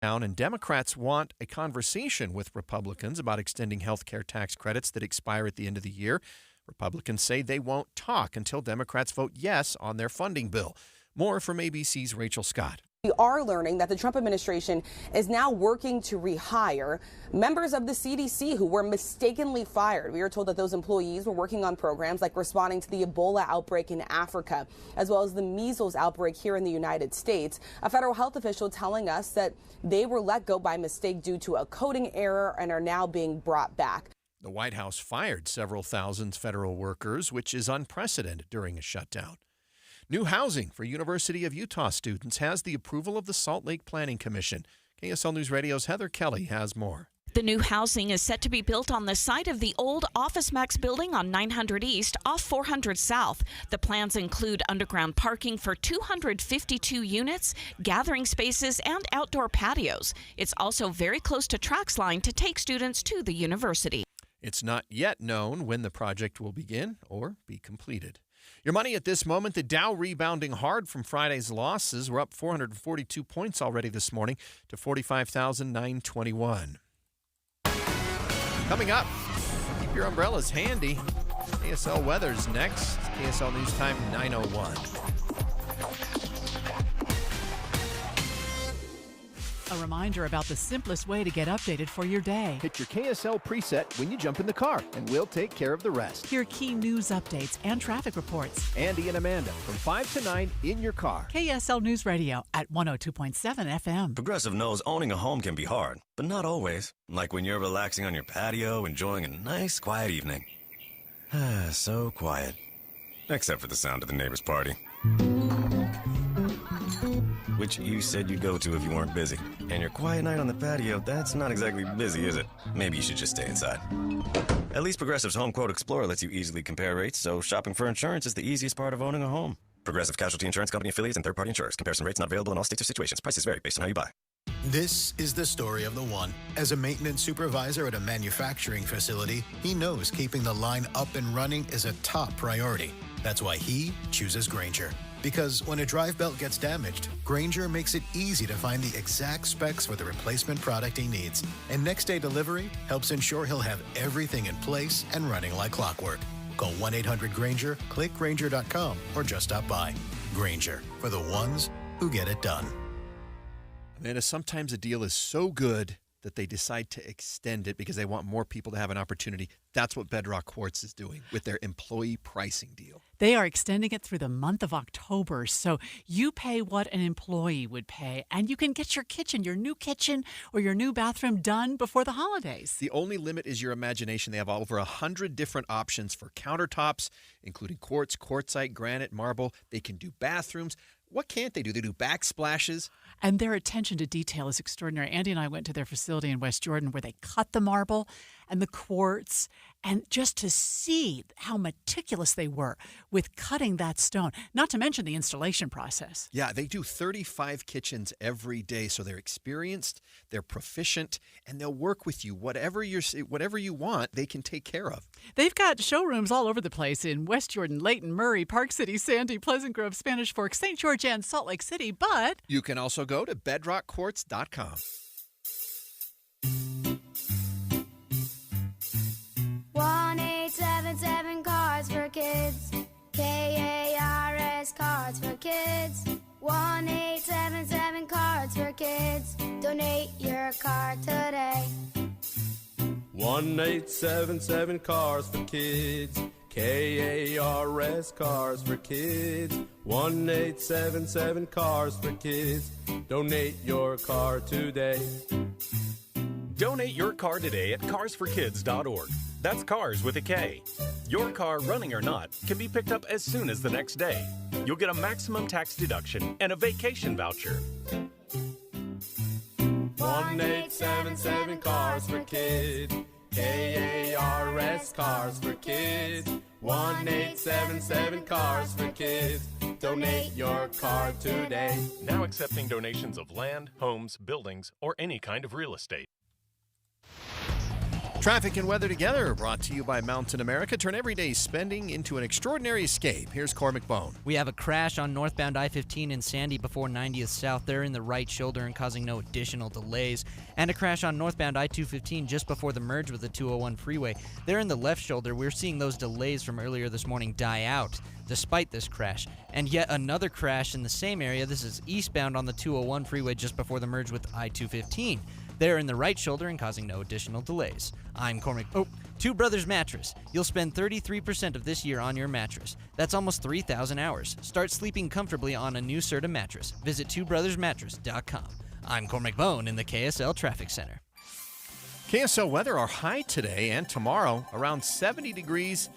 And Democrats want a conversation with Republicans about extending health care tax credits that expire at the end of the year. Republicans say they won't talk until Democrats vote yes on their funding bill. More from ABC's Rachel Scott. We are learning that the Trump administration is now working to rehire members of the CDC who were mistakenly fired. We are told that those employees were working on programs like responding to the Ebola outbreak in Africa, as well as the measles outbreak here in the United States. A federal health official telling us that they were let go by mistake due to a coding error and are now being brought back. The White House fired several thousand federal workers, which is unprecedented during a shutdown. New housing for University of Utah students has the approval of the Salt Lake Planning Commission. KSL News Radio's Heather Kelly has more. The new housing is set to be built on the site of the old OfficeMax building on 900 East off 400 South. The plans include underground parking for 252 units, gathering spaces, and outdoor patios. It's also very close to TraxLine to take students to the university. It's not yet known when the project will begin or be completed. Your money at this moment, the Dow rebounding hard from Friday's losses. We're up 442 points already this morning to 45,921. Coming up, keep your umbrellas handy. KSL weather's next. KSL News Time 9:01. A reminder about the simplest way to get updated for your day. Hit your KSL preset when you jump in the car, and we'll take care of the rest. Hear key news updates and traffic reports. Andy and Amanda from 5 to 9 in your car. KSL News Radio at 102.7 FM. Progressive knows owning a home can be hard, but not always. Like when you're relaxing on your patio, enjoying a nice, quiet evening. So quiet. Except for the sound of the neighbor's party. Which you said you'd go to if you weren't busy. And your quiet night on the patio, that's not exactly busy, is it? Maybe you should just stay inside. At least Progressive's Home Quote Explorer lets you easily compare rates, so shopping for insurance is the easiest part of owning a home. Progressive Casualty Insurance Company affiliates and third-party insurers. Comparison rates not available in all states or situations. Prices vary based on how you buy. This is the story of the one. As a maintenance supervisor at a manufacturing facility, he knows keeping the line up and running is a top priority. That's why he chooses Grainger. Because when a drive belt gets damaged, Grainger makes it easy to find the exact specs for the replacement product he needs. And next-day delivery helps ensure he'll have everything in place and running like clockwork. Call 1-800-GRAINGER, click Grainger.com, or just stop by. Grainger, for the ones who get it done. Amanda, sometimes a deal is so good that they decide to extend it because they want more people to have an opportunity. That's what Bedrock Quartz is doing with their employee pricing deal. They are extending it through the month of October, so you pay what an employee would pay, and you can get your new kitchen or your new bathroom done before the holidays. The only limit is your imagination. They have over 100 different options for countertops, including quartz, quartzite, granite, marble. They can do bathrooms. What can't they do? They do backsplashes. And their attention to detail is extraordinary. Andy and I went to their facility in West Jordan where they cut the marble and the quartz, and just to see how meticulous they were with cutting that stone, not to mention the installation process. Yeah, they do 35 kitchens every day, so they're experienced, they're proficient, and they'll work with you. Whatever you want, they can take care of. They've got showrooms all over the place in West Jordan, Layton, Murray, Park City, Sandy, Pleasant Grove, Spanish Fork, St. George, and Salt Lake City, but you can also go to bedrockquartz.com. 1-877 Cards for Kids. KARS Cards for Kids. 1-877 Cards for Kids. Donate your card today. 1-877 Cars for Kids. KARS Cars for Kids. 1-877 Cars for Kids. Donate your car today. Donate your car today at carsforkids.org. That's cars with a K. Your car, running or not, can be picked up as soon as the next day. You'll get a maximum tax deduction and a vacation voucher. 1-877 Cars for Kids. KARS Cars for Kids. 1-877 Cars for Kids. Donate your car today. Now accepting donations of land, homes, buildings, or any kind of real estate. Traffic and weather together, brought to you by Mountain America. Turn everyday spending into an extraordinary escape. Here's Cormac Bone. We have a crash on northbound I-15 in Sandy before 90th South. They're in the right shoulder and causing no additional delays. And a crash on northbound I-215 just before the merge with the 201 freeway. They're in the left shoulder. We're seeing those delays from earlier this morning die out despite this crash. And yet another crash in the same area. This is eastbound on the 201 freeway just before the merge with I-215. They're in the right shoulder and causing no additional delays. I'm Cormac. Two Brothers Mattress. You'll spend 33% of this year on your mattress. That's almost 3,000 hours. Start sleeping comfortably on a new Serta mattress. Visit twobrothersmattress.com. I'm Cormac Bone in the KSL Traffic Center. KSL weather, our high today and tomorrow, around 70 degrees.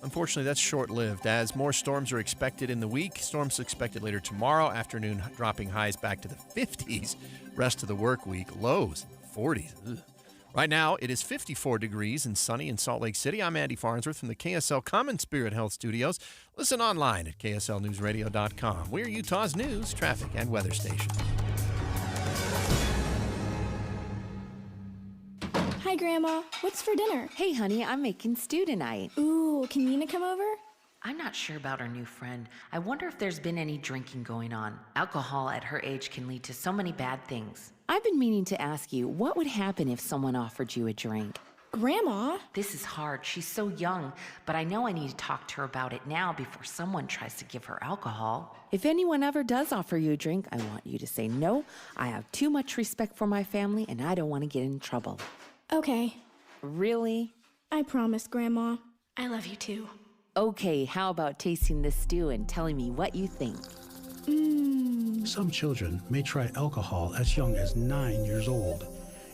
Unfortunately, that's short-lived as more storms are expected in the week. Storms expected later tomorrow afternoon, dropping highs back to the 50s. Rest of the work week, lows 40s. Ugh. Right now, it is 54 degrees and sunny in Salt Lake City. I'm Andy Farnsworth from the KSL Common Spirit Health Studios. Listen online at kslnewsradio.com. We're Utah's news, traffic, and weather station. Hi, Grandma. What's for dinner? Hey, honey, I'm making stew tonight. Ooh, can Nina come over? I'm not sure about our new friend. I wonder if there's been any drinking going on. Alcohol at her age can lead to so many bad things. I've been meaning to ask you, what would happen if someone offered you a drink? Grandma? This is hard. She's so young, but I know I need to talk to her about it now before someone tries to give her alcohol. If anyone ever does offer you a drink, I want you to say no. I have too much respect for my family, and I don't want to get in trouble. Okay. Really? I promise, Grandma. I love you too. Okay, how about tasting this stew and telling me what you think? Some children may try alcohol as young as 9 years old.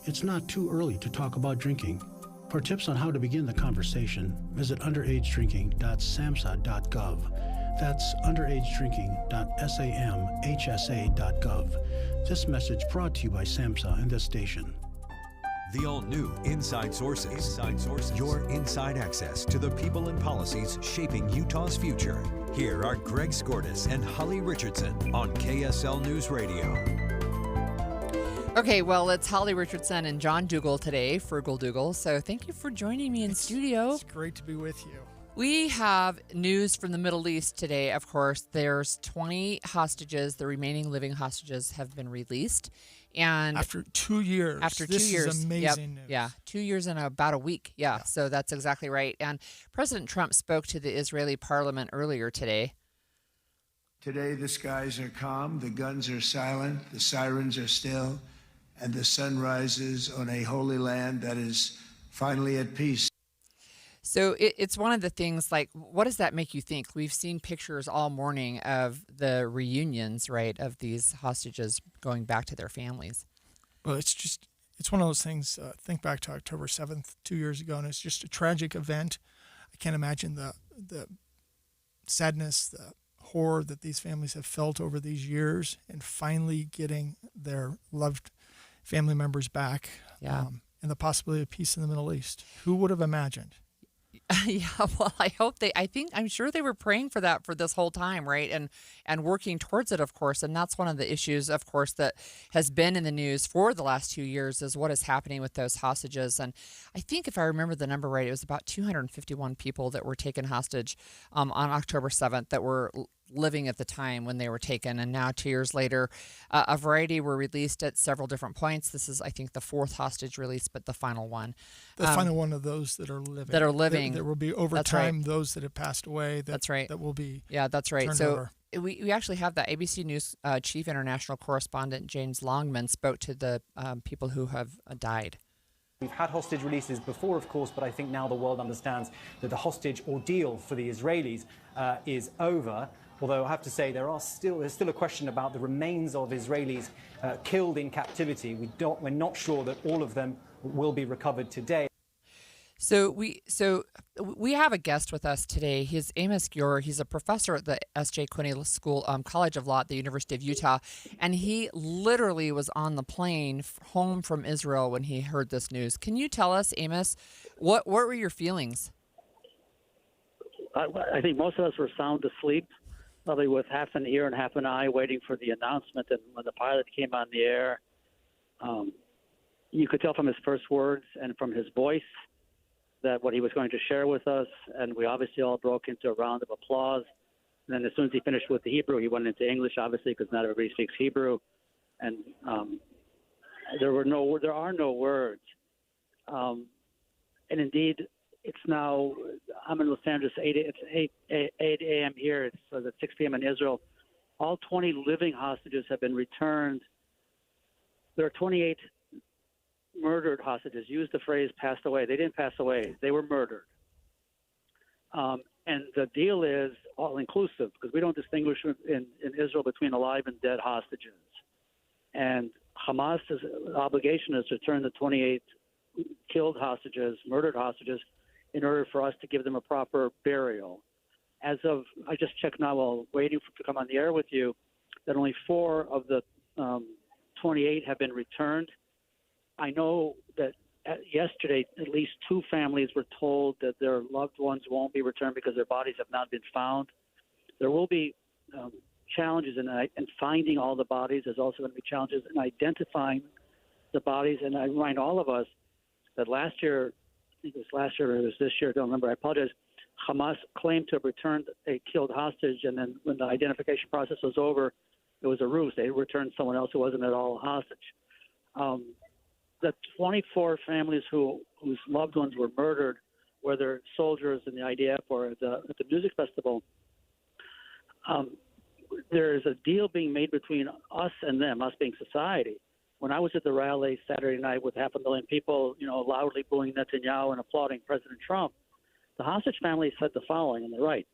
It's not too early to talk about drinking. For tips on how to begin the conversation, visit underagedrinking.samhsa.gov. That's underagedrinking.samhsa.gov. This message brought to you by SAMHSA and this station. The all-new Inside Sources. Your inside access to the people and policies shaping Utah's future. Here are Greg Skordas and Holly Richardson on KSL News Radio. Okay, well, it's Holly Richardson and John Dougal today, Frugal Dougal. So thank you for joining me in studio. It's great to be with you. We have news from the Middle East today, of course. There's 20 hostages. The remaining living hostages have been released. And after 2 years. This is amazing news. Yeah, 2 years and about a week. Yeah, so that's exactly right. And President Trump spoke to the Israeli parliament earlier today. Today the skies are calm, the guns are silent, the sirens are still, and the sun rises on a holy land that is finally at peace. So it's one of the things, like, what does that make you think? We've seen pictures all morning of the reunions, right, of these hostages going back to their families. Well, it's one of those things, think back to October 7th, 2 years ago, and it's just a tragic event. I can't imagine the sadness, the horror that these families have felt over these years, and finally getting their loved family members back, and the possibility of peace in the Middle East. Who would have imagined? Yeah, well, I'm sure they were praying for that for this whole time, right? And working towards it, of course. And that's one of the issues, of course, that has been in the news for the last 2 years is what is happening with those hostages. And I think if I remember the number right, it was about 251 people that were taken hostage on October 7th that were living at the time when they were taken. And now 2 years later, a variety were released at several different points. This is, I think, the fourth hostage release, but the final one. The final one of those that are living. There will be over time those that have passed away. That's right. That will be. Yeah, that's right. Turned so over. We actually have that. ABC News chief international correspondent James Longman spoke to the people who have died. We've had hostage releases before, of course, but I think now the world understands that the hostage ordeal for the Israelis is over. Although I have to say there's still a question about the remains of Israelis killed in captivity. We're not sure that all of them will be recovered today. So we have a guest with us today. He's Amos Gior. He's a professor at the S.J. Quinney School College of Law at the University of Utah, and he literally was on the plane home from Israel when he heard this news. Can you tell us, Amos, what were your feelings? I think most of us were sound asleep, probably with half an ear and half an eye waiting for the announcement. And when the pilot came on the air, you could tell from his first words and from his voice that what he was going to share with us, and we obviously all broke into a round of applause. And then as soon as he finished with the Hebrew, he went into English, obviously, because not everybody speaks Hebrew. And there are no words. And indeed, it's now, I'm in Los Angeles, it's 8 a.m. here. It's at 6 p.m. in Israel. All 20 living hostages have been returned. There are 28 murdered hostages. Use the phrase passed away. They didn't pass away. They were murdered. And the deal is all-inclusive because we don't distinguish in Israel between alive and dead hostages. And Hamas's obligation is to return the 28 killed hostages, murdered hostages, in order for us to give them a proper burial. As of, I just checked now while waiting to come on the air with you, that only 4 of the 28 have been returned. I know that yesterday at least 2 families were told that their loved ones won't be returned because their bodies have not been found. There will be challenges in finding all the bodies. There's also going to be challenges in identifying the bodies. And I remind all of us that last year, I think it was last year or it was this year, I don't remember, I apologize, Hamas claimed to have returned a killed hostage, and then when the identification process was over, it was a ruse. They returned someone else who wasn't at all a hostage. The 24 families whose loved ones were murdered, whether soldiers in the IDF or at the music festival, there is a deal being made between us and them, us being society. When I was at the rally Saturday night with 500,000 people, loudly booing Netanyahu and applauding President Trump, the hostage family said the following, and they're right.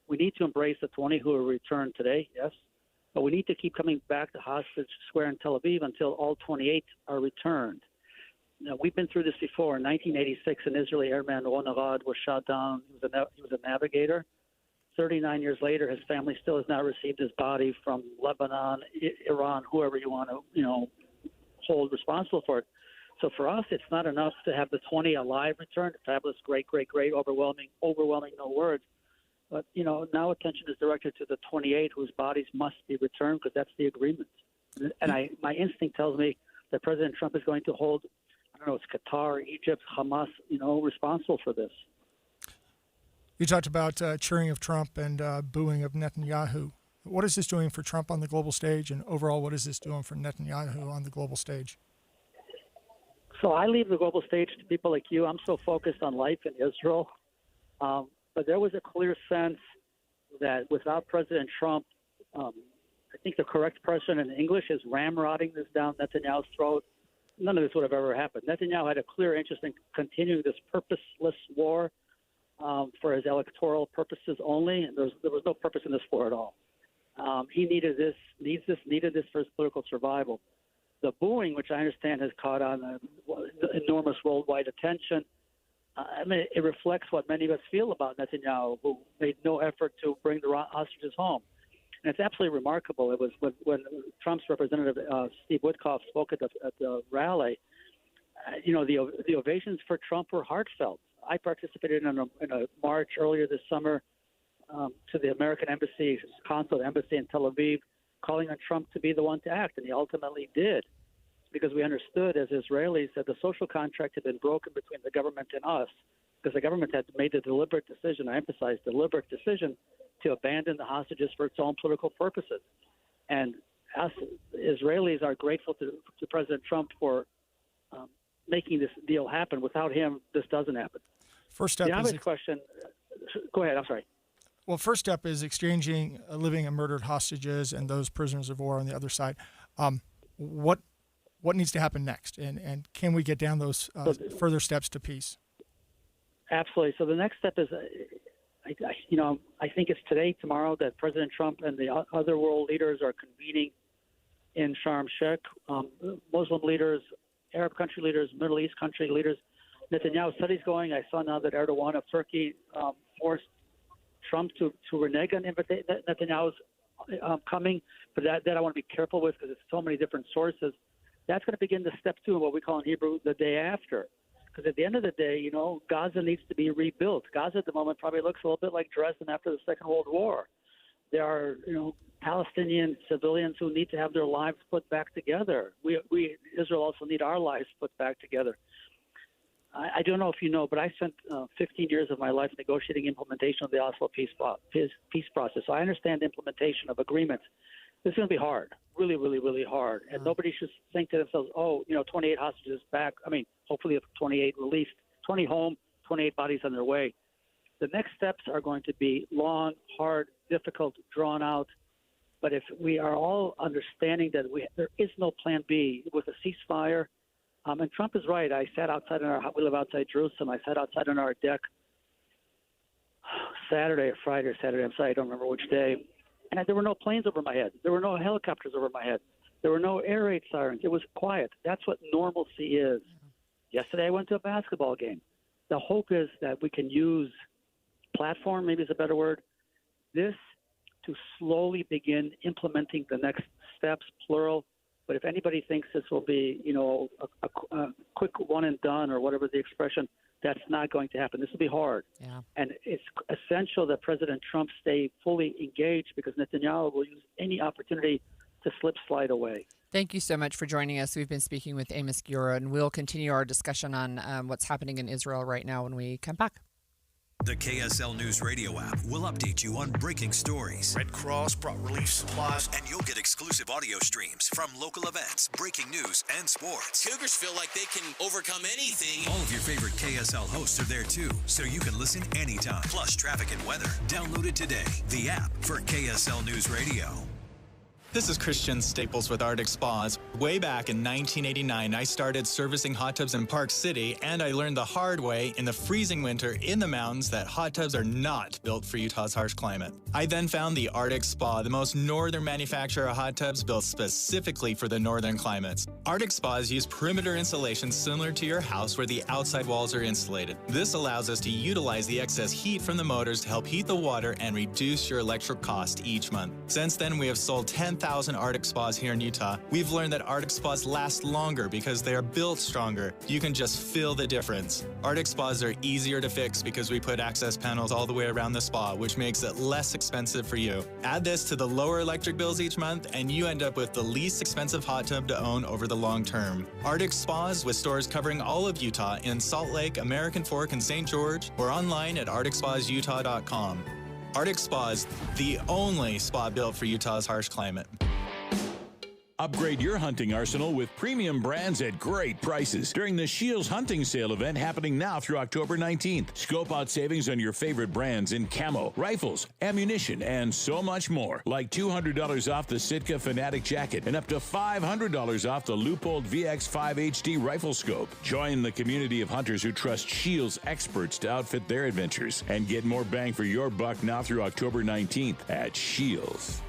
We need to embrace the 20 who are returned today, yes, but we need to keep coming back to Hostage Square in Tel Aviv until all 28 are returned. Now, we've been through this before. In 1986, an Israeli airman, Ron Arad, was shot down. He was a navigator. 39 years later, his family still has not received his body from Lebanon, Iran, whoever you want to, hold responsible for it. So for us, it's not enough to have the 20 alive returned. Fabulous, great, overwhelming, no words. But, now attention is directed to the 28 whose bodies must be returned because that's the agreement. And my instinct tells me that President Trump is going to hold, I don't know, it's Qatar, Egypt, Hamas, responsible for this. You talked about cheering of Trump and booing of Netanyahu. What is this doing for Trump on the global stage, and overall, what is this doing for Netanyahu on the global stage? So I leave the global stage to people like you. I'm so focused on life in Israel. But there was a clear sense that without President Trump, I think the correct expression in English is ramrodding this down Netanyahu's throat. None of this would have ever happened. Netanyahu had a clear interest in continuing this purposeless war for his electoral purposes only. And there was no purpose in this war at all. He needed this for his political survival. The booing, which I understand has caught on enormous worldwide attention, it reflects what many of us feel about Netanyahu, who made no effort to bring the hostages home. And it's absolutely remarkable. It was when Trump's representative, Steve Witkoff, spoke at the rally, the ovations for Trump were heartfelt. I participated in a march earlier this summer to the American embassy, consulate embassy in Tel Aviv, calling on Trump to be the one to act, and he ultimately did, because we understood as Israelis that the social contract had been broken between the government and us, because the government had made the deliberate decision, I emphasize deliberate decision, to abandon the hostages for its own political purposes. And us Israelis are grateful to President Trump for making this deal happen. Without him, this doesn't happen. First step the obvious question. Go ahead. I'm sorry. Well, first step is exchanging living and murdered hostages and those prisoners of war on the other side. What needs to happen next, and can we get down those further steps to peace? Absolutely. So the next step is, I think it's today, tomorrow, that President Trump and the other world leaders are convening in Sharm el-Sheikh. Muslim leaders, Arab country leaders, Middle East country leaders. Netanyahu studies going. I saw now that Erdogan of Turkey forced Trump to renege on Netanyahu's coming, but that I want to be careful with because there's so many different sources. That's going to begin the step 2 of what we call in Hebrew the day after. Because at the end of the day, Gaza needs to be rebuilt. Gaza at the moment probably looks a little bit like Dresden after the Second World War. There are, Palestinian civilians who need to have their lives put back together. We Israel also need our lives put back together. I don't know if you know, but I spent 15 years of my life negotiating implementation of the Oslo peace process. So I understand implementation of agreements. This is going to be hard, really, really, really hard. And nobody should think to themselves, 28 hostages back. I mean, hopefully 28 released, 20 home, 28 bodies on their way. The next steps are going to be long, hard, difficult, drawn out. But if we are all understanding that there is no plan B with a ceasefire, and Trump is right. I sat outside we live outside Jerusalem. I sat outside on our deck Saturday or Friday or Saturday. I'm sorry, I don't remember which day. And there were no planes over my head. There were no helicopters over my head. There were no air raid sirens. It was quiet. That's what normalcy is. Yesterday I went to a basketball game. The hope is that we can use platform, maybe is a better word, this to slowly begin implementing the next steps, plural. But if anybody thinks this will be, a quick one and done or whatever the expression, that's not going to happen. This will be hard. Yeah. And it's essential that President Trump stay fully engaged because Netanyahu will use any opportunity to slide away. Thank you so much for joining us. We've been speaking with Amos Guerra, and we'll continue our discussion on what's happening in Israel right now when we come back. The KSL News Radio app will update you on breaking stories. Red Cross brought relief supplies. And you'll get exclusive audio streams from local events, breaking news, and sports. Cougars feel like they can overcome anything. All of your favorite KSL hosts are there too, so you can listen anytime. Plus traffic and weather. Download it today. The app for KSL News Radio. This is Christian Staples with Arctic Spas. Way back in 1989, I started servicing hot tubs in Park City, and I learned the hard way in the freezing winter in the mountains that hot tubs are not built for Utah's harsh climate. I then found the Arctic Spa, the most northern manufacturer of hot tubs built specifically for the northern climates. Arctic Spas use perimeter insulation similar to your house where the outside walls are insulated. This allows us to utilize the excess heat from the motors to help heat the water and reduce your electric cost each month. Since then, we have sold 10,000 Arctic Spas here in Utah. We've learned that Arctic Spas last longer because they are built stronger. You can just feel the difference. Arctic Spas are easier to fix because we put access panels all the way around the spa, which makes it less expensive for you. Add this to the lower electric bills each month, and you end up with the least expensive hot tub to own over the long term. Arctic Spas with stores covering all of Utah in Salt Lake, American Fork, and St. George, or online at arcticspasutah.com. Arctic Spas, the only spa built for Utah's harsh climate. Upgrade your hunting arsenal with premium brands at great prices during the Shields Hunting Sale event happening now through October 19th. Scope out savings on your favorite brands in camo, rifles, ammunition, and so much more. Like $200 off the Sitka Fanatic jacket and up to $500 off the Leupold VX5 HD rifle scope. Join the community of hunters who trust Shields experts to outfit their adventures and get more bang for your buck now through October 19th at Shields.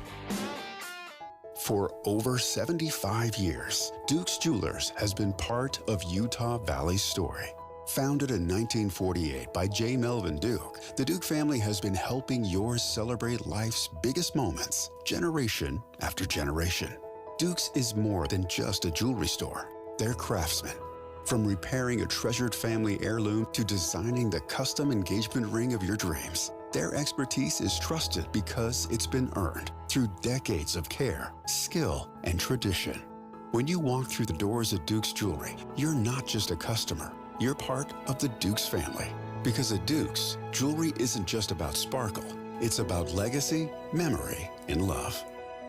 For over 75 years, Duke's Jewelers has been part of Utah Valley's story. Founded in 1948 by J. Melvin Duke, the Duke family has been helping yours celebrate life's biggest moments, generation after generation. Duke's is more than just a jewelry store. They're craftsmen. From repairing a treasured family heirloom to designing the custom engagement ring of your dreams, their expertise is trusted because it's been earned through decades of care, skill, and tradition. When you walk through the doors of Duke's Jewelry, you're not just a customer, you're part of the Duke's family. Because at Duke's, jewelry isn't just about sparkle, it's about legacy, memory, and love.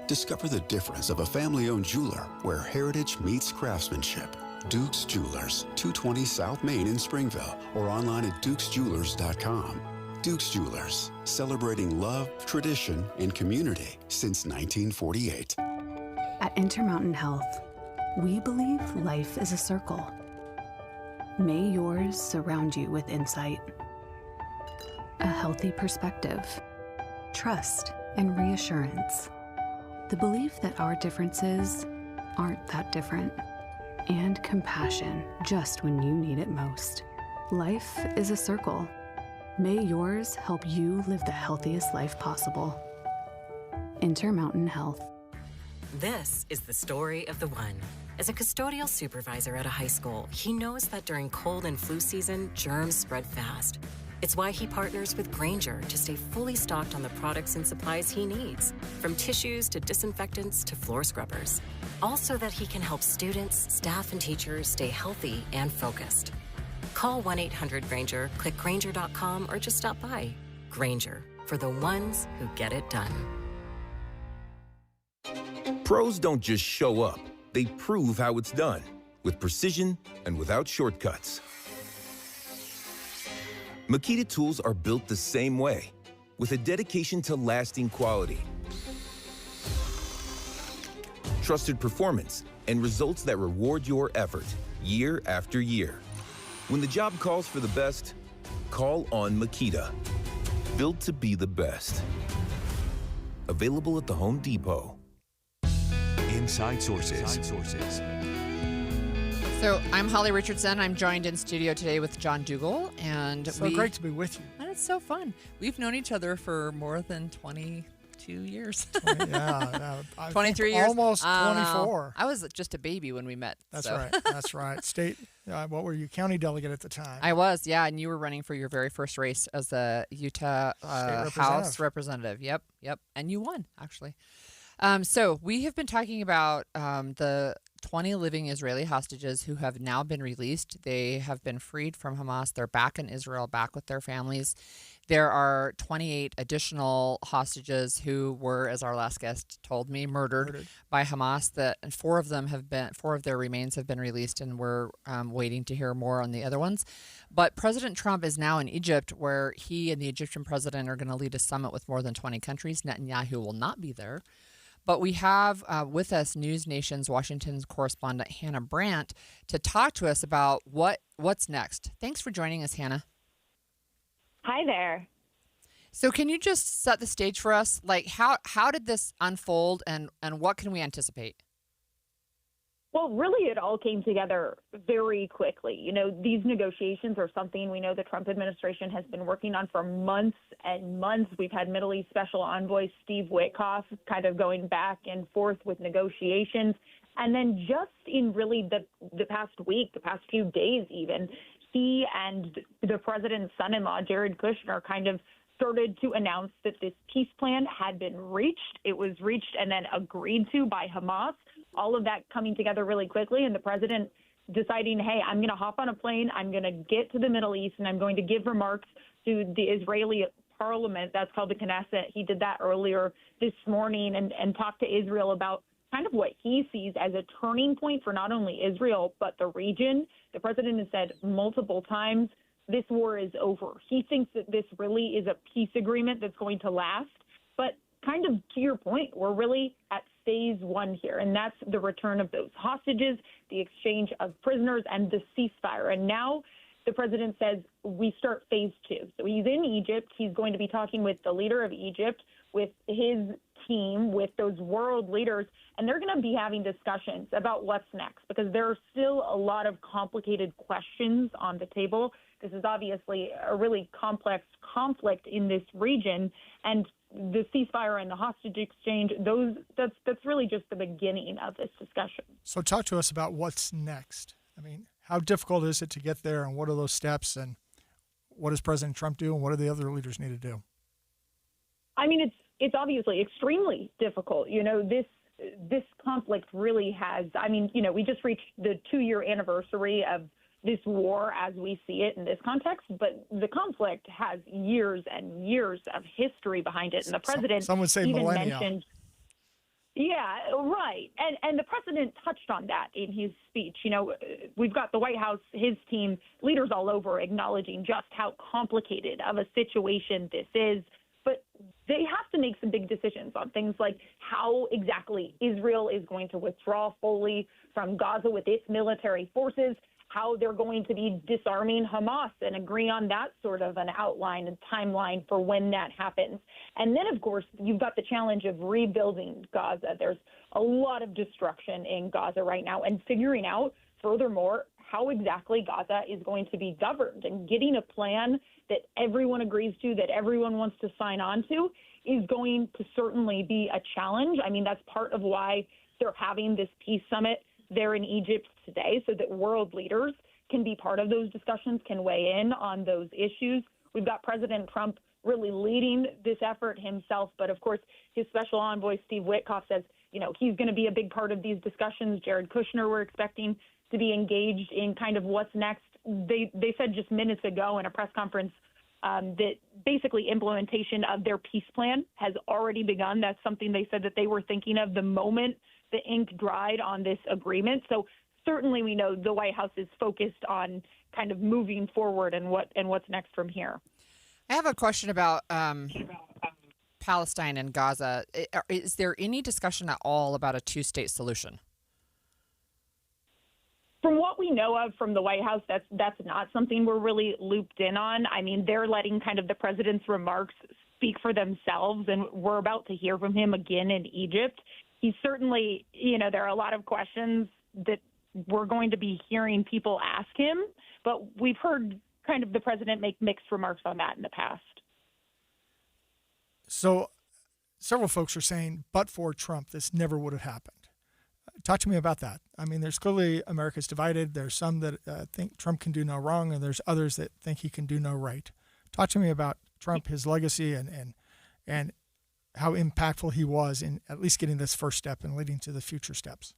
Discover the difference of a family-owned jeweler where heritage meets craftsmanship. Duke's Jewelers, 220 South Main in Springville, or online at dukesjewelers.com. Duke's Jewelers, celebrating love, tradition, and community since 1948. At Intermountain Health, we believe life is a circle. May yours surround you with insight, a healthy perspective, trust, and reassurance. The belief that our differences aren't that different, and compassion just when you need it most. Life is a circle. May yours help you live the healthiest life possible. Intermountain Health. This is the story of the one. As a custodial supervisor at a high school, he knows that during cold and flu season, germs spread fast. It's why he partners with Grainger to stay fully stocked on the products and supplies he needs, from tissues to disinfectants to floor scrubbers. All so that he can help students, staff, and teachers stay healthy and focused. Call 1-800-GRANGER, click Grainger.com, or just stop by. Grainger, for the ones who get it done. Pros don't just show up. They prove how it's done, with precision and without shortcuts. Makita tools are built the same way, with a dedication to lasting quality, trusted performance, and results that reward your effort year after year. When the job calls for the best, call on Makita. Built to be the best. Available at the Home Depot. Inside Sources. So I'm Holly Richardson. I'm joined in studio today with John Dougal, and So great to be with you. And it's so fun. We've known each other for more than 22 years. 23 years. Almost 24. I was just a baby when we met. That's so. right. That's right. State, what were you, county delegate at the time? I was, yeah, and you were running for your very first race as the Utah House representative. Yep. And you won, actually. So we have been talking about the 20 living Israeli hostages who have now been released. They have been freed from Hamas. They're back in Israel, back with their families. There are 28 additional hostages who were, as our last guest told me, murdered by Hamas. And four of their remains have been released, and we're waiting to hear more on the other ones. But President Trump is now in Egypt, where he and the Egyptian president are going to lead a summit with more than 20 countries. Netanyahu will not be there. But we have with us News Nation's Washington correspondent Hannah Brandt to talk to us about what's next. Thanks for joining us, Hannah. Hi there. So can you just set the stage for us? Like, how did this unfold, and what can we anticipate? Well, really, it all came together very quickly. You know, these negotiations are something we know the Trump administration has been working on for months and months. We've had Middle East Special Envoy Steve Witkoff kind of going back and forth with negotiations. And then just in really the past week, the past few days even, he and the president's son-in-law, Jared Kushner, kind of started to announce that this peace plan had been reached. It was reached and then agreed to by Hamas. All of that coming together really quickly, and the president deciding, hey, I'm going to hop on a plane, I'm going to get to the Middle East, and I'm going to give remarks to the Israeli parliament. That's called the Knesset. He did that earlier this morning and talked to Israel about kind of what he sees as a turning point for not only Israel, but the region. The president has said multiple times, this war is over. He thinks that this really is a peace agreement that's going to last. But kind of to your point, we're really at phase one here, and that's the return of those hostages, the exchange of prisoners, and the ceasefire. And now the president says we start phase two. So he's in Egypt. He's going to be talking with the leader of Egypt, with his team, with those world leaders, and they're going to be having discussions about what's next, because there are still a lot of complicated questions on the table. This is obviously a really complex conflict in this region, and the ceasefire and the hostage exchange, that's really just the beginning of this discussion. So talk to us about what's next. I mean, how difficult is it to get there, and what are those steps, and what does President Trump do, and what do the other leaders need to do? I mean, it's obviously extremely difficult. You know, this conflict really has, I mean, you know, we just reached the 2-year anniversary of this war as we see it in this context, but the conflict has years and years of history behind it. And the president some would say even millennia. mentioned, yeah, right. And the president touched on that in his speech. You know, we've got the White House, his team, leaders all over acknowledging just how complicated of a situation this is. But they have to make some big decisions on things like how exactly Israel is going to withdraw fully from Gaza with its military forces, how they're going to be disarming Hamas and agree on that sort of an outline and timeline for when that happens. And then, of course, you've got the challenge of rebuilding Gaza. There's a lot of destruction in Gaza right now, and figuring out, furthermore, how exactly Gaza is going to be governed, and getting a plan that everyone agrees to, that everyone wants to sign on to, is going to certainly be a challenge. I mean, that's part of why they're having this peace summit there in Egypt today, so that world leaders can be part of those discussions, can weigh in on those issues. We've got President Trump really leading this effort himself, but of course, his special envoy, Steve Witkoff, says, you know, he's going to be a big part of these discussions. Jared Kushner, we're expecting to be engaged in kind of what's next. They said just minutes ago in a press conference that basically implementation of their peace plan has already begun. That's something they said that they were thinking of the moment the ink dried on this agreement. So certainly we know the White House is focused on kind of moving forward and what's next from here. I have a question about Palestine and Gaza. Is there any discussion at all about a two-state solution? From what we know of from the White House, that's not something we're really looped in on. I mean, they're letting kind of the president's remarks speak for themselves, and we're about to hear from him again in Egypt. He's certainly, there are a lot of questions that we're going to be hearing people ask him, but we've heard kind of the president make mixed remarks on that in the past. So several folks are saying, but for Trump, this never would have happened. Talk to me about that. I mean, there's clearly America's divided. There's some that think Trump can do no wrong, and there's others that think he can do no right. Talk to me about Trump, his legacy, and how impactful he was in at least getting this first step and leading to the future steps.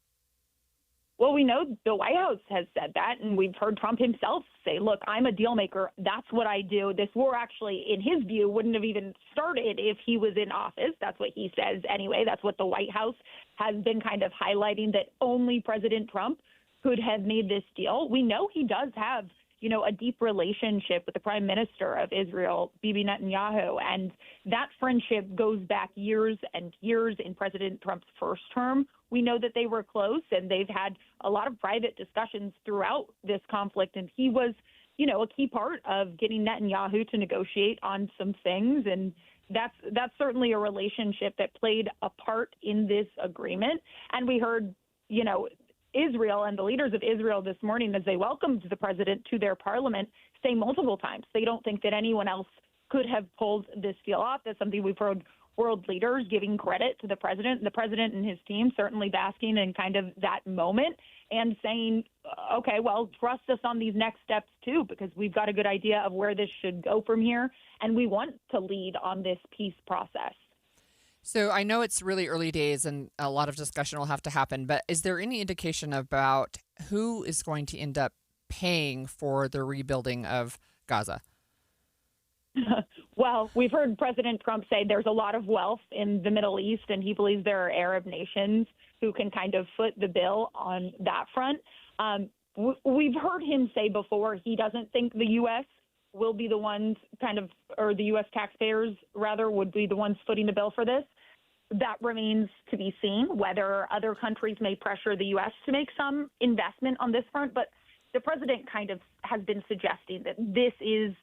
Well, we know the White House has said that, and we've heard Trump himself say, look, I'm a deal maker. That's what I do. This war actually, in his view, wouldn't have even started if he was in office. That's what he says anyway. That's what the White House has been kind of highlighting, that only President Trump could have made this deal. We know he does have, a deep relationship with the Prime Minister of Israel, Bibi Netanyahu, and that friendship goes back years and years. In President Trump's first term, we know that they were close, and they've had a lot of private discussions throughout this conflict, and he was, a key part of getting Netanyahu to negotiate on some things, and that's certainly a relationship that played a part in this agreement. And we heard, Israel and the leaders of Israel this morning, as they welcomed the president to their parliament, say multiple times they don't think that anyone else could have pulled this deal off. That's something we've heard world leaders giving credit to the president and his team, certainly basking in kind of that moment and saying, okay, well, trust us on these next steps too, because we've got a good idea of where this should go from here, and we want to lead on this peace process. So I know it's really early days and a lot of discussion will have to happen, but is there any indication about who is going to end up paying for the rebuilding of Gaza? Well, we've heard President Trump say there's a lot of wealth in the Middle East, and he believes there are Arab nations who can kind of foot the bill on that front. We've heard him say before he doesn't think the U.S. will be the ones or the U.S. taxpayers, rather, would be the ones footing the bill for this. That remains to be seen, whether other countries may pressure the U.S. to make some investment on this front. But the president kind of has been suggesting that this is,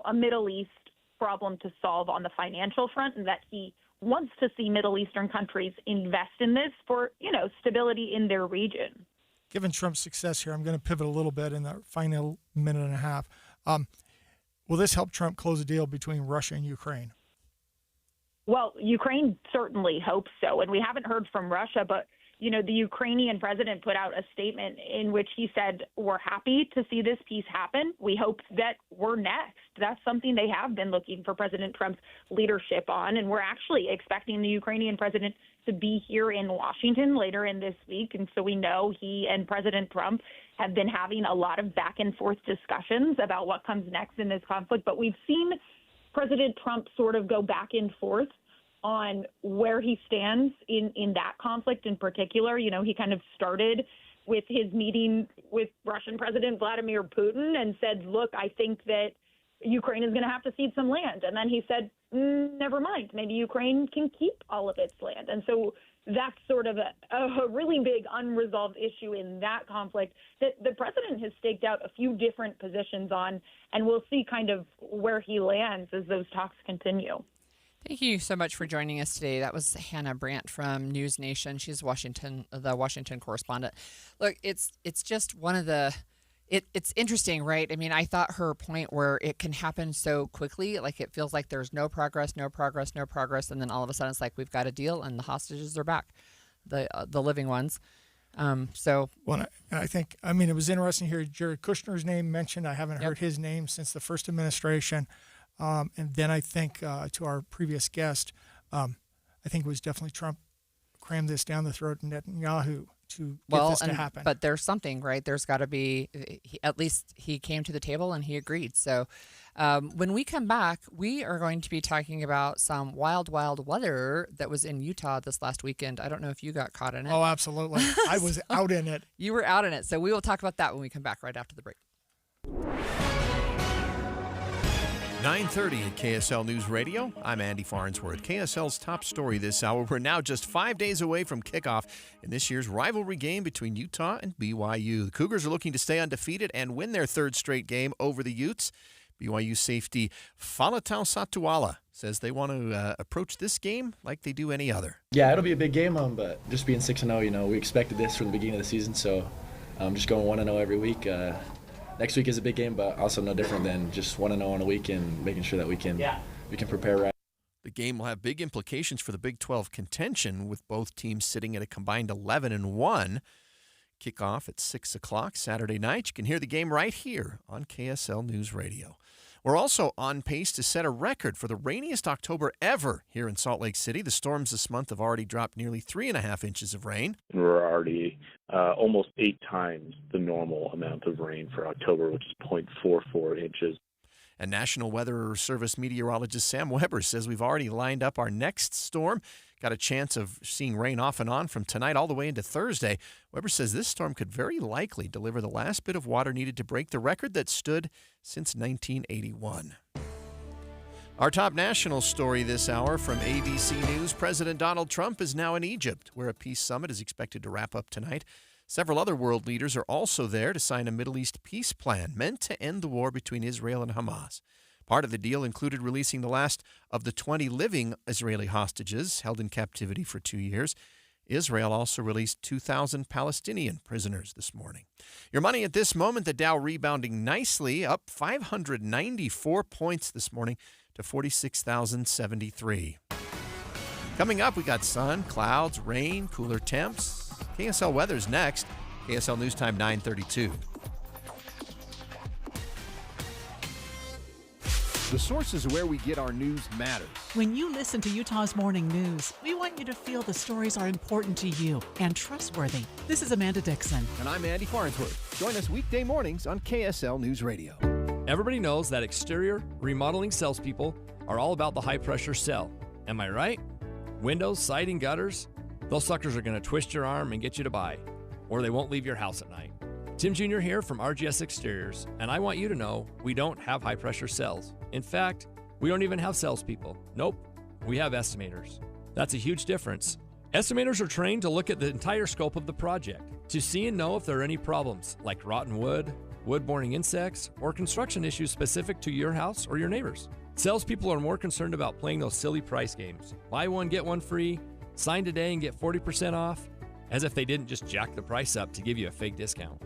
a Middle East problem to solve on the financial front, and that he wants to see Middle Eastern countries invest in this for, stability in their region. Given Trump's success here, I'm going to pivot a little bit in the final minute and a half. Will this help Trump close a deal between Russia and Ukraine? Well, Ukraine certainly hopes so. And we haven't heard from Russia, but, the Ukrainian president put out a statement in which he said, we're happy to see this peace happen. We hope that we're next. That's something they have been looking for President Trump's leadership on. And we're actually expecting the Ukrainian president to be here in Washington later in this week. And so we know he and President Trump have been having a lot of back and forth discussions about what comes next in this conflict. But we've seen President Trump sort of go back and forth on where he stands in that conflict in particular. He kind of started with his meeting with Russian President Vladimir Putin and said, look, I think that Ukraine is going to have to cede some land. And then he said, never mind, maybe Ukraine can keep all of its land. And so that's sort of a really big unresolved issue in that conflict that the president has staked out a few different positions on, and we'll see kind of where he lands as those talks continue. Thank you so much for joining us today. That was Hannah Brandt from News Nation. She's the Washington correspondent. Look, it's just one of the it's interesting, right? I mean, I thought her point where it can happen so quickly, like it feels like there's no progress, and then all of a sudden it's like we've got a deal and the hostages are back, the living ones. I think, it was interesting to hear Jared Kushner's name mentioned. I haven't heard his name since the first administration. And then I think to our previous guest, I think it was definitely Trump crammed this down the throat of Netanyahu to get this to and- happen. But there's something, right? There's got to be, at least he came to the table and he agreed. So when we come back, we are going to be talking about some wild, wild weather that was in Utah this last weekend. I don't know if you got caught in it. Oh, absolutely. I was out in it. You were out in it. So we will talk about that when we come back right after the break. 9:30 at KSL News Radio. I'm Andy Farnsworth. KSL's top story this hour. We're now just 5 days away from kickoff in this year's rivalry game between Utah and BYU. The Cougars are looking to stay undefeated and win their third straight game over the Utes. BYU safety Faletau Satuala says they want to approach this game like they do any other. Yeah, it'll be a big game, but just being 6-0, we expected this from the beginning of the season, so just going 1-0 every week. Next week is a big game, but also no different than just 1-0 on a week and making sure that we can prepare right. The game will have big implications for the Big 12 contention, with both teams sitting at a combined 11-1. Kickoff at 6 o'clock Saturday night. You can hear the game right here on KSL News Radio. We're also on pace to set a record for the rainiest October ever here in Salt Lake City. The storms this month have already dropped nearly 3.5 inches of rain. We're already almost 8 times the normal amount of rain for October, which is 0.44 inches. And National Weather Service meteorologist Sam Weber says we've already lined up our next storm. Got a chance of seeing rain off and on from tonight all the way into Thursday. Weber says this storm could very likely deliver the last bit of water needed to break the record that stood since 1981. Our top national story this hour from ABC News. President Donald Trump is now in Egypt, where a peace summit is expected to wrap up tonight. Several other world leaders are also there to sign a Middle East peace plan meant to end the war between Israel and Hamas. Part of the deal included releasing the last of the 20 living Israeli hostages held in captivity for 2 years. Israel also released 2,000 Palestinian prisoners this morning. Your money at this moment, the Dow rebounding nicely, up 594 points this morning to 46,073. Coming up, we got sun, clouds, rain, cooler temps. KSL weather's next. KSL News Time 9:32. The sources where we get our news matters. When you listen to Utah's Morning News, we want you to feel the stories are important to you and trustworthy. This is Amanda Dixon. And I'm Andy Farnsworth. Join us weekday mornings on KSL News Radio. Everybody knows that exterior remodeling salespeople are all about the high-pressure sell. Am I right? Windows, siding, gutters, those suckers are going to twist your arm and get you to buy, or they won't leave your house at night. Tim Jr. here from RGS Exteriors, and I want you to know we don't have high-pressure cells. In fact, we don't even have salespeople. Nope, we have estimators. That's a huge difference. Estimators are trained to look at the entire scope of the project, to see and know if there are any problems, like rotten wood, wood-borne insects, or construction issues specific to your house or your neighbors. Salespeople are more concerned about playing those silly price games. Buy one, get one free, sign today and get 40% off, as if they didn't just jack the price up to give you a fake discount.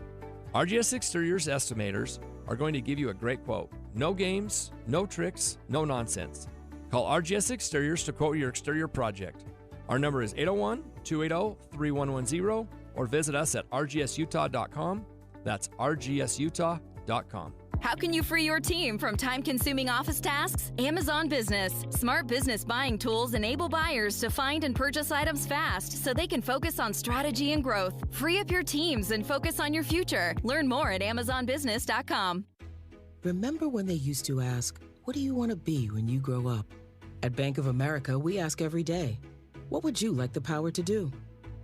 RGS Exteriors estimators are going to give you a great quote. No games, no tricks, no nonsense. Call RGS Exteriors to quote your exterior project. Our number is 801-280-3110 or visit us at rgsutah.com. That's rgsutah.com. How can you free your team from time-consuming office tasks? Amazon Business. Smart business buying tools enable buyers to find and purchase items fast so they can focus on strategy and growth. Free up your teams and focus on your future. Learn more at amazonbusiness.com. Remember when they used to ask, what do you want to be when you grow up? At Bank of America, we ask every day, what would you like the power to do?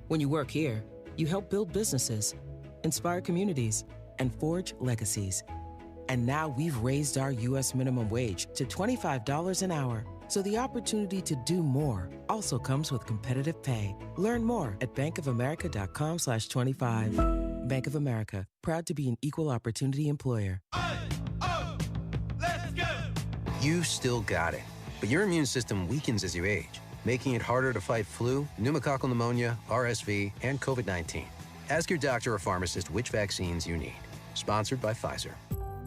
When you work here, you help build businesses, inspire communities, and forge legacies. And now we've raised our U.S. minimum wage to $25 an hour. So the opportunity to do more also comes with competitive pay. Learn more at bankofamerica.com/25. Bank of America, proud to be an equal opportunity employer. You still got it, but your immune system weakens as you age, making it harder to fight flu, pneumococcal pneumonia, RSV, and COVID-19. Ask your doctor or pharmacist which vaccines you need. Sponsored by Pfizer.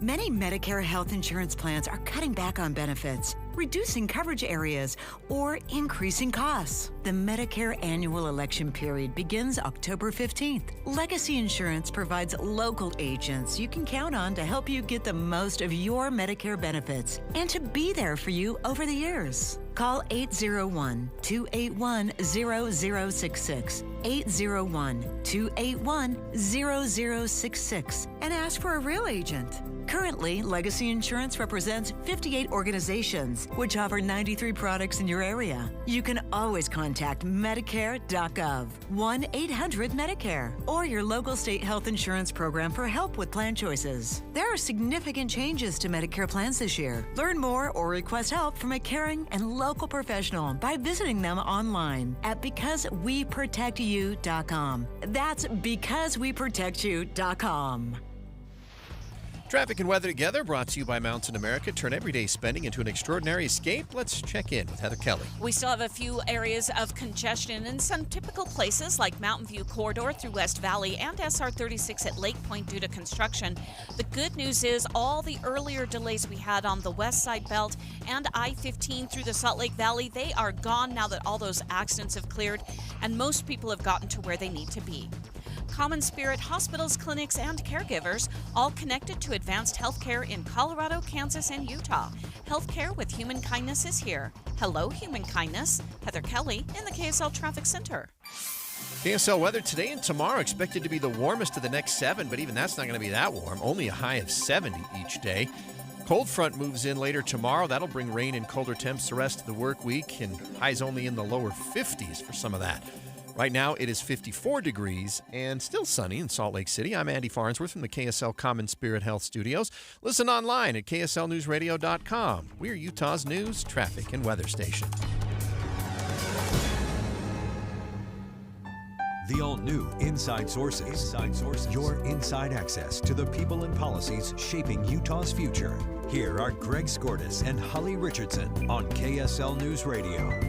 Many Medicare health insurance plans are cutting back on benefits, reducing coverage areas, or increasing costs. The Medicare annual election period begins October 15th. Legacy Insurance provides local agents you can count on to help you get the most of your Medicare benefits and to be there for you over the years. Call 801-281-0066 801-281-0066 and ask for a real agent. Currently, Legacy Insurance represents 58 organizations, which offer 93 products in your area. You can always contact Medicare.gov, 1-800-MEDICARE, or your local state health insurance program for help with plan choices. There are significant changes to Medicare plans this year. Learn more or request help from a caring and local professional by visiting them online at BecauseWeProtectYou.com. That's BecauseWeProtectYou.com. Traffic and weather together brought to you by Mountain America. Turn everyday spending into an extraordinary escape. Let's check in with Heather Kelly. We still have a few areas of congestion in some typical places like Mountain View Corridor through West Valley and SR 36 at Lake Point due to construction. The good news is all the earlier delays we had on the West Side Belt and I-15 through the Salt Lake Valley, they are gone now that all those accidents have cleared and most people have gotten to where they need to be. Common Spirit hospitals, clinics, and caregivers, all connected to advanced healthcare in Colorado, Kansas, and Utah. Healthcare with Human Kindness is here. Hello, Human Kindness. Heather Kelly in the KSL Traffic Center. KSL weather today and tomorrow expected to be the warmest of the next 7, but even that's not going to be that warm. Only a high of 70 each day. Cold front moves in later tomorrow. That'll bring rain and colder temps the rest of the work week, and highs only in the lower 50s for some of that. Right now, it is 54 degrees and still sunny in Salt Lake City. I'm Andy Farnsworth from the KSL Common Spirit Health Studios. Listen online at kslnewsradio.com. We're Utah's news, traffic, and weather station. The all-new Inside Sources. Your inside access to the people and policies shaping Utah's future. Here are Greg Skordas and Holly Richardson on KSL News Radio.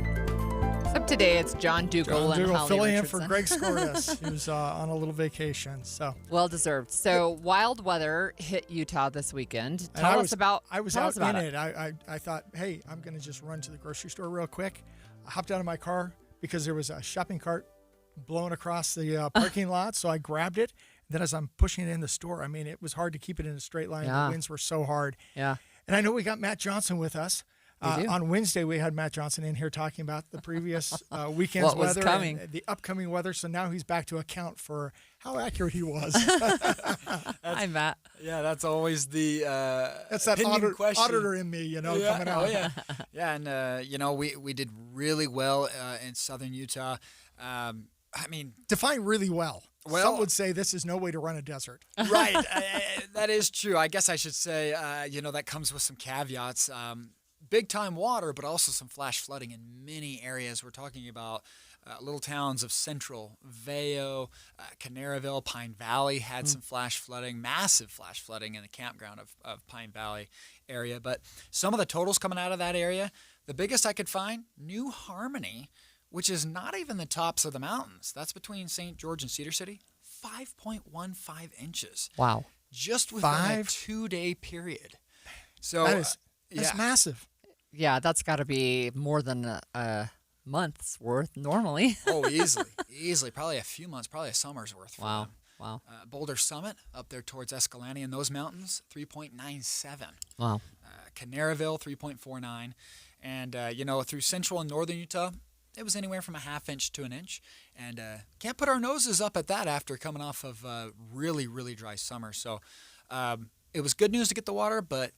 Up today, it's John Dougal and Holly filling in Richardson. for Greg Skordas, who's on a little vacation. So well deserved. So wild weather hit Utah this weekend. Tell us about I was out in it. I thought, hey, I'm going to just run to the grocery store real quick. I hopped out of my car because there was a shopping cart blowing across the parking lot. So I grabbed it. Then as I'm pushing it in the store, I mean, it was hard to keep it in a straight line. Yeah. The winds were so hard. Yeah. And I know we got Matt Johnson with us. On Wednesday, we had Matt Johnson in here talking about the previous weekend's weather and the upcoming weather. So now he's back to account for how accurate he was. Hi, Matt. Yeah, that's always the that's that auditor in me, coming out. Oh, yeah. Yeah, and, we did really well in southern Utah. Define really well. Well, some would say this is no way to run a desert. Right. That is true. I guess I should say, that comes with some caveats. Big time water, but also some flash flooding in many areas. We're talking about little towns of Central, Vail, Canaryville, Pine Valley had some flash flooding, massive flash flooding in the campground of Pine Valley area. But some of the totals coming out of that area, the biggest I could find, New Harmony, which is not even the tops of the mountains. That's between St. George and Cedar City, 5.15 inches. Wow. Just within a 2-day period. So that's massive. Yeah, that's got to be more than a month's worth normally. Oh, easily. Probably a few months, probably a summer's worth. Wow. Boulder Summit up there towards Escalante in those mountains, 3.97. Wow. Canaryville, 3.49. And, through central and northern Utah, it was anywhere from a half inch to an inch. And can't put our noses up at that after coming off of a really, really dry summer. So it was good news to get the water, but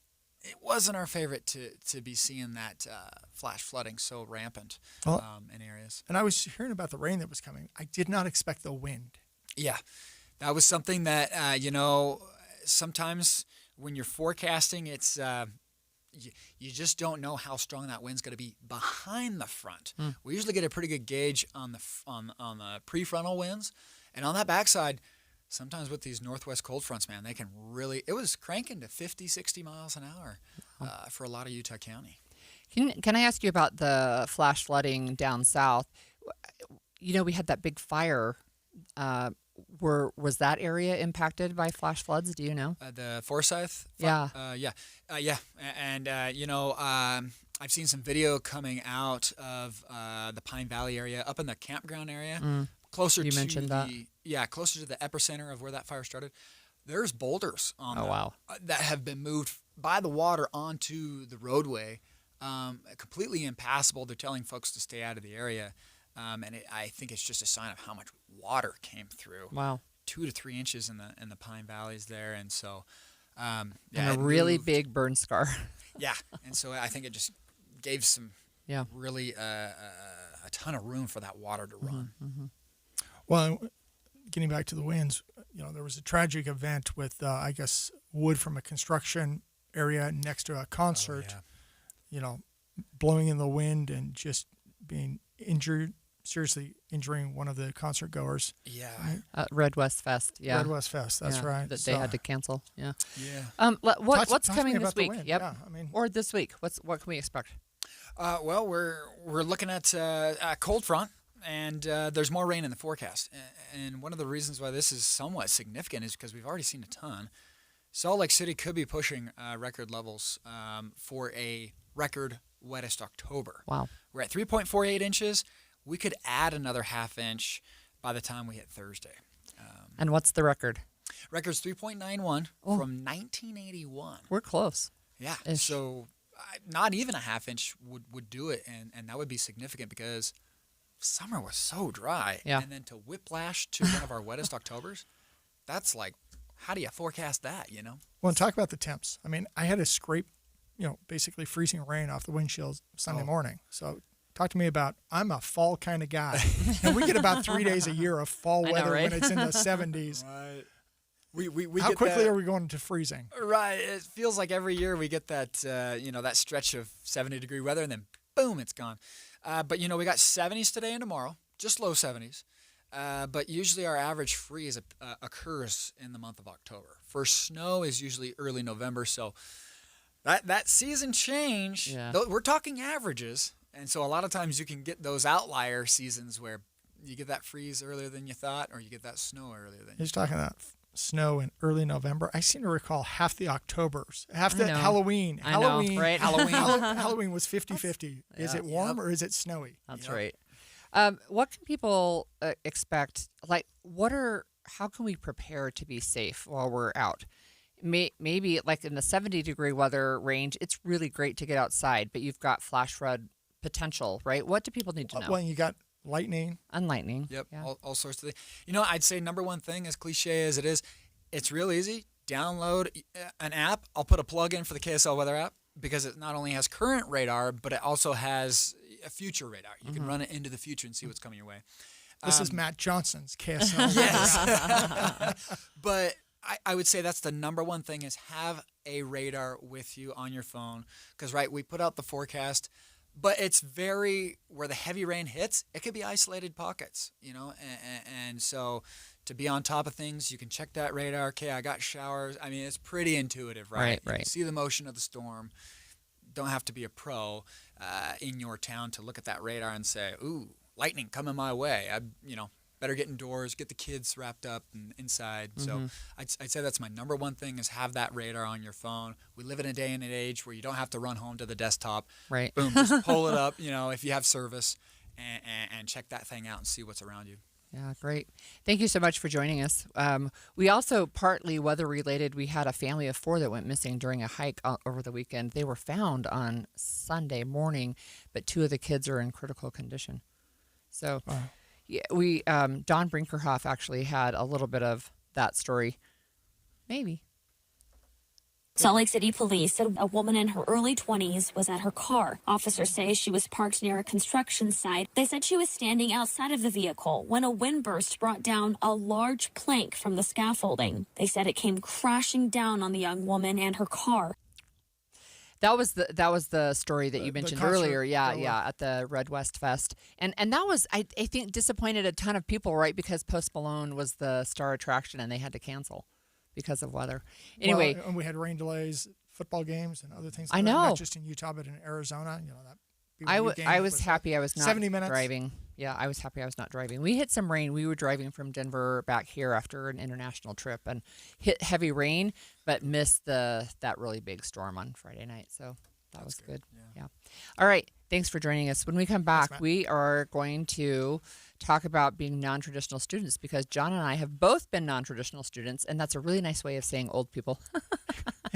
it wasn't our favorite to be seeing that flash flooding so rampant in areas. And I was hearing about the rain that was coming. I did not expect the wind. Yeah, that was something that, sometimes when you're forecasting, it's you just don't know how strong that wind's going to be behind the front. We usually get a pretty good gauge on the prefrontal winds. And on that backside, sometimes with these northwest cold fronts, man, they can really – it was cranking to 50, 60 miles an hour for a lot of Utah County. Can I ask you about the flash flooding down south? We had that big fire. Was that area impacted by flash floods? Do you know? The Forsyth? Yeah. Yeah. And, I've seen some video coming out of the Pine Valley area, up in the campground area. Closer to the epicenter of where that fire started. There's boulders that have been moved by the water onto the roadway, completely impassable. They're telling folks to stay out of the area. I think it's just a sign of how much water came through. Wow. 2 to 3 inches in the Pine Valleys there, and so and a really big burn scar. Yeah, and so I think it just gave some really a ton of room for that water to run. Well, getting back to the winds, there was a tragic event with, I guess, wood from a construction area next to a concert, blowing in the wind and just being seriously injuring one of the concert goers. Yeah. Red West Fest. Yeah. Red West Fest. That's right. That they had to cancel. Yeah. Yeah. What's coming this week? Yep. Yeah, or this week. What can we expect? Well, we're looking at a cold front, and there's more rain in the forecast. And one of the reasons why this is somewhat significant is because we've already seen a ton. Salt Lake City could be pushing record levels for a record wettest October. Wow. We're at 3.48 inches. We could add another half inch by the time we hit Thursday. And what's the record? Record's 3.91 from 1981. We're close. Yeah. So not even a half inch would do it, and that would be significant because summer was so dry. Yeah. And then to whiplash to one of our wettest Octobers, that's like, how do you forecast that, Well, talk about the temps. I mean, I had to scrape, basically freezing rain off the windshield Sunday morning. So talk to me about, I'm a fall kind of guy. And we get about 3 days a year of fall weather when it's in the 70s. Right. We How get quickly that, are we going to freezing? Right. It feels like every year we get that, that stretch of 70-degree weather, and then boom, it's gone. But, we got 70s today and tomorrow, just low 70s. But usually our average freeze occurs in the month of October. First snow is usually early November, so that season change, we're talking averages. And so a lot of times you can get those outlier seasons where you get that freeze earlier than you thought, or you get that snow earlier than you He's talking about snow in early November. I seem to recall half the Octobers, half the Halloween. I know, right? Halloween was 50-50. Is it warm or is it snowy? That's right. What can people expect? Like, how can we prepare to be safe while we're out? Maybe like in the 70-degree weather range, it's really great to get outside, but you've got flash flood potential, right? What do people need to know? Well, you got lightning. And lightning. Yep, all sorts of things. I'd say number one thing, as cliche as it is, it's real easy. Download an app. I'll put a plug in for the KSL weather app because it not only has current radar, but it also has a future radar. You can run it into the future and see what's coming your way. This is Matt Johnson's KSL. Yes. But I would say that's the number one thing is have a radar with you on your phone because, we put out the forecast, but it's where the heavy rain hits, it could be isolated pockets, and so to be on top of things, you can check that radar. Okay, I got showers. I mean, it's pretty intuitive, right? You can see the motion of the storm. Don't have to be a pro in your town to look at that radar and say, ooh, lightning coming my way. Better get indoors, get the kids wrapped up and inside. So I'd say that's my number one thing is have that radar on your phone. We live in a day and an age where you don't have to run home to the desktop. Right. Boom, just pull it up, if you have service and check that thing out and see what's around you. Yeah, great. Thank you so much for joining us. We also, partly weather related, we had a family of 4 that went missing during a hike over the weekend. They were found on Sunday morning, but 2 of the kids are in critical condition. So... Wow. Yeah, Don Brinkerhoff actually had a little bit of that story. Maybe. Salt Lake City police said a woman in her early 20s was at her car. Officers say she was parked near a construction site. They said she was standing outside of the vehicle when a wind burst brought down a large plank from the scaffolding. They said it came crashing down on the young woman and her car. That was the story that you mentioned earlier. Yeah, at the Red West Fest. And that was, I think, disappointed a ton of people, right? Because Post Malone was the star attraction and they had to cancel because of weather. Anyway. Well, and we had rain delays, football games and other things. I know. Not just in Utah, but in Arizona. That I was happy I was not 70 minutes. driving. Yeah, I was happy I was not driving. We hit some rain. We were driving from Denver back here after an international trip and hit heavy rain, but missed that really big storm on Friday night. So that was good. Yeah. All right. Thanks for joining us. When we come back, we are going to talk about being non-traditional students because John and I have both been non-traditional students, and that's a really nice way of saying old people.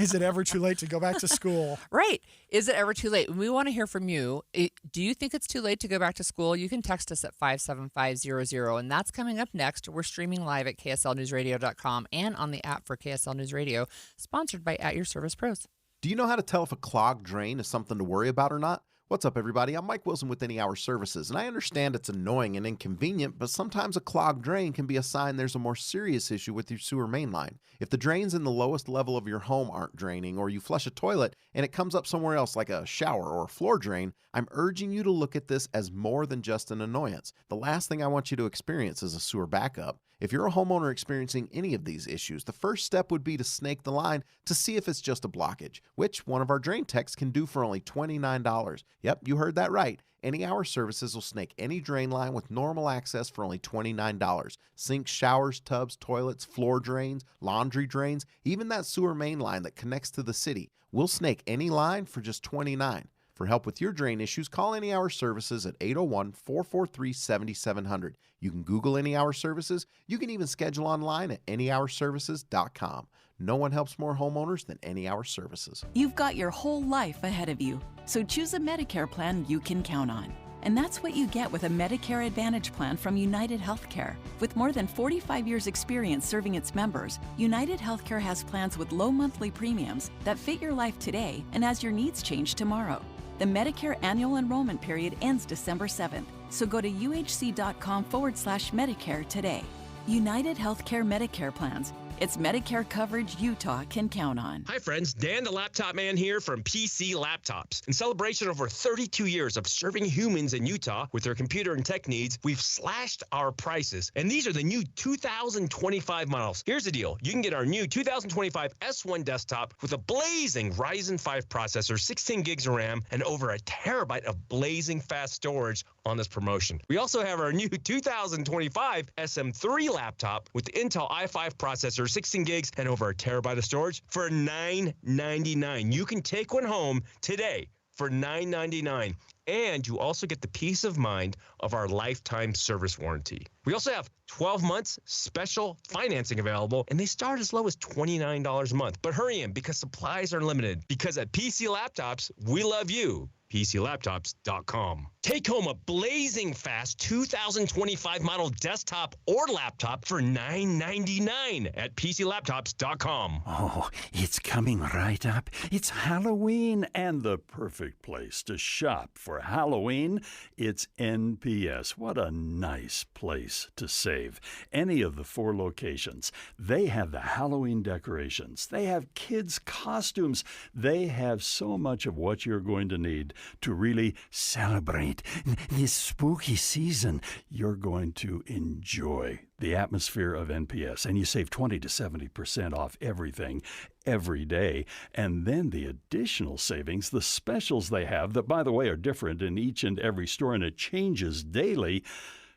Is it ever too late to go back to school? Right. Is it ever too late? We want to hear from you. Do you think it's too late to go back to school? You can text us at 57500, and that's coming up next. We're streaming live at KSLNewsRadio.com and on the app for KSL News Radio, sponsored by At Your Service Pros. Do you know how to tell if a clogged drain is something to worry about or not? What's up, everybody? I'm Mike Wilson with Any Hour Services, and I understand it's annoying and inconvenient, but sometimes a clogged drain can be a sign there's a more serious issue with your sewer main line. If the drains in the lowest level of your home aren't draining, or you flush a toilet and it comes up somewhere else like a shower or a floor drain, I'm urging you to look at this as more than just an annoyance. The last thing I want you to experience is a sewer backup. If you're a homeowner experiencing any of these issues, the first step would be to snake the line to see if it's just a blockage, which one of our drain techs can do for only $29. Yep, you heard that right. Any Hour Services will snake any drain line with normal access for only $29. Sinks, showers, tubs, toilets, floor drains, laundry drains, even that sewer main line that connects to the city. We'll snake any line for just $29. For help with your drain issues, call Any Hour Services at 801-443-7700. You can Google Any Hour Services. You can even schedule online at anyhourservices.com. No one helps more homeowners than Any Hour Services. You've got your whole life ahead of you, so choose a Medicare plan you can count on. And that's what you get with a Medicare Advantage plan from United Healthcare. With more than 45 years' experience serving its members, United Healthcare has plans with low monthly premiums that fit your life today and as your needs change tomorrow. The Medicare annual enrollment period ends December 7th, so go to uhc.com/Medicare today. United Healthcare Medicare plans. It's Medicare coverage Utah can count on. Hi, friends. Dan, the Laptop Man here from PC Laptops. In celebration of over 32 years of serving humans in Utah with their computer and tech needs, we've slashed our prices. And these are the new 2025 models. Here's the deal. You can get our new 2025 S1 desktop with a blazing Ryzen 5 processor, 16 gigs of RAM, and over a terabyte of blazing fast storage on this promotion. We also have our new 2025 SM3 laptop with the Intel i5 processor, 16 gigs, and over a terabyte of storage for $999. You can take one home today for $999. And you also get the peace of mind of our lifetime service warranty. We also have 12 months special financing available, and they start as low as $29 a month. But hurry in because supplies are limited. Because at PC Laptops, we love you. PCLaptops.com. Take home a blazing fast 2025 model desktop or laptop for $999 at PCLaptops.com. Oh, it's coming right up. It's Halloween, and the perfect place to shop for Halloween, it's NPS. What a nice place to save. Any of the 4 locations, they have the Halloween decorations. They have kids' costumes. They have so much of what you're going to need to really celebrate this spooky season. You're going to enjoy the atmosphere of NPS, and you save 20 to 70% off everything every day. And then the additional savings, the specials they have that, by the way, are different in each and every store, and it changes daily.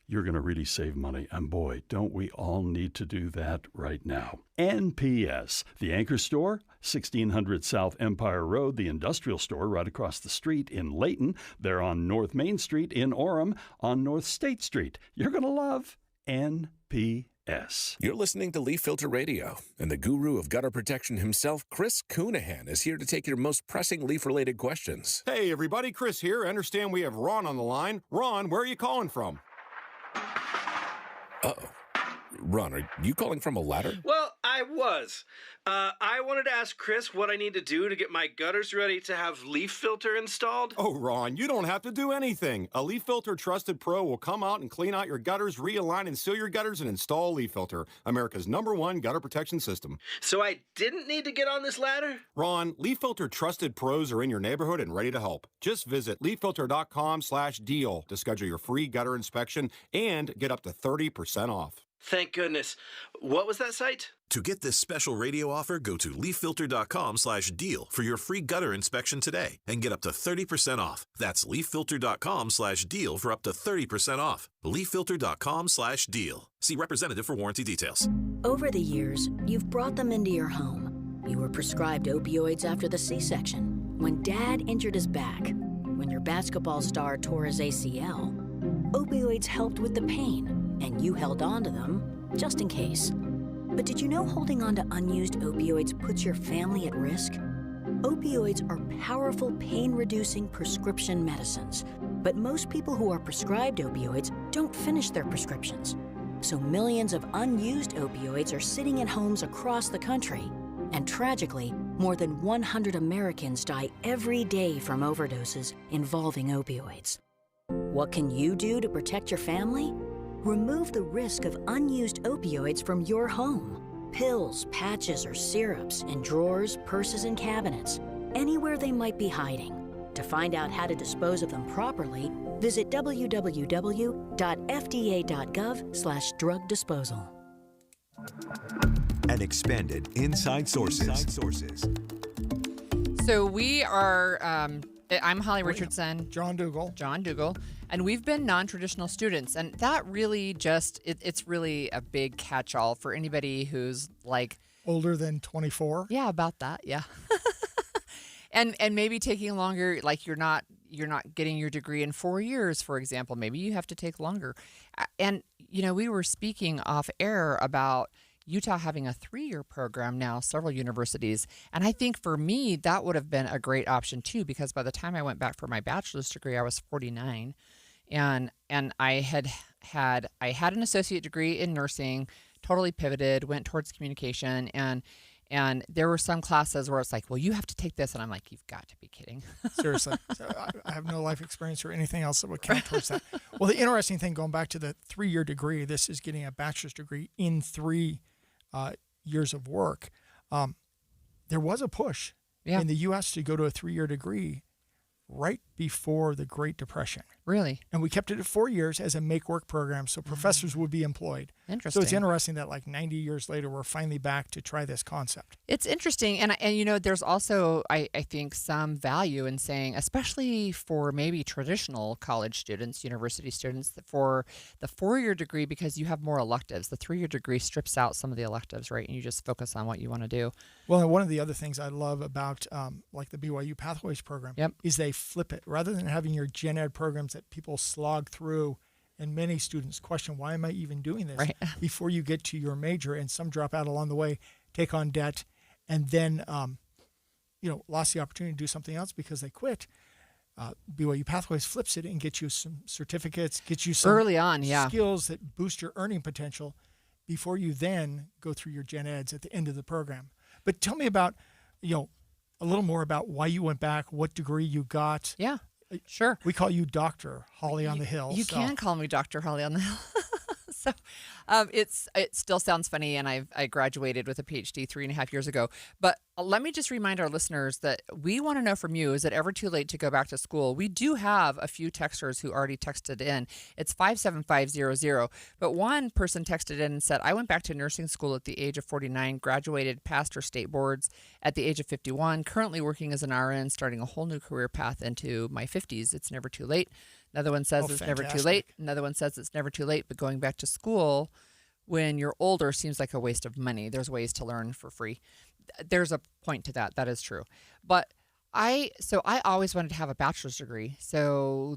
You're going to really save money. And boy, don't we all need to do that right now. NPS, the Anchor Store, 1600 South Empire Road, the Industrial Store right across the street in Layton. They're on North Main Street in Orem, on North State Street. You're going to love NPS. You're listening to Leaf Filter Radio, and the guru of gutter protection himself, Chris Coonahan, is here to take your most pressing leaf-related questions. Hey, everybody, Chris here. I understand we have Ron on the line. Ron, where are you calling from? Uh-oh. Ron, are you calling from a ladder? Well, I was. I wanted to ask Chris what I need to do to get my gutters ready to have Leaf Filter installed. Oh, Ron, you don't have to do anything. A Leaf Filter Trusted Pro will come out and clean out your gutters, realign and seal your gutters, and install Leaf Filter, America's #1 gutter protection system. So I didn't need to get on this ladder? Ron, Leaf Filter Trusted Pros are in your neighborhood and ready to help. Just visit leaffilter.com/deal to schedule your free gutter inspection and get up to 30% off. Thank goodness. What was that site? To get this special radio offer, go to leaffilter.com/deal for your free gutter inspection today and get up to 30% off. That's leaffilter.com/deal for up to 30% off. leaffilter.com/deal. See representative for warranty details. Over the years, you've brought them into your home. You were prescribed opioids after the C-section, when Dad injured his back, when your basketball star tore his ACL. Opioids helped with the pain, and you held on to them just in case. But did you know holding on to unused opioids puts your family at risk? Opioids are powerful pain-reducing prescription medicines, but most people who are prescribed opioids don't finish their prescriptions. So millions of unused opioids are sitting in homes across the country. And tragically, more than 100 Americans die every day from overdoses involving opioids. What can you do to protect your family? Remove the risk of unused opioids from your home. Pills, patches, or syrups in drawers, purses, and cabinets, anywhere they might be hiding. To find out how to dispose of them properly, visit www.fda.gov/drug disposal. And expanded Inside Sources. So we are, I'm Holly Richardson. John Dougal. And we've been non-traditional students. And that really just, it's really a big catch-all for anybody who's like... older than 24? Yeah, about that, yeah. and maybe taking longer, like you're not getting your degree in 4 years, for example. Maybe you have to take longer. And, we were speaking off air about Utah having a 3-year program now, several universities. And I think for me, that would have been a great option too, because by the time I went back for my bachelor's degree, I was 49. And I had an associate degree in nursing, totally pivoted, went towards communication. And there were some classes where it's like, well, you have to take this. And I'm like, you've got to be kidding. Seriously. So I have no life experience or anything else that would count towards that. Well, the interesting thing, going back to the 3-year degree, this is getting a bachelor's degree in 3 years of work. There was a push in the U.S. to go to a 3-year degree right before the Great Depression. Really? And we kept it at 4 years as a make-work program, so professors would be employed. Interesting. So it's interesting that like 90 years later, we're finally back to try this concept. It's interesting. And there's also, I think, some value in saying, especially for maybe traditional college students, university students, for the 4-year degree, because you have more electives. The 3-year degree strips out some of the electives, right? And you just focus on what you want to do. Well, and one of the other things I love about like the BYU Pathways program is they flip it. Rather than having your gen ed programs that people slog through, and many students question, why am I even doing this? Right. Before you get to your major, and some drop out along the way, take on debt, and then lost the opportunity to do something else because they quit. BYU Pathways flips it and gets you some certificates, gets you some early on, skills that boost your earning potential before you then go through your gen eds at the end of the program. But tell me about, a little more about why you went back, what degree you got. Yeah, sure. We call you Dr. Holly on the Hill. You can call me Dr. Holly on the Hill. So it still sounds funny, and I graduated with a PhD 3.5 years ago. But let me just remind our listeners that we want to know from you, is it ever too late to go back to school? We do have a few texters who already texted in. It's 57500. But one person texted in and said, I went back to nursing school at the age of 49, graduated, passed our state boards at the age of 51, currently working as an RN, starting a whole new career path into my 50s. It's never too late. Another one says it's never too late. Another one says it's never too late, but going back to school when you're older seems like a waste of money. There's ways to learn for free. There's a point to that. That is true. But I always wanted to have a bachelor's degree. So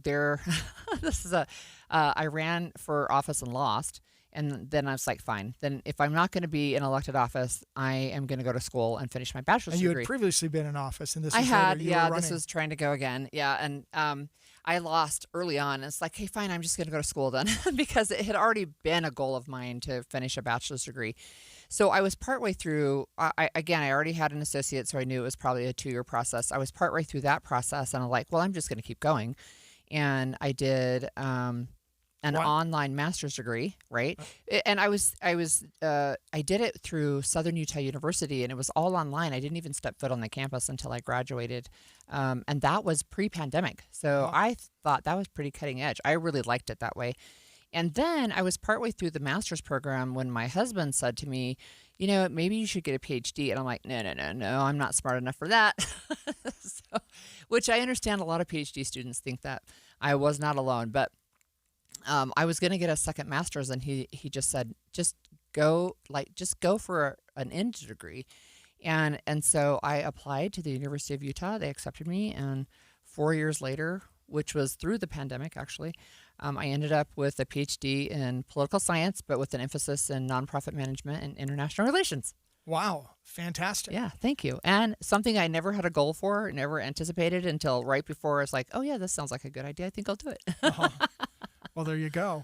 I ran for office and lost. And then I was like, fine. Then if I'm not going to be in elected office, I am going to go to school and finish my bachelor's degree. And you had previously been in office, and this was this was trying to go again. Yeah, and I lost early on. It's like, hey, fine, I'm just going to go to school then, because it had already been a goal of mine to finish a bachelor's degree. So I was partway through. I already had an associate, so I knew it was probably a 2-year process. I was partway through that process, and I'm like, well, I'm just going to keep going, and I did. An online master's degree, right? And I did it through Southern Utah University, and it was all online. I didn't even step foot on the campus until I graduated. And that was pre-pandemic. So I thought that was pretty cutting edge. I really liked it that way. And then I was partway through the master's program when my husband said to me, maybe you should get a PhD. And I'm like, no, I'm not smart enough for that. Which I understand a lot of PhD students think that. I was not alone, but I was going to get a second master's, and he just said, just go for an end degree. And so I applied to the University of Utah. They accepted me. And 4 years later, which was through the pandemic, actually. I ended up with a PhD in political science, but with an emphasis in nonprofit management and international relations. Wow, fantastic. Yeah, thank you. And something I never had a goal for, never anticipated until right before I was like, oh, yeah, this sounds like a good idea. I think I'll do it. Well, there you go.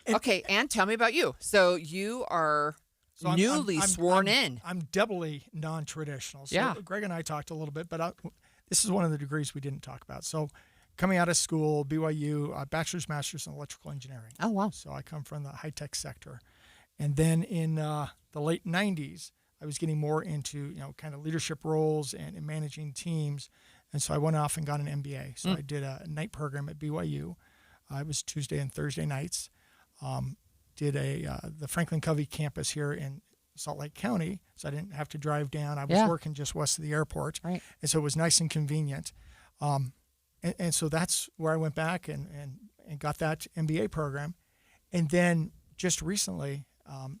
Okay, and tell me about you. So you are newly sworn in. I'm doubly non-traditional. So Yeah. Greg and I talked a little bit, but this is one of the degrees we didn't talk about. So coming out of school, BYU, bachelor's, master's in electrical engineering. Oh, wow. So I come from the high-tech sector. And then in the late 90s, I was getting more into, kind of leadership roles and managing teams. And so I went off and got an MBA. So I did a night program at BYU. It was Tuesday and Thursday nights. Did the Franklin Covey campus here in Salt Lake County, so I didn't have to drive down. I was working just west of the airport, right. And so it was nice and convenient. And so that's where I went back and got that MBA program. And then just recently,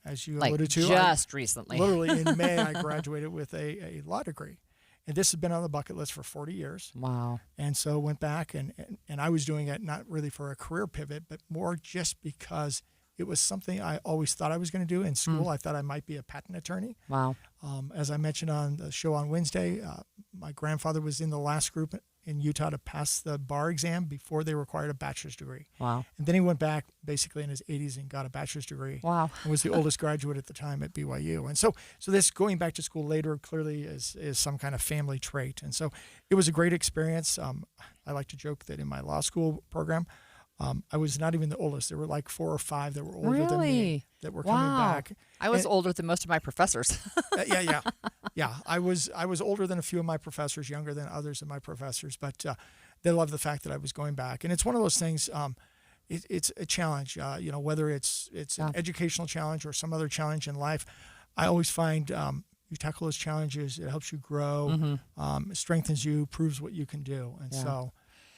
as you alluded to, recently, literally in May, I graduated with a law degree. And this has been on the bucket list for 40 years. Wow. And so went back and I was doing it not really for a career pivot, but more just because it was something I always thought I was going to do in school. I thought I might be a patent attorney. Wow. As I mentioned on the show on Wednesday, my grandfather was in the last group in Utah to pass the bar exam before they required a bachelor's degree. Wow. And then he went back basically in his 80s and got a bachelor's degree. Wow. And was the oldest graduate at the time at BYU. And so this going back to school later clearly is some kind of family trait. And so it was a great experience. I like to joke that in my law school program, I was not even the oldest. There were like 4 or 5 that were older than me that were coming back. I was older than most of my professors. Yeah. I was older than a few of my professors, younger than others of my professors, but they loved the fact that I was going back. And it's one of those things. It's a challenge. Whether it's an educational challenge or some other challenge in life, I always find you tackle those challenges. It helps you grow, strengthens you, proves what you can do, and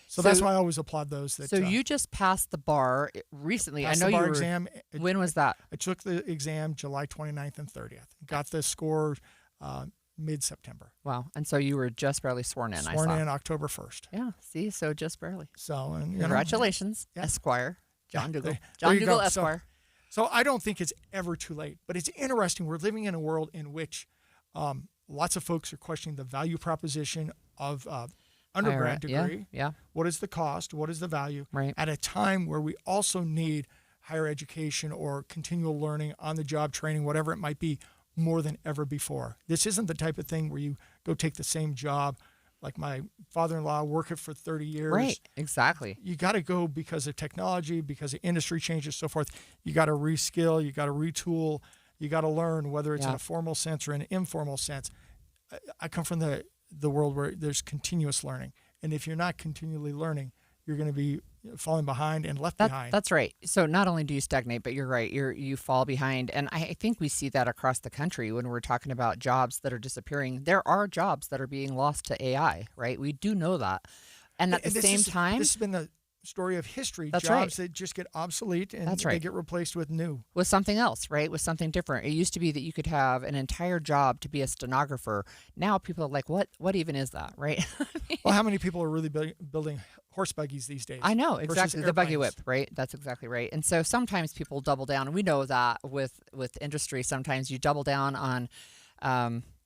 So that's why I always applaud those. So you just passed the bar recently. I know the bar you were, exam. When was that? I took the exam July 29th and 30th. Got the score mid-September. Wow. And so you were just barely sworn in, Sworn in October 1st. Yeah. See, so just barely. So, and congratulations, Esquire. John Dougal. There you Dougal go. Esquire. So I don't think it's ever too late, but it's interesting. We're living in a world in which lots of folks are questioning the value proposition of undergrad degree. Yeah. What is the cost? What is the value? Right. At a time where we also need higher education or continual learning, on-the-job training, whatever it might be, more than ever before. This isn't the type of thing where you go take the same job, like my father-in-law, work it for 30 years. Right, exactly. You got to go because of technology, because of industry changes, so forth. You got to reskill, you got to retool, you got to learn, whether it's in a formal sense or an informal sense. I come from the world where there's continuous learning. And if you're not continually learning, you're going to be falling behind and left behind. That's right. So not only do you stagnate, but you're right, you fall behind. And I think we see that across the country when we're talking about jobs that are disappearing. There are jobs that are being lost to AI, right? We do know that. And at the same time, this has been the story of history. That's jobs right. that just get obsolete and That's right. they get replaced with new. With something else, right? With something different. It used to be that you could have an entire job to be a stenographer. Now people are like, what even is that, right? Well, how many people are really building horse buggies these days? I know, versus exactly. The buggy airplanes? whip, right? That's exactly right. And so sometimes people double down. And we know that with industry, sometimes you double down on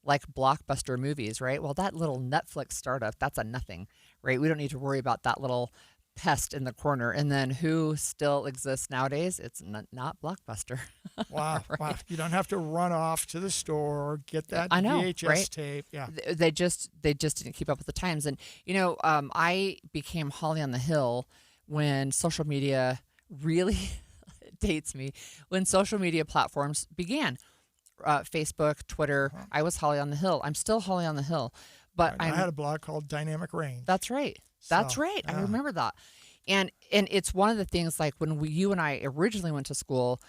like blockbuster movies, right? Well, that little Netflix startup, that's a nothing, right? We don't need to worry about that little pest in the corner. And then who still exists nowadays? It's not Blockbuster. Wow. Right? Wow. You don't have to run off to the store or get that I know, VHS right? tape. Yeah. They just didn't keep up with the times. And, I became Holly on the Hill when social media really dates me, when social media platforms began. Facebook, Twitter. I was Holly on the Hill. I'm still Holly on the Hill. But I had a blog called Dynamic Range. That's right. That's right. I remember that. And it's one of the things, like when you and I originally went to school,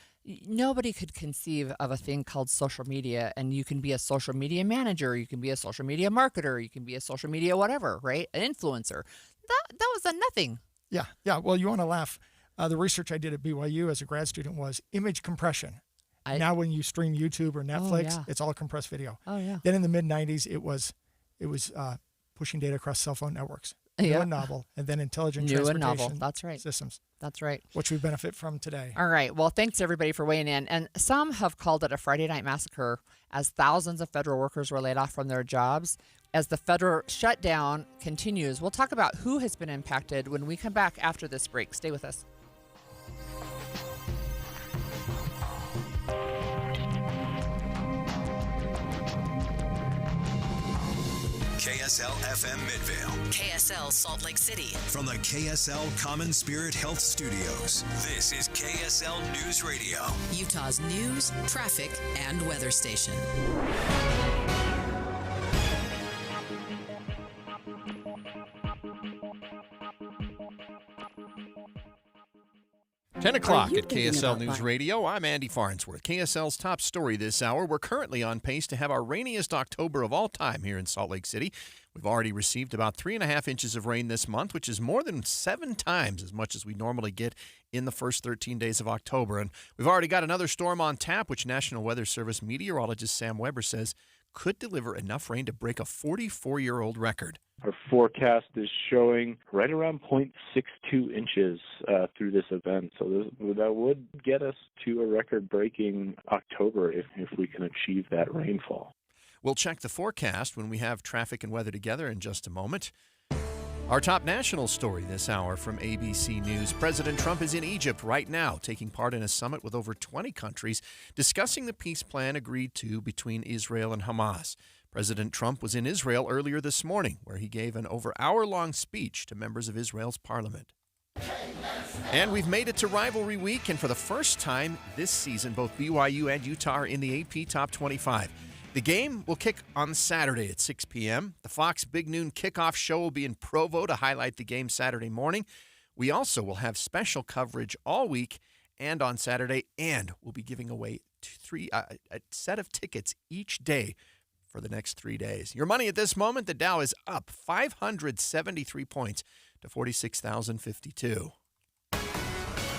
nobody could conceive of a thing called social media. And you can be a social media manager, you can be a social media marketer, you can be a social media whatever, right? An influencer. That was a nothing. Yeah. Yeah. Well, you want to laugh. The research I did at BYU as a grad student was image compression. Now when you stream YouTube or Netflix, it's all compressed video. Oh, yeah. Then in the mid-'90s, it was pushing data across cell phone networks. new and novel, and then intelligent New and transportation novel. That's right. systems. That's right. Which we benefit from today. All right. Well, thanks everybody for weighing in. And some have called it a Friday night massacre as thousands of federal workers were laid off from their jobs. As the federal shutdown continues, we'll talk about who has been impacted when we come back after this break. Stay with us. KSL FM Midvale. KSL Salt Lake City. From the KSL Common Spirit Health Studios, this is KSL News Radio. Utah's news, traffic, and weather station. 10 o'clock at KSL News Radio. I'm Andy Farnsworth. KSL's top story this hour. We're currently on pace to have our rainiest October of all time here in Salt Lake City. We've already received about 3.5 inches of rain this month, which is more than 7 times as much as we normally get in the first 13 days of October. And we've already got another storm on tap, which National Weather Service meteorologist Sam Weber says could deliver enough rain to break a 44-year-old record. Our forecast is showing right around 0.62 inches through this event. So that would get us to a record-breaking October if we can achieve that rainfall. We'll check the forecast when we have traffic and weather together in just a moment. Our top national story this hour from ABC News. President Trump is in Egypt right now, taking part in a summit with over 20 countries, discussing the peace plan agreed to between Israel and Hamas. President Trump was in Israel earlier this morning, where he gave an over-hour-long speech to members of Israel's parliament. And we've made it to Rivalry Week, and for the first time this season, both BYU and Utah are in the AP Top 25. The game will kick on Saturday at 6 p.m. The Fox Big Noon kickoff show will be in Provo to highlight the game Saturday morning. We also will have special coverage all week and on Saturday, and we'll be giving away a set of tickets each day for the next 3 days. Your money at this moment, the Dow is up 573 points to 46,052.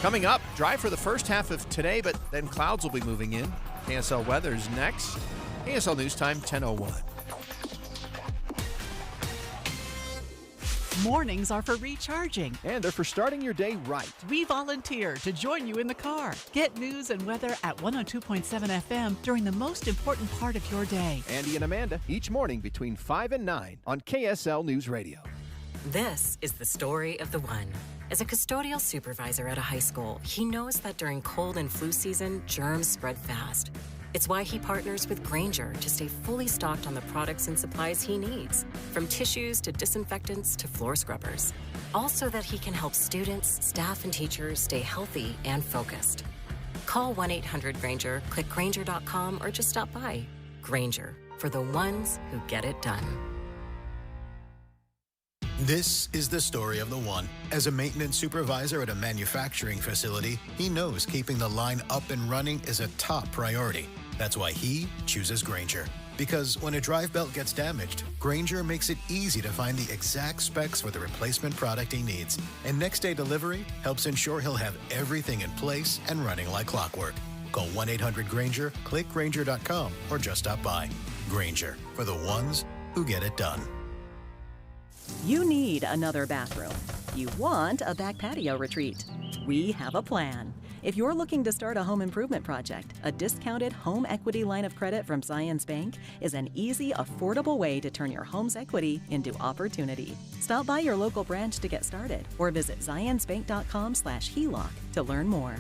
Coming up, dry for the first half of today, but then clouds will be moving in. KSL weather's next. KSL News Time, 10:01. Mornings are for recharging. And they're for starting your day right. We volunteer to join you in the car. Get news and weather at 102.7 FM during the most important part of your day. Andy and Amanda, each morning between 5 and 9 on KSL News Radio. This is the story of the one. As a custodial supervisor at a high school, he knows that during cold and flu season, germs spread fast. It's why he partners with Grainger to stay fully stocked on the products and supplies he needs, from tissues to disinfectants to floor scrubbers. All so that he can help students, staff, and teachers stay healthy and focused. Call 1-800-GRAINGER, click Grainger.com, or just stop by. Grainger, for the ones who get it done. This is the story of the one. As a maintenance supervisor at a manufacturing facility, he knows keeping the line up and running is a top priority. That's why he chooses Grainger. Because when a drive belt gets damaged, Grainger makes it easy to find the exact specs for the replacement product he needs. And next day delivery helps ensure he'll have everything in place and running like clockwork. Call 1-800-GRAINGER, click Grainger.com, or just stop by. Grainger, for the ones who get it done. You need another bathroom. You want a back patio retreat. We have a plan. If you're looking to start a home improvement project, a discounted home equity line of credit from Zions Bank is an easy, affordable way to turn your home's equity into opportunity. Stop by your local branch to get started or visit zionsbank.com/HELOC to learn more.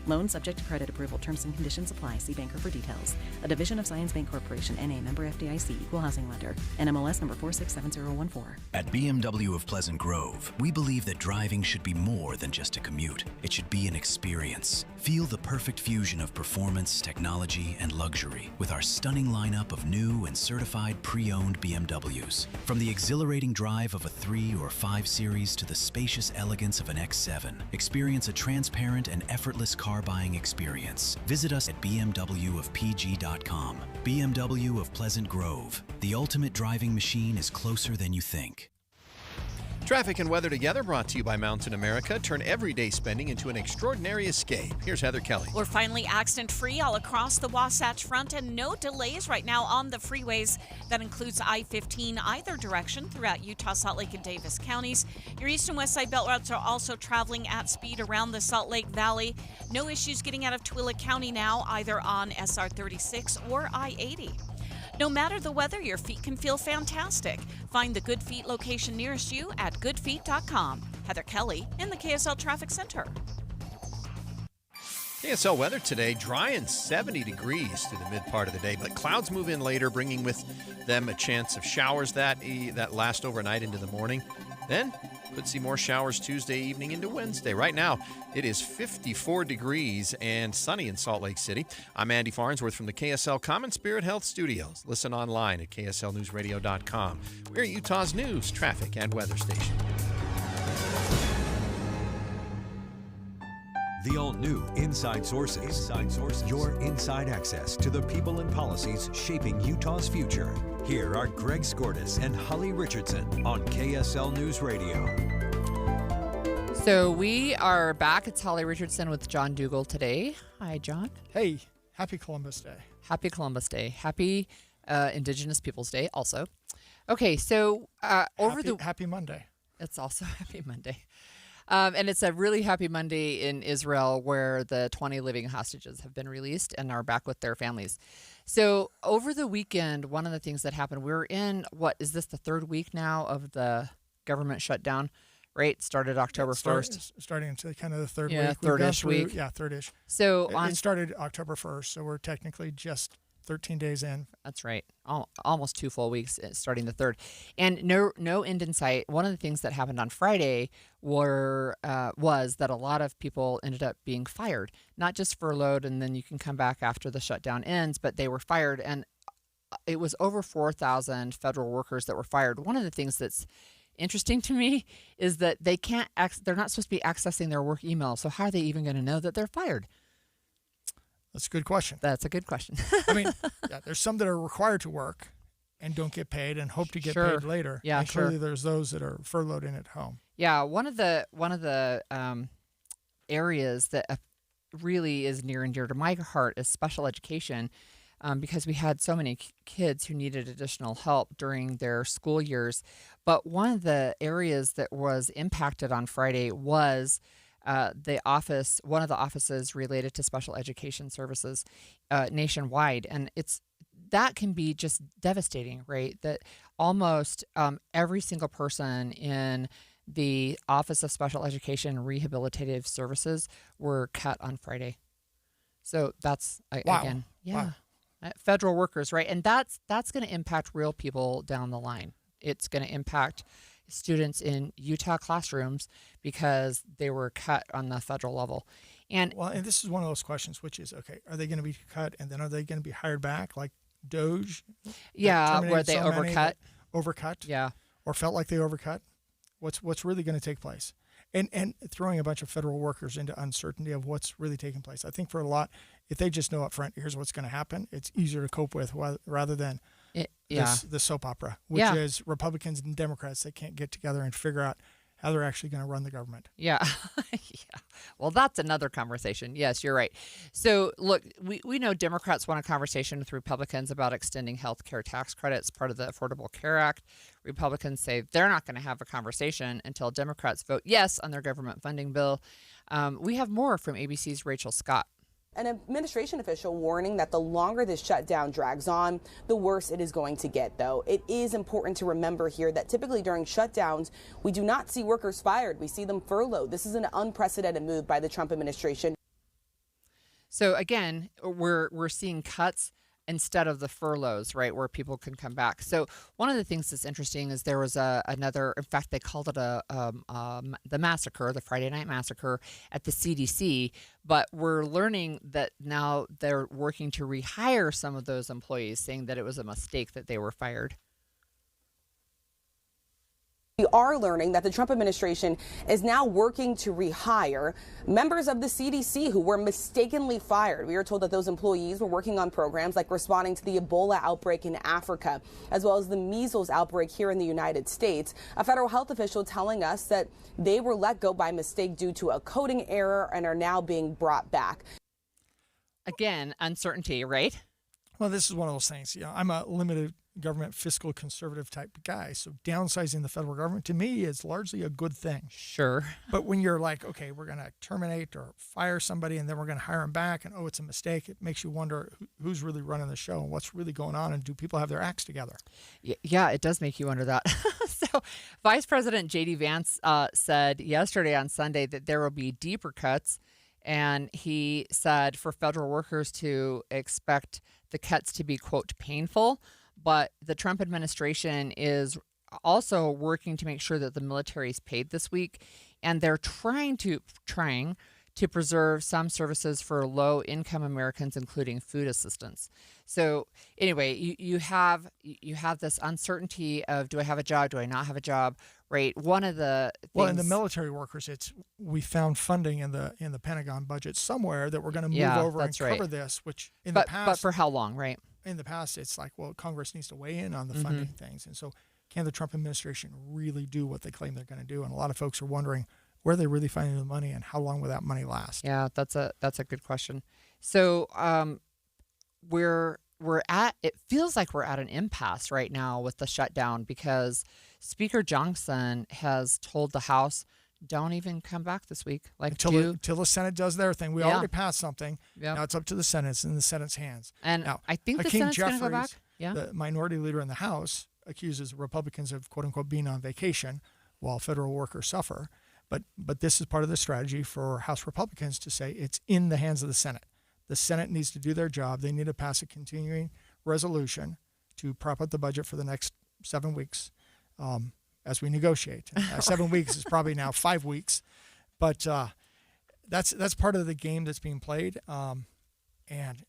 Loan subject to credit approval. Terms and conditions apply. See banker for details. A division of Zions Bank Corporation, N.A., member FDIC, equal housing lender. NMLS number 467014. At BMW of Pleasant Grove, we believe that driving should be more than just a commute. It should be an experience. Feel the perfect fusion of performance, technology, and luxury with our stunning lineup of new and certified pre-owned BMWs. From the exhilarating drive of a 3 or 5 Series to the spacious elegance of an X7, experience a transparent and effortless car buying experience. Visit us at bmwofpg.com. BMW of Pleasant Grove. The ultimate driving machine is closer than you think. Traffic and weather together brought to you by Mountain America. Turn everyday spending into an extraordinary escape. Here's Heather Kelly. We're finally accident-free all across the Wasatch Front and no delays right now on the freeways. That includes I-15 either direction throughout Utah, Salt Lake, and Davis counties. Your east and west side belt routes are also traveling at speed around the Salt Lake Valley. No issues getting out of Tooele County now, either on SR 36 or I-80. No matter the weather, your feet can feel fantastic. Find the Good Feet location nearest you at goodfeet.com. Heather Kelly in the KSL Traffic Center. KSL weather today, dry and 70 degrees through the mid part of the day, but clouds move in later, bringing with them a chance of showers that last overnight into the morning. Then could see more showers Tuesday evening into Wednesday. Right now, it is 54 degrees and sunny in Salt Lake City. I'm Andy Farnsworth from the KSL Common Spirit Health Studios. Listen online at kslnewsradio.com. We're Utah's news, traffic, and weather station. The all-new Inside Sources. Inside Sources. Your inside access to the people and policies shaping Utah's future. Here are Greg Skordas and Holly Richardson on KSL News Radio. So we are back. It's Holly Richardson with John Dougal today. Hi, John. Hey, happy Columbus Day. Happy Columbus Day. Happy Indigenous Peoples Day also. Okay, so Happy Monday. It's also Happy Monday. And it's a really happy Monday in Israel where the 20 living hostages have been released and are back with their families. So over the weekend, one of the things that happened, we're in, is this the third week now of the government shutdown, right? Started October 1st. Starting into kind of the third week. Third-ish week. Yeah, third-ish. So it started October 1st, so we're technically just 13 days in. That's right. Almost 2 full weeks starting the third. And no end in sight. One of the things that happened on Friday was that a lot of people ended up being fired, not just furloughed and then you can come back after the shutdown ends, but they were fired. And it was over 4,000 federal workers that were fired. One of the things that's interesting to me is that they're not supposed to be accessing their work email. So how are they even going to know that they're fired? That's a good question. That's a good question. I mean, there's some that are required to work and don't get paid and hope to get paid later. Yeah, and clearly there's those that are furloughed in at home. Yeah, one of the areas that really is near and dear to my heart is special education, because we had so many kids who needed additional help during their school years. But one of the areas that was impacted on Friday was one of the offices related to special education services nationwide. And that can be just devastating, right? That almost every single person in the Office of Special Education and Rehabilitative Services were cut on Friday. So that's, again, federal workers, right? And that's going to impact real people down the line. It's going to impact students in Utah classrooms because they were cut on the federal level. And this is one of those questions, which is, okay, are they going to be cut and then are they going to be hired back like Doge? Yeah, where they overcut. Yeah. Or felt like they overcut. What's really going to take place? And throwing a bunch of federal workers into uncertainty of what's really taking place. I think for a lot, if they just know up front, here's what's going to happen, it's easier to cope with rather than the soap opera, which is Republicans and Democrats that can't get together and figure out how they're actually going to run the government. Yeah. Well, that's another conversation. Yes, you're right. So, look, we know Democrats want a conversation with Republicans about extending health care tax credits, part of the Affordable Care Act. Republicans say they're not going to have a conversation until Democrats vote yes on their government funding bill. We have more from ABC's Rachel Scott. An administration official warning that the longer this shutdown drags on, the worse it is going to get, though. It is important to remember here that typically during shutdowns, we do not see workers fired. We see them furloughed. This is an unprecedented move by the Trump administration. So again, we're seeing cuts instead of the furloughs, right, where people can come back. So one of the things that's interesting is there was another, in fact, they called it the massacre, the Friday night massacre at the CDC, but we're learning that now they're working to rehire some of those employees, saying that it was a mistake that they were fired. We are learning that the Trump administration is now working to rehire members of the CDC who were mistakenly fired. We are told that those employees were working on programs like responding to the Ebola outbreak in Africa, as well as the measles outbreak here in the United States. A federal health official telling us that they were let go by mistake due to a coding error and are now being brought back. Again, uncertainty, right? Well, this is one of those things. I'm a limited government fiscal conservative type guy. So downsizing the federal government to me is largely a good thing. Sure. But when you're like, okay, we're going to terminate or fire somebody and then we're going to hire them back and, oh, it's a mistake, it makes you wonder who's really running the show and what's really going on and do people have their acts together? Yeah, it does make you wonder that. So Vice President J.D. Vance said yesterday on Sunday that there will be deeper cuts. And he said for federal workers to expect the cuts to be, quote, painful. But the Trump administration is also working to make sure that the military is paid this week. And they're trying to preserve some services for low-income Americans, including food assistance. So anyway, you have this uncertainty of, do I have a job? Do I not have a job? Right. One of the things, well, in the military workers, we found funding in the Pentagon budget somewhere that we're going to move over and cover this. Which the past, but for how long? Right. In the past, it's like, well, Congress needs to weigh in on the funding things, and so can the Trump administration really do what they claim they're going to do? And a lot of folks are wondering where they really finding the money and how long will that money last? Yeah, that's a good question. So it feels like we're at an impasse right now with the shutdown because Speaker Johnson has told the House, don't even come back this week. Until the Senate does their thing. We already passed something. Yep. Now it's up to the Senate. It's in the Senate's hands. And now, I think Hakeem the Senate's going to go back. Yeah. The minority leader in the House accuses Republicans of, quote unquote, being on vacation while federal workers suffer. But this is part of the strategy for House Republicans to say it's in the hands of the Senate. The Senate needs to do their job. They need to pass a continuing resolution to prop up the budget for the next 7 weeks as we negotiate. 7 weeks is probably now 5 weeks. But that's part of the game that's being played. And,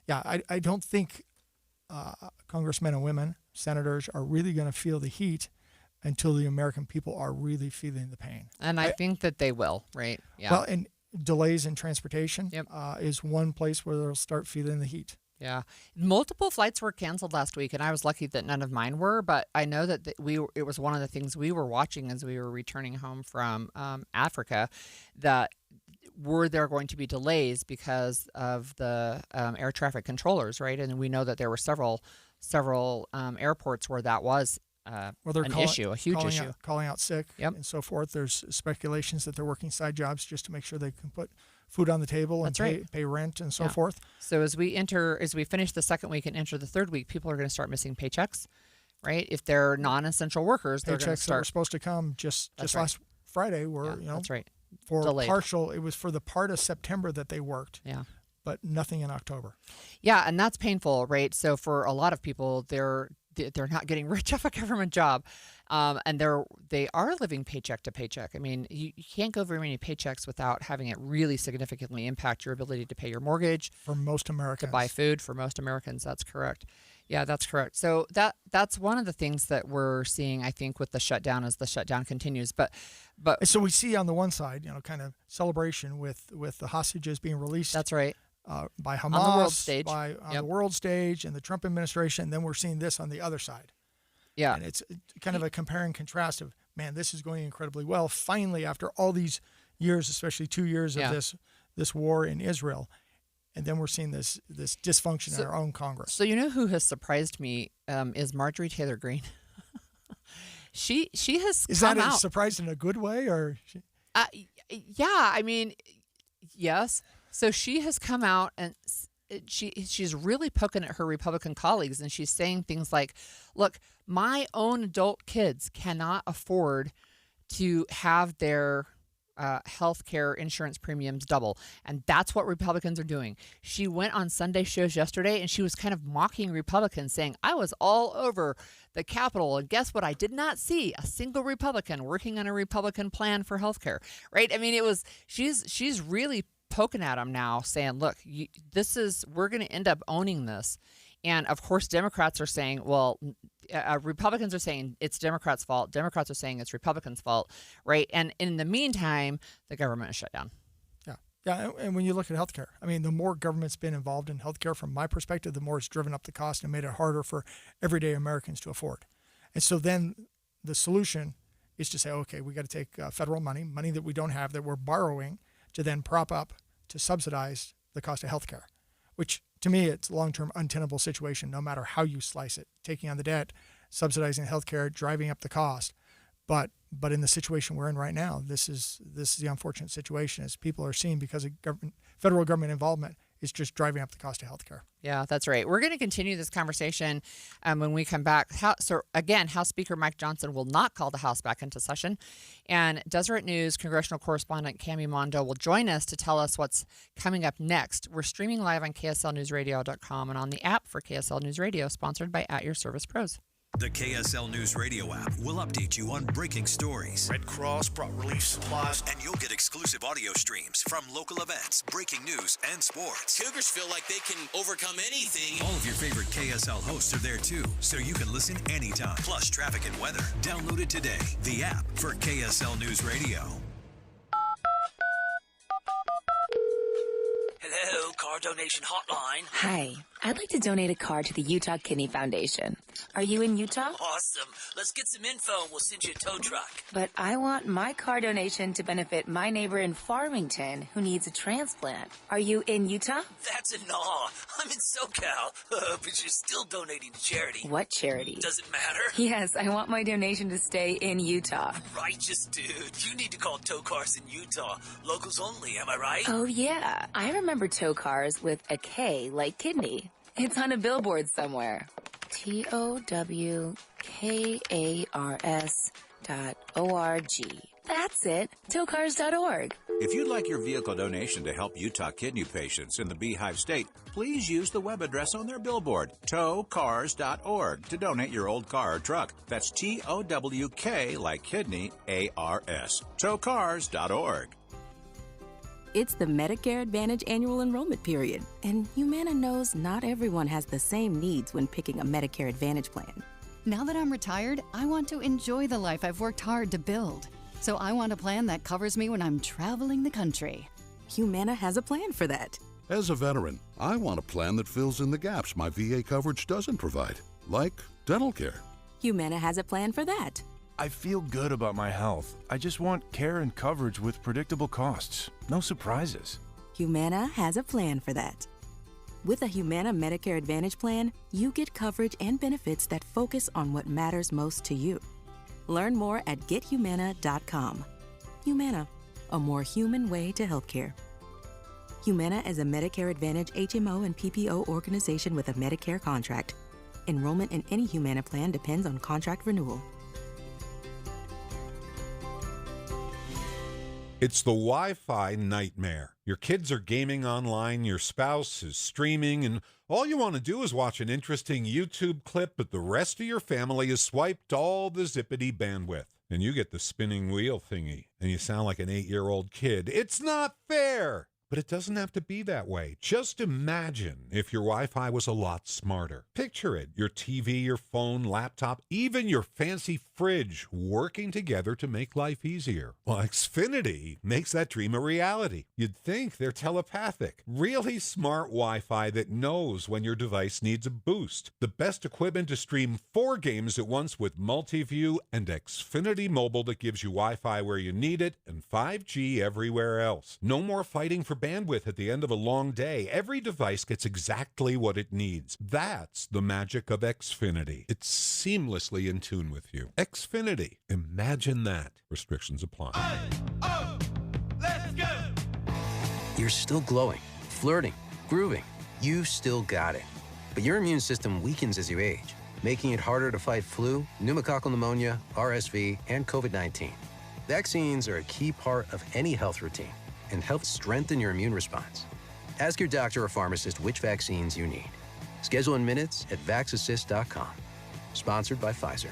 yeah, I don't think congressmen and women, senators, are really going to feel the heat until the American people are really feeling the pain. And I think that they will, right? Yeah. Well, and delays in transportation is one place where they'll start feeling the heat. Yeah. Multiple flights were canceled last week, and I was lucky that none of mine were, but I know that it was one of the things we were watching as we were returning home from Africa, that were there going to be delays because of the air traffic controllers, right? And we know that there were several airports where that was a huge issue. Calling out sick and so forth. There's speculations that they're working side jobs just to make sure they can put food on the table and pay rent and so forth. So as we finish the second week and enter the third week, people are going to start missing paychecks, right? If they're non-essential workers, they're going to start. Paychecks that were supposed to come just last Friday were, that's right. For delayed. Partial, it was for the part of September that they worked. Yeah. But nothing in October. Yeah, and that's painful, right? So for a lot of people, they're not getting rich off a government job, and they are living paycheck to paycheck. I mean, you can't go very many paychecks without having it really significantly impact your ability to pay your mortgage. For most Americans. To buy food for most Americans, that's correct. Yeah, that's correct. So that's one of the things that we're seeing, I think, with the shutdown as the shutdown continues. But so we see on the one side, kind of celebration with the hostages being released. That's right. By Hamas, on the world stage. On the world stage, and the Trump administration. Then we're seeing this on the other side. Yeah. And it's kind of a compare and contrast of, man, this is going incredibly well. Finally, after all these years, especially 2 years of this war in Israel, and then we're seeing this dysfunction in our own Congress. So who has surprised me is Marjorie Taylor Greene. She has is come that out. a surprise in a good way, or? Yeah, I mean, yes. So she has come out and she's really poking at her Republican colleagues, and she's saying things like, look, my own adult kids cannot afford to have their health care insurance premiums double. And that's what Republicans are doing. She went on Sunday shows yesterday and she was kind of mocking Republicans, saying, I was all over the Capitol, and guess what? I did not see a single Republican working on a Republican plan for health care, right? I mean, she's really poking at them now, saying, look, we're going to end up owning this. And of course, Democrats are saying, well, Republicans are saying it's Democrats' fault. Democrats are saying it's Republicans' fault, right? And in the meantime, the government is shut down. Yeah, and when you look at healthcare, I mean, the more government's been involved in healthcare, from my perspective, the more it's driven up the cost and made it harder for everyday Americans to afford. And so then the solution is to say, okay, we got to take federal money that we don't have, that we're borrowing, to then prop up, to subsidize the cost of healthcare, which to me, it's a long-term untenable situation, no matter how you slice it, taking on the debt, subsidizing healthcare, driving up the cost. But in the situation we're in right now, this is the unfortunate situation, as people are seeing, because of federal government involvement is just driving up the cost of healthcare. Yeah, that's right. We're going to continue this conversation when we come back. So again, House Speaker Mike Johnson will not call the House back into session. And Deseret News congressional correspondent Cami Mondo will join us to tell us what's coming up next. We're streaming live on KSLNewsRadio.com and on the app for KSL News Radio, sponsored by At Your Service Pros. The KSL News Radio app will update you on breaking stories. Red Cross brought relief supplies. And you'll get exclusive audio streams from local events, breaking news, and sports. Cougars feel like they can overcome anything. All of your favorite KSL hosts are there too, so you can listen anytime. Plus traffic and weather. Download it today. The app for KSL News Radio. Hello, car donation hotline. Hi, I'd like to donate a car to the Utah Kidney Foundation. Are you in Utah? Awesome. Let's get some info and we'll send you a tow truck. But I want my car donation to benefit my neighbor in Farmington who needs a transplant. Are you in Utah? That's a no. I'm in SoCal, but you're still donating to charity. What charity? Does it matter? Yes, I want my donation to stay in Utah. Righteous dude. You need to call Tow Cars in Utah. Locals only, am I right? Oh, yeah. I remember tow cars with a K like kidney. It's on a billboard somewhere. TOWKARS.org. That's it. Towcars.org. If you'd like your vehicle donation to help Utah kidney patients in the Beehive State, please use the web address on their billboard, towcars.org, to donate your old car or truck. That's TOWK like kidney, ARS. Towcars.org. It's the Medicare Advantage annual enrollment period, and Humana knows not everyone has the same needs when picking a Medicare Advantage plan. Now that I'm retired, I want to enjoy the life I've worked hard to build. So I want a plan that covers me when I'm traveling the country. Humana has a plan for that. As a veteran, I want a plan that fills in the gaps my VA coverage doesn't provide, like dental care. Humana has a plan for that. I feel good about my health. I just want care and coverage with predictable costs. No surprises. Humana has a plan for that. With a Humana Medicare Advantage plan, you get coverage and benefits that focus on what matters most to you. Learn more at gethumana.com. Humana, a more human way to healthcare. Humana is a Medicare Advantage HMO and PPO organization with a Medicare contract. Enrollment in any Humana plan depends on contract renewal. It's the Wi-Fi nightmare. Your kids are gaming online, your spouse is streaming, and all you want to do is watch an interesting YouTube clip, but the rest of your family has swiped all the zippity bandwidth. And you get the spinning wheel thingy, and you sound like an 8-year-old kid. It's not fair! But it doesn't have to be that way. Just imagine if your Wi-Fi was a lot smarter. Picture it, your TV, your phone, laptop, even your fancy fridge working together to make life easier. Well, Xfinity makes that dream a reality. You'd think they're telepathic. Really smart Wi-Fi that knows when your device needs a boost. The best equipment to stream 4 games at once with multi-view, and Xfinity Mobile that gives you Wi-Fi where you need it and 5G everywhere else. No more fighting for bandwidth at the end of a long day. Every device gets exactly what it needs. That's the magic of Xfinity. It's seamlessly in tune with you. Xfinity. Imagine that. Restrictions apply. Let's go! You're still glowing, flirting, grooving. You still got it. But your immune system weakens as you age, making it harder to fight flu, pneumococcal pneumonia, RSV, and COVID-19. Vaccines are a key part of any health routine and help strengthen your immune response. Ask your doctor or pharmacist which vaccines you need. Schedule in minutes at VaxAssist.com. Sponsored by Pfizer.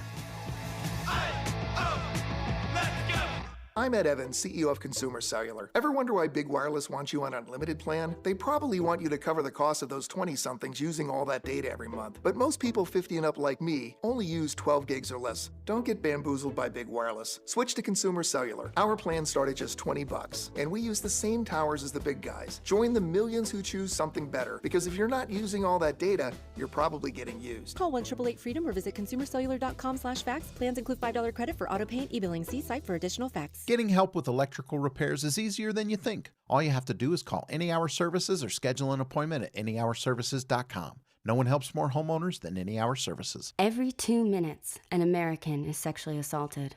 I'm Ed Evans, CEO of Consumer Cellular. Ever wonder why Big Wireless wants you on an unlimited plan? They probably want you to cover the cost of those 20-somethings using all that data every month. But most people 50 and up like me only use 12 gigs or less. Don't get bamboozled by Big Wireless. Switch to Consumer Cellular. Our plans start at just $20, and we use the same towers as the big guys. Join the millions who choose something better, because if you're not using all that data, you're probably getting used. Call 1-888-FREEDOM or visit consumercellular.com/facts. Plans include $5 credit for auto pay and e-billing. See site for additional facts. Getting help with electrical repairs is easier than you think. All you have to do is call Any Hour Services or schedule an appointment at anyhourservices.com. No one helps more homeowners than Any Hour Services. Every 2 minutes, an American is sexually assaulted.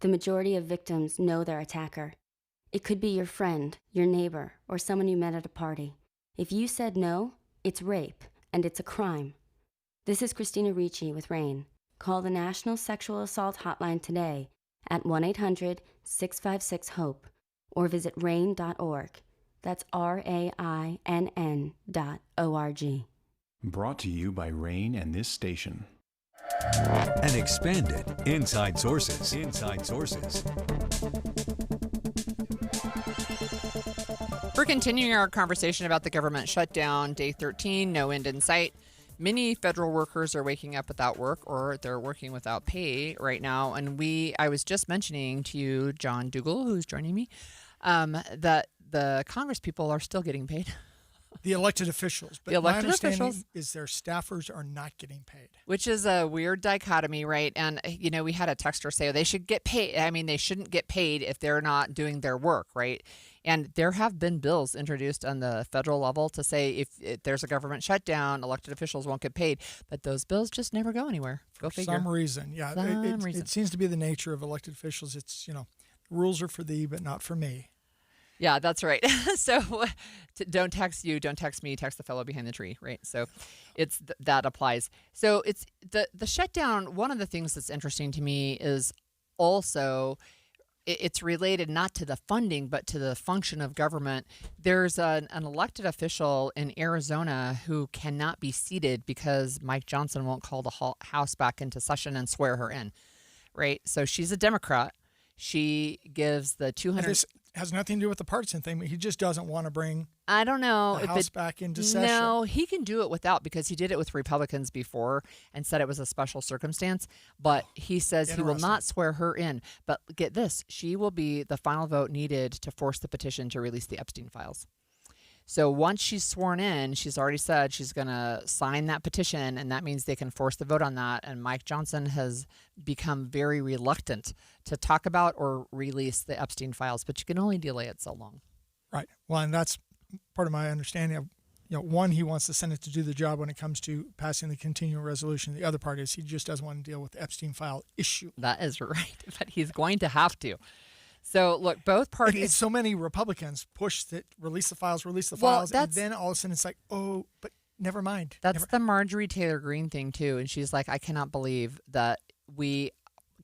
The majority of victims know their attacker. It could be your friend, your neighbor, or someone you met at a party. If you said no, it's rape, and it's a crime. This is Christina Ricci with RAINN. Call the National Sexual Assault Hotline today at 1-800-656-HOPE or visit rainn.org. That's RAINN.org. Brought to you by RAINN and this station. And expanded Inside Sources. Inside Sources. We're continuing our conversation about the government shutdown, day 13, no end in sight. Many federal workers are waking up without work, or they're working without pay right now. And I was just mentioning to you, John Dougal, who's joining me, that the Congress people are still getting paid. The elected officials. But my understanding is their staffers are not getting paid. Which is a weird dichotomy, right? And, we had a texter say they should get paid. I mean, they shouldn't get paid if they're not doing their work, right? And there have been bills introduced on the federal level to say if there's a government shutdown, elected officials won't get paid. But those bills just never go anywhere. Go figure. For some reason, yeah. It seems to be the nature of elected officials. It's, rules are for thee, but not for me. Yeah, that's right. So don't text you, don't text me, text the fellow behind the tree, right? So it's that applies. So it's the shutdown. One of the things that's interesting to me is also it's related not to the funding, but to the function of government. There's an elected official in Arizona who cannot be seated because Mike Johnson won't call the House back into session and swear her in, right? So she's a Democrat. She gives the 200. This has nothing to do with the partisan thing. He just doesn't want to bring I don't know the House back into session. No, he can do it without, because he did it with Republicans before and said it was a special circumstance. But he says he will not swear her in. But get this, she will be the final vote needed to force the petition to release the Epstein files. So once she's sworn in, she's already said she's going to sign that petition, and that means they can force the vote on that. And Mike Johnson has become very reluctant to talk about or release the Epstein files, but you can only delay it so long. Right. Well, and that's part of my understanding of, one, he wants the Senate to do the job when it comes to passing the continuing resolution. The other part is he just doesn't want to deal with the Epstein file issue. That is right, but he's going to have to. So, look, both parties... And so many Republicans push that release the files, and then all of a sudden it's like, oh, but never mind. That's the Marjorie Taylor Greene thing, too. And she's like, I cannot believe that we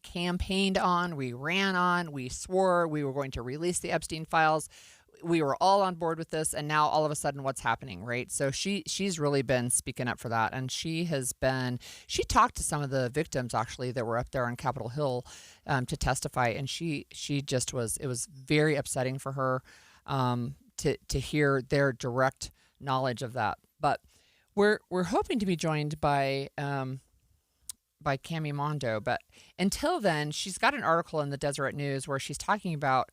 campaigned on, we ran on, we swore we were going to release the Epstein files. We were all on board with this, and now all of a sudden what's happening, right? So she's really been speaking up for that, and she talked to some of the victims, actually, that were up there on Capitol Hill to testify, and she just it was very upsetting for her to hear their direct knowledge of that. But we're hoping to be joined by Cami Mondo, but until then, she's got an article in the Deseret News where she's talking about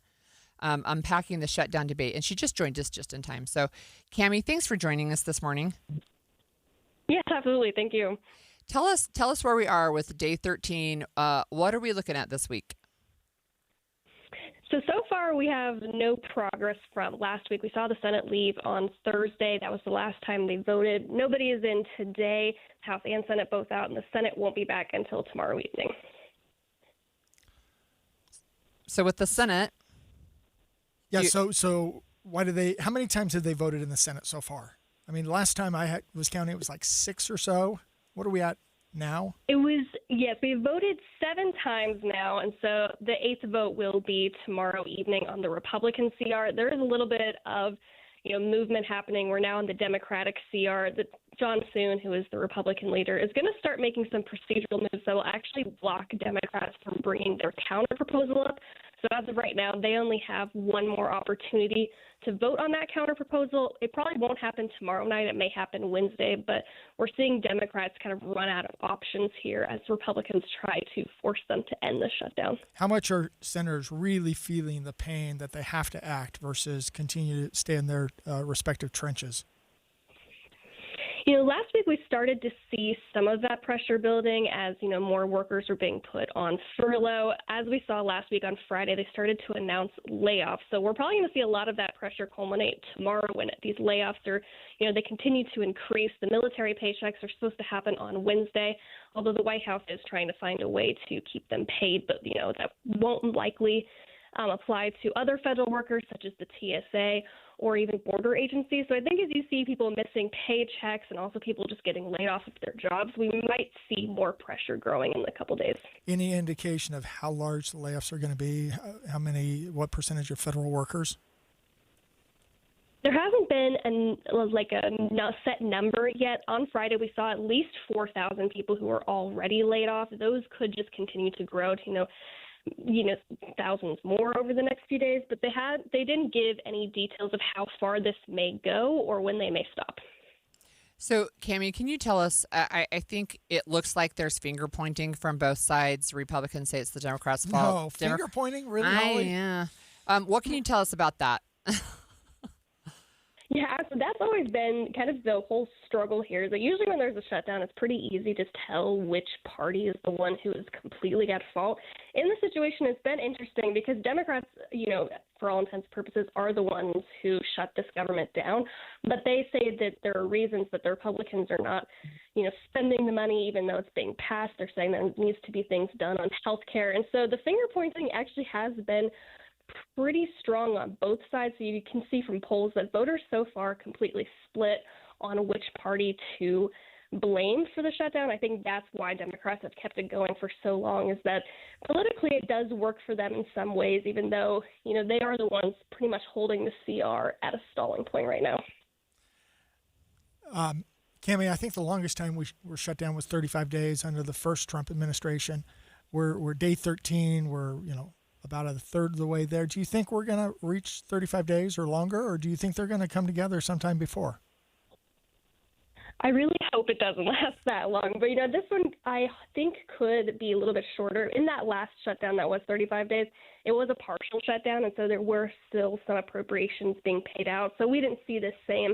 unpacking the shutdown debate, and she just joined us just in time. So, Cami, thanks for joining us this morning. Yes, absolutely. Thank you. Tell us where we are with day 13. What are we looking at this week? So far we have no progress from last week. We saw the Senate leave on Thursday. That was the last time they voted. Nobody is in today. House and Senate both out, and the Senate won't be back until tomorrow evening. So with the Senate... Yeah, so why how many times have they voted in the Senate so far? I mean, last time I was counting, it was like 6 or so. What are we at now? Yes, we've voted 7 times now, and so the 8th vote will be tomorrow evening on the Republican CR. There is a little bit of, movement happening. We're now in the Democratic CR. John Thune, who is the Republican leader, is going to start making some procedural moves that will actually block Democrats from bringing their counter proposal up. So as of right now, they only have one more opportunity to vote on that counter proposal. It probably won't happen tomorrow night. It may happen Wednesday, but we're seeing Democrats kind of run out of options here as Republicans try to force them to end the shutdown. How much are senators really feeling the pain that they have to act versus continue to stay in their respective trenches? You know, last week we started to see some of that pressure building as, you know, more workers were being put on furlough. As we saw last week on Friday, they started to announce layoffs. So we're probably going to see a lot of that pressure culminate tomorrow when these layoffs are, you know, they continue to increase. The military paychecks are supposed to happen on Wednesday, although the White House is trying to find a way to keep them paid. But, you know, that won't likely apply to other federal workers such as the TSA or even border agencies. So I think as you see people missing paychecks and also people just getting laid off of their jobs, we might see more pressure growing in a couple days. Any indication of how large the layoffs are going to be? What percentage of federal workers? There hasn't been a set number yet. On Friday, we saw at least 4,000 people who are already laid off. Those could just continue to grow to, thousands more over the next few days, but they didn't give any details of how far this may go or when they may stop. So, Cami, can you tell us, I think it looks like there's finger pointing from both sides. Republicans say it's the Democrats' fault. No, finger pointing? Really, Holly? Yeah. What can you tell us about that? Yeah, so that's always been kind of the whole struggle here. That usually when there's a shutdown, it's pretty easy to tell which party is the one who is completely at fault. In this situation, it's been interesting because Democrats, for all intents and purposes, are the ones who shut this government down. But they say that there are reasons that the Republicans are not, spending the money even though it's being passed. They're saying there needs to be things done on health care. And so the finger pointing actually has been pretty strong on both sides. So you can see from polls that voters so far completely split on which party to blame for the shutdown. I think that's why Democrats have kept it going for so long, is that politically it does work for them in some ways, even though, they are the ones pretty much holding the CR at a stalling point right now. Cami, I think the longest time we were shut down was 35 days under the first Trump administration. We're day 13. We're, about a third of the way there. Do you think we're going to reach 35 days or longer, or do you think they're going to come together sometime before? I really hope it doesn't last that long. But, this one I think could be a little bit shorter. In that last shutdown that was 35 days, it was a partial shutdown, and so there were still some appropriations being paid out. So we didn't see the same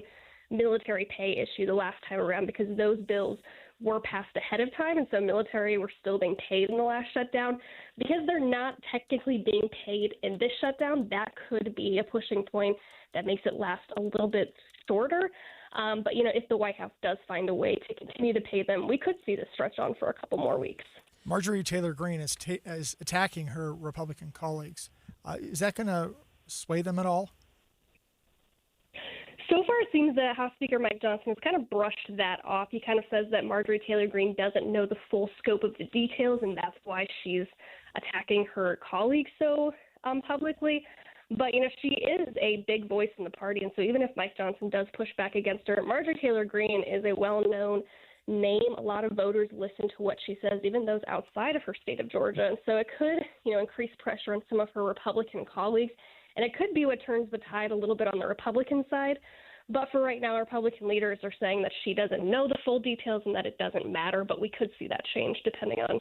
military pay issue the last time around because those bills were passed ahead of time, and so military were still being paid in the last shutdown. Because they're not technically being paid in this shutdown, that could be a pushing point that makes it last a little bit shorter. But, if the White House does find a way to continue to pay them, we could see this stretch on for a couple more weeks. Marjorie Taylor Greene is attacking her Republican colleagues. Is that going to sway them at all? So far, it seems that House Speaker Mike Johnson has kind of brushed that off. He kind of says that Marjorie Taylor Greene doesn't know the full scope of the details, and that's why she's attacking her colleagues so publicly. But, she is a big voice in the party, and so even if Mike Johnson does push back against her, Marjorie Taylor Greene is a well-known name. A lot of voters listen to what she says, even those outside of her state of Georgia. And so it could, increase pressure on some of her Republican colleagues. And it could be what turns the tide a little bit on the Republican side. But for right now, Republican leaders are saying that she doesn't know the full details and that it doesn't matter. But we could see that change depending on,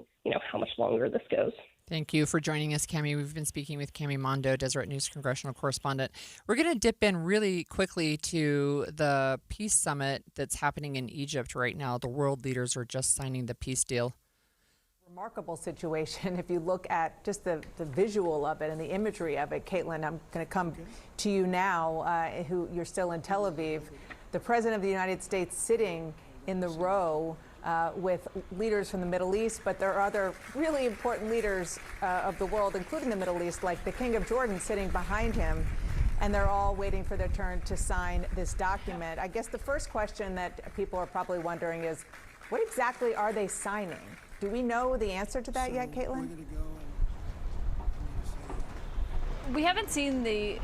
how much longer this goes. Thank you for joining us, Cami. We've been speaking with Cami Mondo, Deseret News congressional correspondent. We're going to dip in really quickly to the peace summit that's happening in Egypt right now. The world leaders are just signing the peace deal. Remarkable situation if you look at just the visual of it and the imagery of it. Caitlin, I'm going to come to you now, who you're still in Tel Aviv. The President of the United States sitting in the row with leaders from the Middle East, but there are other really important leaders of the world, including the Middle East, like the King of Jordan sitting behind him, and they're all waiting for their turn to sign this document. I guess the first question that people are probably wondering is, what exactly are they signing? Do we know the answer to that yet, Caitlin? We haven't seen the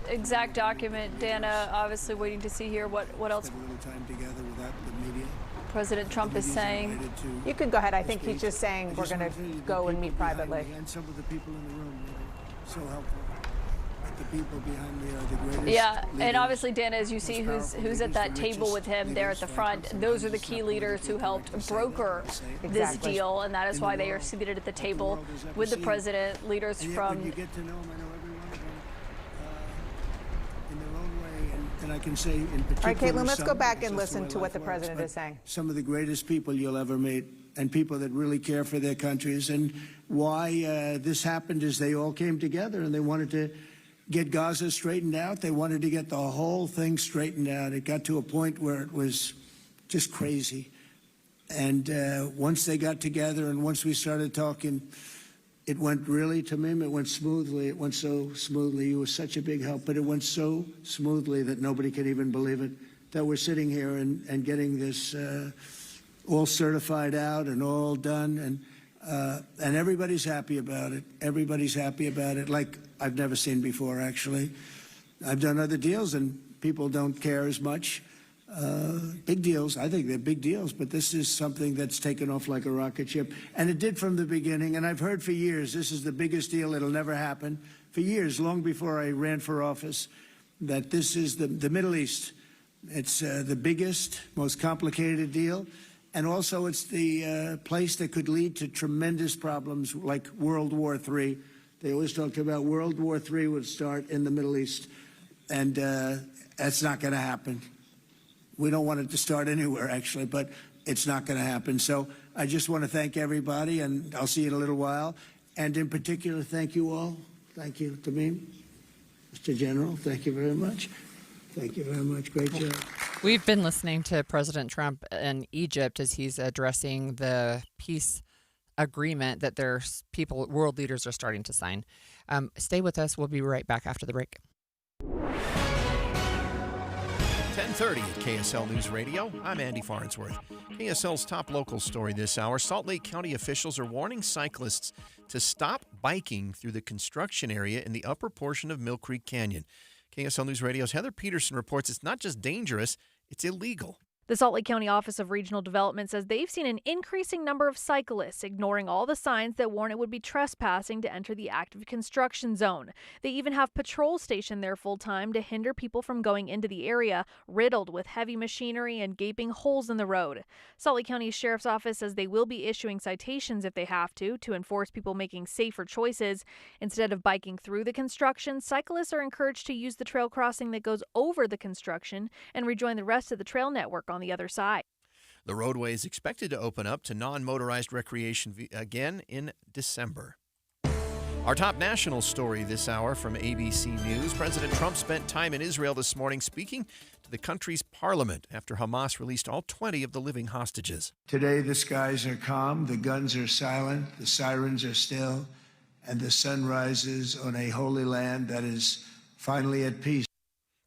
exact document. Dana, obviously waiting to see here what else. A little time together without the media. President Trump is saying. You can go ahead. I think he's just saying we're going to go and meet privately. And some of the people in the room that are so helpful. The people behind me are the greatest. Yeah, leaders, and obviously, Dana, as you see who's at that table with him there at the front, those are the key leaders who helped broker this deal, and that is why they are seated at the table with the president, leaders from. You get to know them, I know every one of them in their own way, and I can say in particular. All right, Caitlin, let's go back and listen to what the president is saying. Some of the greatest people you'll ever meet, and people that really care for their countries, and why this happened is they all came together and they wanted to get Gaza straightened out. They wanted to get the whole thing straightened out. It got to a point where it was just crazy. And once they got together and once we started talking, it went really, Tamim, it went smoothly. It went so smoothly. You were such a big help, but it went so smoothly that nobody can even believe it, that we're sitting here and getting this all certified out and all done. And everybody's happy about it. Everybody's happy about it, like I've never seen before, actually. I've done other deals, and people don't care as much. Big deals, I think they're big deals, but this is something that's taken off like a rocket ship. And it did from the beginning, and I've heard for years, this is the biggest deal, it'll never happen. For years, long before I ran for office, that this is the Middle East. It's the biggest, most complicated deal. And also, it's the place that could lead to tremendous problems like World War III. They always talked about World War III would start in the Middle East, and that's not going to happen. We don't want it to start anywhere, actually, but it's not going to happen. So I just want to thank everybody, and I'll see you in a little while. And in particular, thank you all. Thank you, Tamim, Mr. General. Thank you very much. Thank you very much. Great job. We've been listening to President Trump in Egypt as he's addressing the peace agreement that there's people, world leaders are starting to sign. Stay with us. We'll be right back after the break. 10:30 at KSL News Radio. I'm Andy Farnsworth. KSL's top local story this hour. Salt Lake County officials are warning cyclists to stop biking through the construction area in the upper portion of Mill Creek Canyon. KSL News Radio's Heather Peterson reports it's not just dangerous, it's illegal. The Salt Lake County Office of Regional Development says they've seen an increasing number of cyclists ignoring all the signs that warn it would be trespassing to enter the active construction zone. They even have patrols stationed there full-time to hinder people from going into the area, riddled with heavy machinery and gaping holes in the road. Salt Lake County Sheriff's Office says they will be issuing citations if they have to enforce people making safer choices. Instead of biking through the construction, cyclists are encouraged to use the trail crossing that goes over the construction and rejoin the rest of the trail network on the other side. The roadway is expected to open up to non-motorized recreation again in December. Our top national story this hour from ABC News. President Trump spent time in Israel this morning speaking to the country's parliament after Hamas released all 20 of the living hostages. Today, the skies are calm, the guns are silent, the sirens are still, and the sun rises on a holy land that is finally at peace.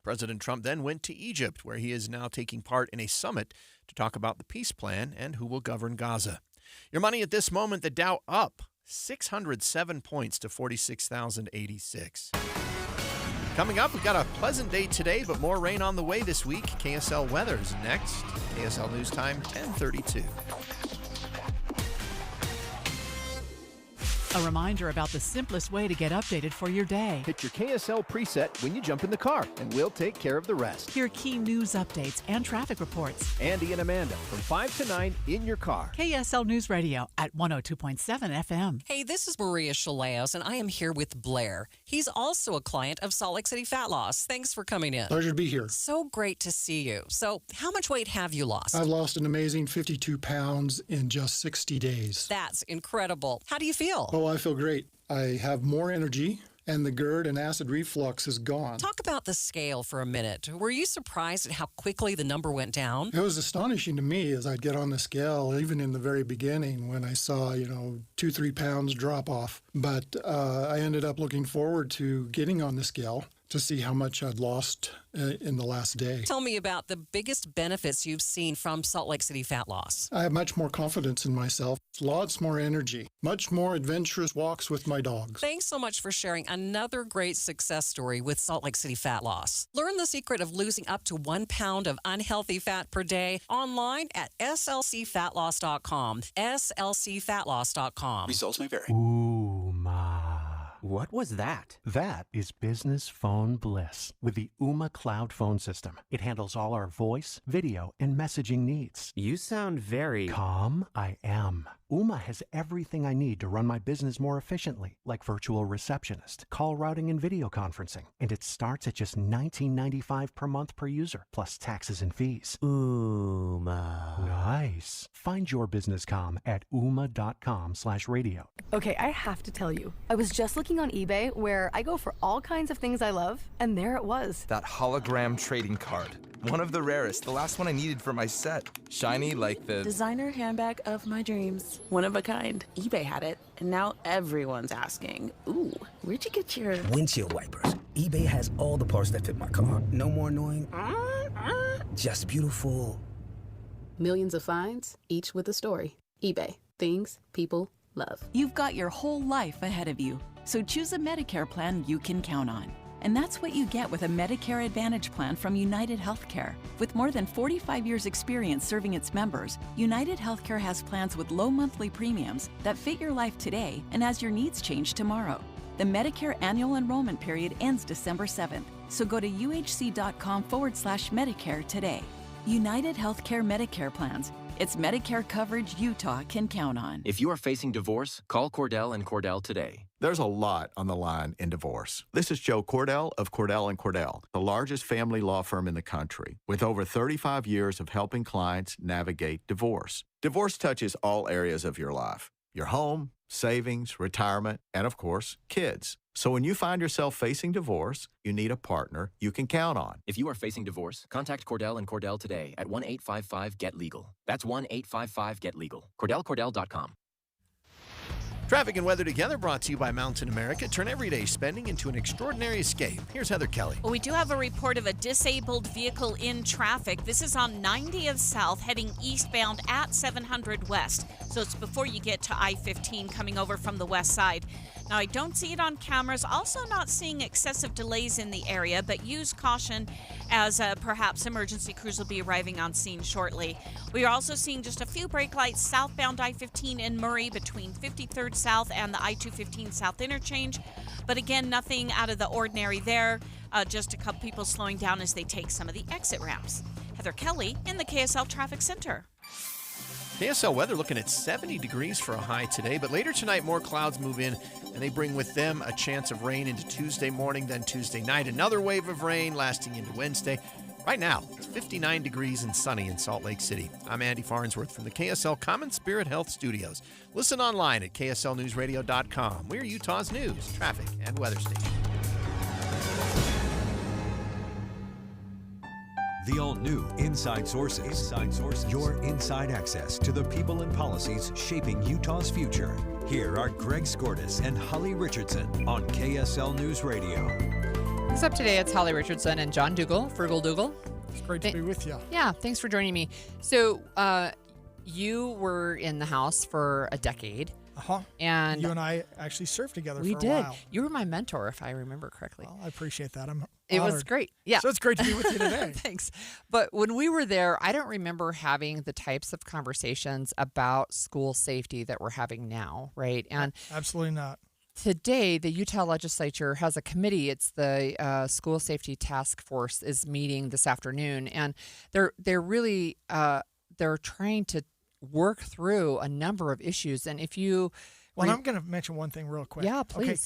President Trump then went to Egypt, where he is now taking part in a summit to talk about the peace plan and who will govern Gaza. Your money at this moment, the Dow up 607 points to 46,086. Coming up, we've got a pleasant day today, but more rain on the way this week. KSL weather's next. KSL News Time, 10:32. A reminder about the simplest way to get updated for your day. Hit your KSL preset when you jump in the car, and we'll take care of the rest. Hear key news updates and traffic reports. Andy and Amanda from 5 to 9 in your car. KSL News Radio at 102.7 FM. Hey, this is Maria Chaleos, and I am here with Blair. He's also a client of Salt Lake City Fat Loss. Thanks for coming in. Pleasure to be here. So great to see you. So how much weight have you lost? I've lost an amazing 52 pounds in just 60 days. That's incredible. How do you feel? Oh, I feel great. I have more energy, and the GERD and acid reflux is gone. Talk about the scale for a minute. Were you surprised at how quickly the number went down? It was astonishing to me as I'd get on the scale, even in the very beginning when I saw, 2-3 pounds drop off. But I ended up looking forward to getting on the scale to see how much I'd lost in the last day. Tell me about the biggest benefits you've seen from Salt Lake City fat loss. I have much more confidence in myself, lots more energy, much more adventurous walks with my dogs. Thanks so much for sharing another great success story with Salt Lake City fat loss. Learn the secret of losing up to 1 pound of unhealthy fat per day online at slcfatloss.com. slcfatloss.com. Results may vary. What was that? That is business phone bliss with the Ooma Cloud phone system. It handles all our voice, video, and messaging needs. You sound very calm. I am. Ooma has everything I need to run my business more efficiently, like virtual receptionist, call routing, and video conferencing. And it starts at just $19.95 per month per user, plus taxes and fees. Ooma. Nice. Find your business comm at ooma.com/radio. Okay, I have to tell you, I was just looking on eBay where I go for all kinds of things I love, and there it was. That hologram trading card. One of the rarest, the last one I needed for my set. Shiny like the designer handbag of my dreams. One of a kind. eBay had it, and now everyone's asking, ooh, where'd you get your windshield wipers? eBay has all the parts that fit my car. No more annoying. Just beautiful. Millions of finds, each with a story. eBay. Things people love. You've got your whole life ahead of you, so choose a Medicare plan you can count on. And that's what you get with a Medicare Advantage plan from United Healthcare. With more than 45 years' experience serving its members, United Healthcare has plans with low monthly premiums that fit your life today and as your needs change tomorrow. The Medicare annual enrollment period ends December 7th, so go to uhc.com/Medicare today. United Healthcare Medicare plans. It's Medicare coverage Utah can count on. If you are facing divorce, call Cordell and Cordell today. There's a lot on the line in divorce. This is Joe Cordell of Cordell & Cordell, the largest family law firm in the country, with over 35 years of helping clients navigate divorce. Divorce touches all areas of your life: your home, savings, retirement, and of course, kids. So when you find yourself facing divorce, you need a partner you can count on. If you are facing divorce, contact Cordell and Cordell today at 1-855-GET-LEGAL. That's 1-855-GET-LEGAL. CordellCordell.com. Traffic and weather together brought to you by Mountain America. Turn everyday spending into an extraordinary escape. Here's Heather Kelly. Well, we do have a report of a disabled vehicle in traffic. This is on 90th South heading eastbound at 700 West. So it's before you get to I-15 coming over from the west side. Now, I don't see it on cameras. Also not seeing excessive delays in the area, but use caution as perhaps emergency crews will be arriving on scene shortly. We are also seeing just a few brake lights southbound I-15 in Murray between 53rd South and the I-215 South interchange. But again, nothing out of the ordinary there. Just a couple people slowing down as they take some of the exit ramps. Heather Kelly in the KSL Traffic Center. KSL weather looking at 70 degrees for a high today, but later tonight more clouds move in and they bring with them a chance of rain into Tuesday morning, then Tuesday night. Another wave of rain lasting into Wednesday. Right now, it's 59 degrees and sunny in Salt Lake City. I'm Andy Farnsworth from the KSL Common Spirit Health Studios. Listen online at kslnewsradio.com. We're Utah's news, traffic, and weather station. The all-new Inside Sources. Inside Sources. Your inside access to the people and policies shaping Utah's future. Here are Greg Skordas and Holly Richardson on KSL News Radio. What's up today? It's Holly Richardson and John Dougal, Frugal Dougal. It's great to be with you. Yeah, thanks for joining me. So you were in the House for a decade. And you and I actually served together for a while. We did. You were my mentor, if I remember correctly. Well, I appreciate that. It was great. Yeah. So it's great to be with you today. Thanks. But when we were there, I don't remember having the types of conversations about school safety that we're having now, right? And absolutely not. Today, the Utah legislature has a committee. It's the School Safety Task Force is meeting this afternoon, and they're really they're trying to work through a number of issues. And if you... Well, I'm going to mention one thing real quick. Yeah, please. Okay.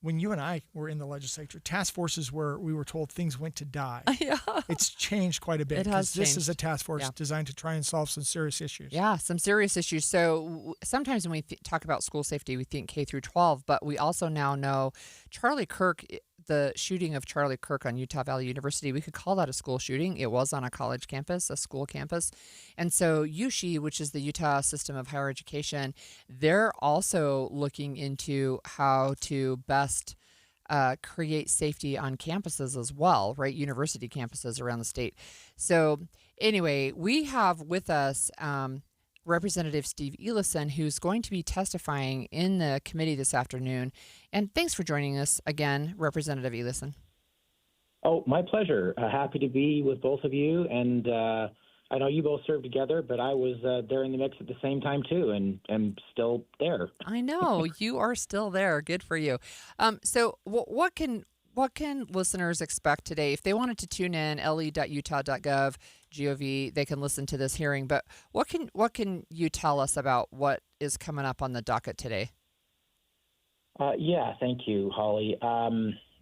When you and I were in the legislature, task forces where we were told things went to die. Yeah. It's changed quite a bit. It has changed. This is a task force designed to try and solve some serious issues. Yeah, some serious issues. So sometimes when we talk about school safety, we think K through 12, but we also now know Charlie Kirk, the shooting of Charlie Kirk on Utah Valley University, we could call that a school shooting. It was on a college campus, a school campus. And so USHE, which is the Utah System of Higher Education, they're also looking into how to best create safety on campuses as well, right? University campuses around the state. So anyway, we have with us Representative Steve Eliason, who's going to be testifying in the committee this afternoon. And thanks for joining us again, Representative Eliason. Oh, my pleasure. Happy to be with both of you. And I know you both served together, but I was there in the mix at the same time, too, and am still there. I know. You are still there. Good for you. So what can listeners expect today? If they wanted to tune in, le.utah.gov, they can listen to this hearing. But what can you tell us about what is coming up on the docket today? Yeah, thank you, Holly.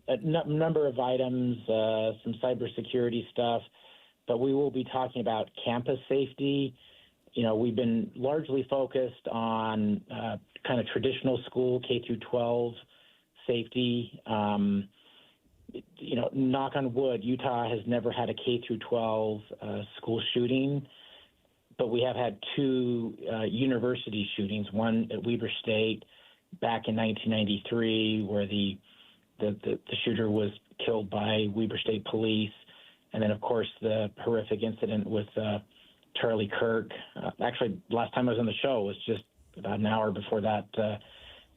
A number of items, some cybersecurity stuff, but we will be talking about campus safety. You know, we've been largely focused on kind of traditional school K through 12 safety. You know, knock on wood, Utah has never had a K through 12 school shooting, but we have had two university shootings, one at Weber State back in 1993 where the shooter was killed by Weber State police. And then, of course, the horrific incident with Charlie Kirk. Actually, last time I was on the show was just about an hour before that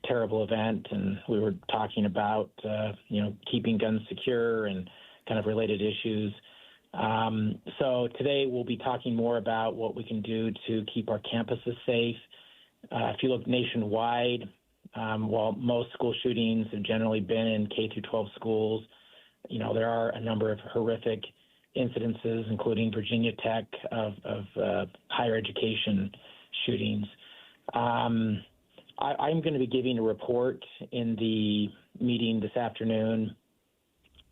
terrible event, and we were talking about, keeping guns secure and kind of related issues. So today we'll be talking more about what we can do to keep our campuses safe. If you look nationwide, while most school shootings have generally been in K through 12 schools, you know, there are a number of horrific incidences, including Virginia Tech of higher education shootings. I'm going to be giving a report in the meeting this afternoon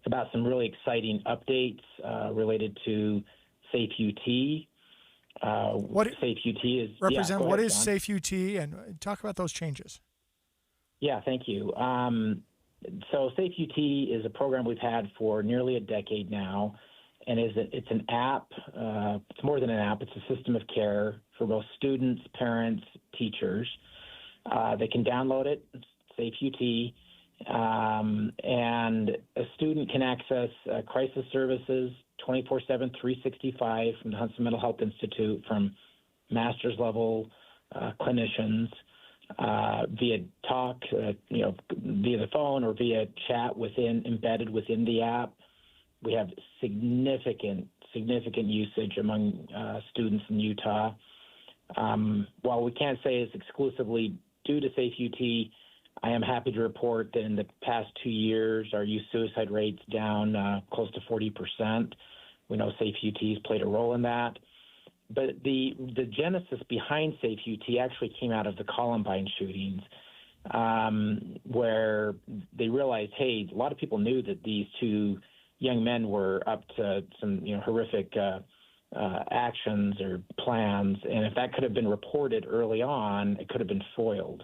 about some really exciting updates related to Safe UT. Safe UT is what is Safe UT, and talk about those changes. Yeah, thank you. So Safe UT is a program we've had for nearly a decade now, and it's an app. It's more than an app. It's a system of care for both students, parents, teachers. They can download it, Safe UT, and a student can access crisis services 24/7, 365 from the Huntsman Mental Health Institute, from master's level clinicians, via talk, via the phone or via chat embedded within the app. We have significant usage among students in Utah. While we can't say it's exclusively due to Safe UT, I am happy to report that in the past 2 years, our youth suicide rate's down close to 40%. We know Safe UT has played a role in that. But the genesis behind Safe UT actually came out of the Columbine shootings, where they realized, hey, a lot of people knew that these two young men were up to some horrific actions or plans, and if that could have been reported early on, it could have been foiled.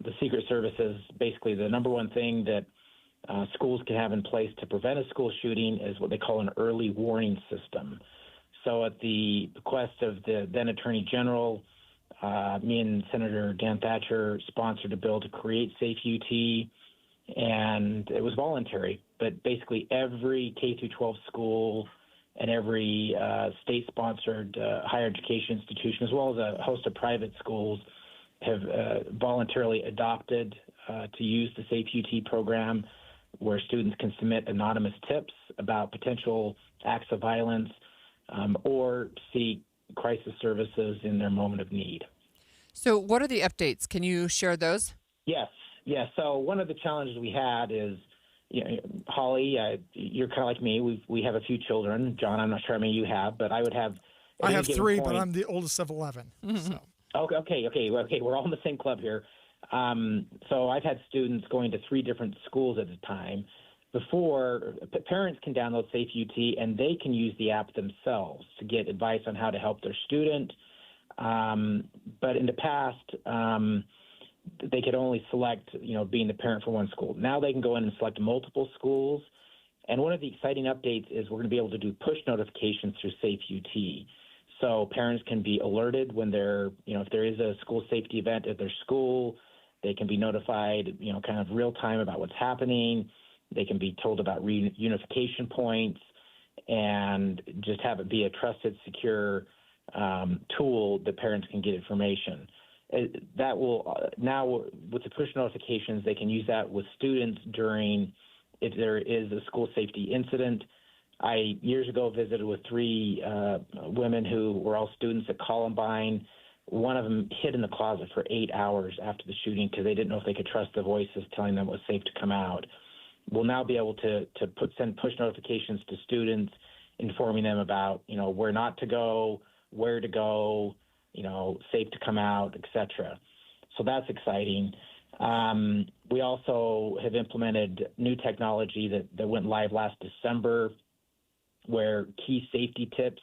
The Secret Service is basically the number one thing that schools can have in place to prevent a school shooting is what they call an early warning system. So at the request of the then Attorney General, me and Senator Dan Thatcher sponsored a bill to create Safe UT, and it was voluntary. But basically every K through 12 school and every state-sponsored higher education institution, as well as a host of private schools, have voluntarily adopted to use the Safe UT program, where students can submit anonymous tips about potential acts of violence or seek crisis services in their moment of need. So what are the updates? Can you share those? Yes. So one of the challenges we had is, Holly, you're kind of like me. We have a few children. John, I'm not sure how many you have, but I would have. I have 3, but I'm the oldest of 11. Mm-hmm. So. Okay. We're all in the same club here. So I've had students going to 3 different schools at a time. Before, parents can download Safe UT, and they can use the app themselves to get advice on how to help their student. But in the past, they could only select, being the parent for one school. Now they can go in and select multiple schools. And one of the exciting updates is we're going to be able to do push notifications through Safe UT. So parents can be alerted when if there is a school safety event at their school, they can be notified, kind of real time about what's happening. They can be told about reunification points and just have it be a trusted, secure tool that parents can get information. That will now, with the push notifications, they can use that with students during, if there is a school safety incident. I years ago visited with 3 women who were all students at Columbine. One of them hid in the closet for 8 hours after the shooting because they didn't know if they could trust the voices telling them it was safe to come out. We'll now be able to send push notifications to students, informing them about, where not to go, where to go, safe to come out, etc. So that's exciting. We also have implemented new technology that went live last December, where key safety tips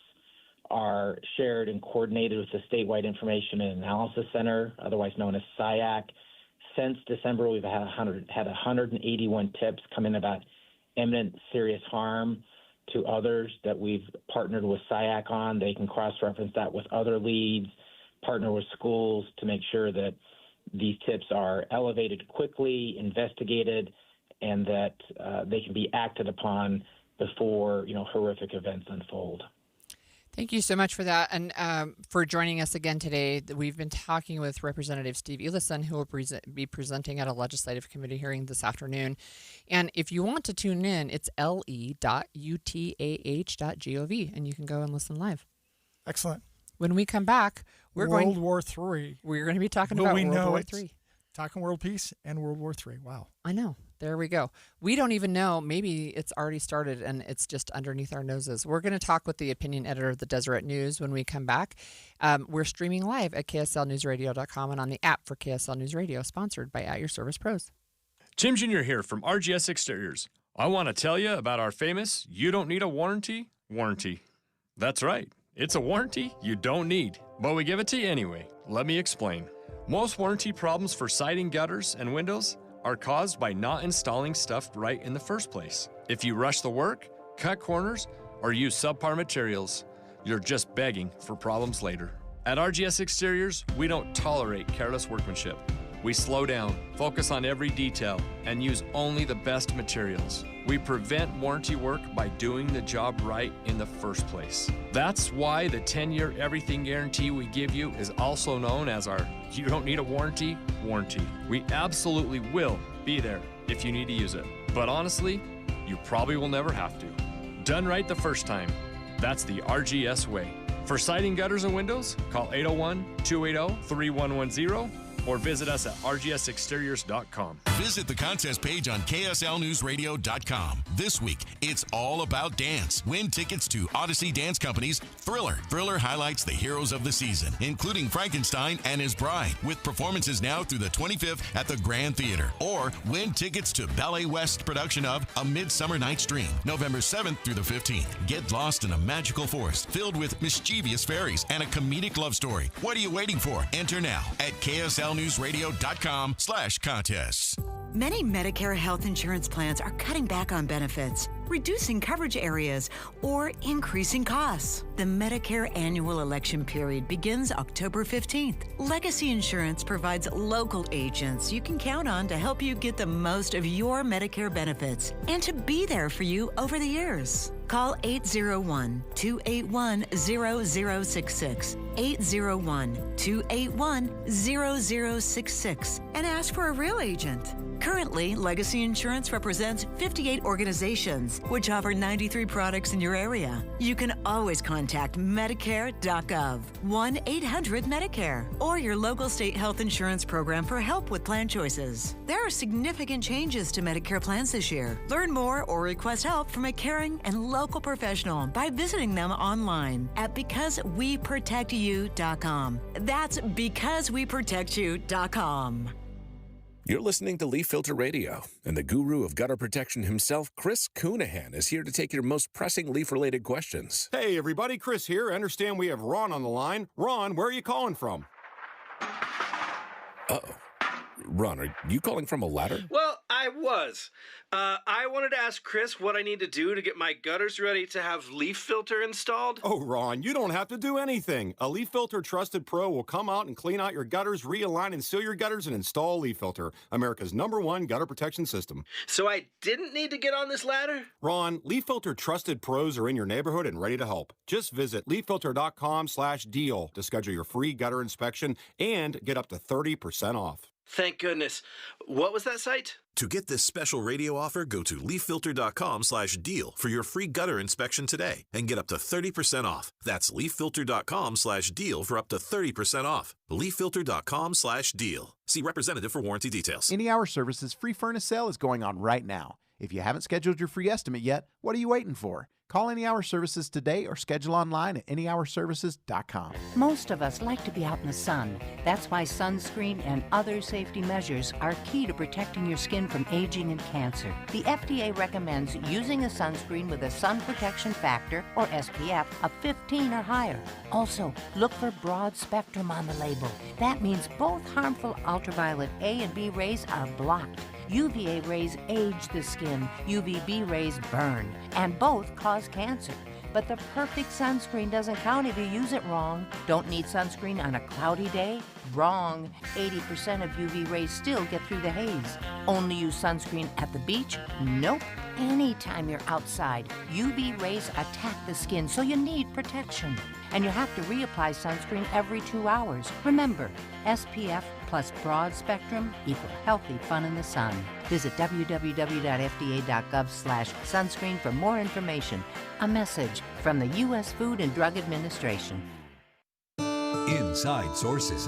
are shared and coordinated with the Statewide Information and Analysis Center, otherwise known as SIAC. Since December, we've had 181 tips come in about imminent serious harm to others that we've partnered with SIAC on. They can cross-reference that with other leads, partner with schools to make sure that these tips are elevated quickly, investigated, and that they can be acted upon before horrific events unfold. Thank you so much for that, and for joining us again today. We've been talking with Representative Steve Eliason, who will be presenting at a legislative committee hearing this afternoon. And if you want to tune in, it's le.utah.gov, and you can go and listen live. Excellent. When we come back, World War III. We're going to be talking about World War III. Talking world peace and World War III. Wow. I know. There we go. We don't even know. Maybe it's already started and it's just underneath our noses. We're going to talk with the opinion editor of the Deseret News when we come back. We're streaming live at KSLNewsRadio.com and on the app for KSL News Radio, sponsored by At Your Service Pros. Jim Jr. here from RGS Exteriors. I want to tell you about our famous "You Don't Need a Warranty" warranty. That's right. It's a warranty you don't need, but we give it to you anyway. Let me explain. Most warranty problems for siding, gutters, and windows are caused by not installing stuff right in the first place. If you rush the work, cut corners, or use subpar materials, you're just begging for problems later. At RGS Exteriors, we don't tolerate careless workmanship. We slow down, focus on every detail, and use only the best materials. We prevent warranty work by doing the job right in the first place. That's why the 10-year everything guarantee we give you is also known as our "You Don't Need a Warranty" warranty. We absolutely will be there if you need to use it. But honestly, you probably will never have to. Done right the first time. That's the RGS way. For siding, gutters, and windows, call 801-280-3110 or visit us at rgsexteriors.com. Visit the contest page on KSLNewsRadio.com. This week, it's all about dance. Win tickets to Odyssey Dance Company's Thriller. Thriller highlights the heroes of the season, including Frankenstein and his bride, with performances now through the 25th at the Grand Theater. Or win tickets to Ballet West production of A Midsummer Night's Dream, November 7th through the 15th. Get lost in a magical forest filled with mischievous fairies and a comedic love story. What are you waiting for? Enter now at KSLNewsRadio.com/contests. Many Medicare health insurance plans are cutting back on benefits, reducing coverage areas, or increasing costs. The Medicare annual election period begins October 15th. Legacy Insurance provides local agents you can count on to help you get the most of your Medicare benefits and to be there for you over the years. Call 801-281-0066, 801-281-0066, and ask for a real agent. Currently, Legacy Insurance represents 58 organizations, which offer 93 products in your area. You can always contact Medicare.gov, 1-800-MEDICARE, or your local state health insurance program for help with plan choices. There are significant changes to Medicare plans this year. Learn more or request help from a caring and local professional by visiting them online at BecauseWeProtectYou.com. That's BecauseWeProtectYou.com. You're listening to Leaf Filter Radio, and the guru of gutter protection himself, Chris Coonahan, is here to take your most pressing leaf-related questions. Hey, everybody, Chris here. I understand we have Ron on the line. Ron, where are you calling from? Uh-oh. Ron, are you calling from a ladder? Well, I was. I wanted to ask Chris what I need to do to get my gutters ready to have leaf filter installed. Oh, Ron, you don't have to do anything. A Leaf Filter Trusted Pro will come out and clean out your gutters, realign and seal your gutters, and install a Leaf Filter, America's #1 gutter protection system. So I didn't need to get on this ladder? Ron, Leaf Filter Trusted Pros are in your neighborhood and ready to help. Just visit leaffilter.com/deal to schedule your free gutter inspection and get up to 30% off. Thank goodness. What was that site? To get this special radio offer, go to leaffilter.com/deal for your free gutter inspection today and get up to 30% off. That's leaffilter.com/deal for up to 30% off. leaffilter.com/deal. See representative for warranty details. Any Hour Services free furnace sale is going on right now. If you haven't scheduled your free estimate yet, what are you waiting for? Call Any Hour Services today or schedule online at anyhourservices.com. Most of us like to be out in the sun. That's why sunscreen and other safety measures are key to protecting your skin from aging and cancer. The FDA recommends using a sunscreen with a sun protection factor, or SPF, of 15 or higher. Also, look for broad spectrum on the label. That means both harmful ultraviolet A and B rays are blocked. UVA rays age the skin, UVB rays burn, and both cause cancer. But the perfect sunscreen doesn't count if you use it wrong. Don't need sunscreen on a cloudy day? Wrong. 80% of UV rays still get through the haze. Only use sunscreen at the beach? Nope. Anytime you're outside, UV rays attack the skin, so you need protection. And you have to reapply sunscreen every 2 hours. Remember, SPF plus broad spectrum equal healthy fun in the sun. Visit www.fda.gov/sunscreen for more information. A message from the U.S. Food and Drug Administration. Inside Sources.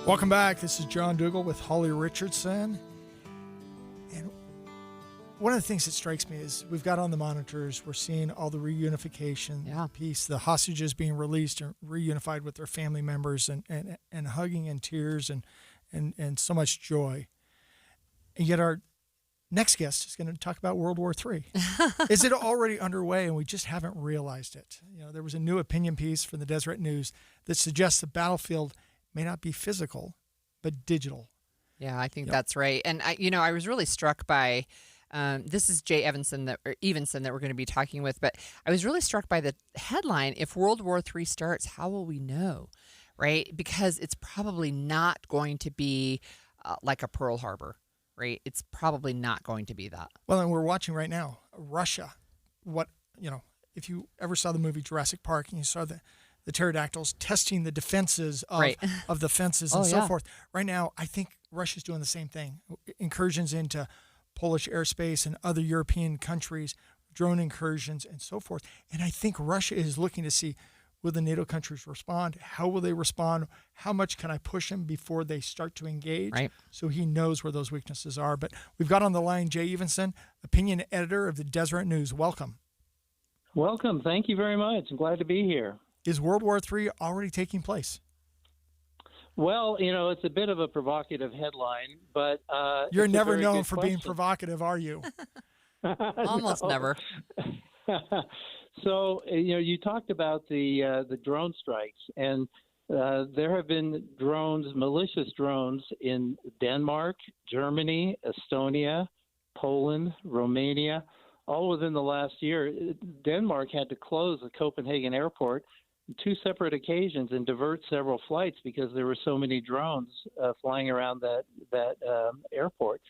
Welcome back. This is John Dougal with Holly Richardson. And one of the things that strikes me is we've got on the monitors, we're seeing all the reunification piece, the hostages being released and reunified with their family members and hugging and tears and so much joy. And yet our next guest is going to talk about World War III. Is it already underway and we just haven't realized it? You know, there was a new opinion piece from the Deseret News that suggests the battlefield may not be physical, but digital. Yeah, I think that's right. And I was really struck by this is Jay Evanson that we're going to be talking with, but I was really struck by the headline: if World War III starts, how will we know? Right? Because it's probably not going to be like a Pearl Harbor, right? It's probably not going to be that. Well, and we're watching right now, Russia. If you ever saw the movie Jurassic Park and you saw the pterodactyls testing the defenses of the fences and so forth. Right now, I think Russia's doing the same thing. Incursions into Polish airspace and other European countries, drone incursions and so forth. And I think Russia is looking to see, will the NATO countries respond? How will they respond? How much can I push them before they start to engage? Right. So he knows where those weaknesses are. But we've got on the line Jay Evanson, opinion editor of the Deseret News. Welcome. Welcome. Thank you very much. I'm glad to be here. Is World War III already taking place? Well, it's a bit of a provocative headline, but you're never known for being provocative, are you? Almost never. So, you talked about the drone strikes, and there have been malicious drones in Denmark, Germany, Estonia, Poland, Romania, all within the last year. Denmark had to close the Copenhagen airport on 2 separate occasions and divert several flights because there were so many drones flying around that airport.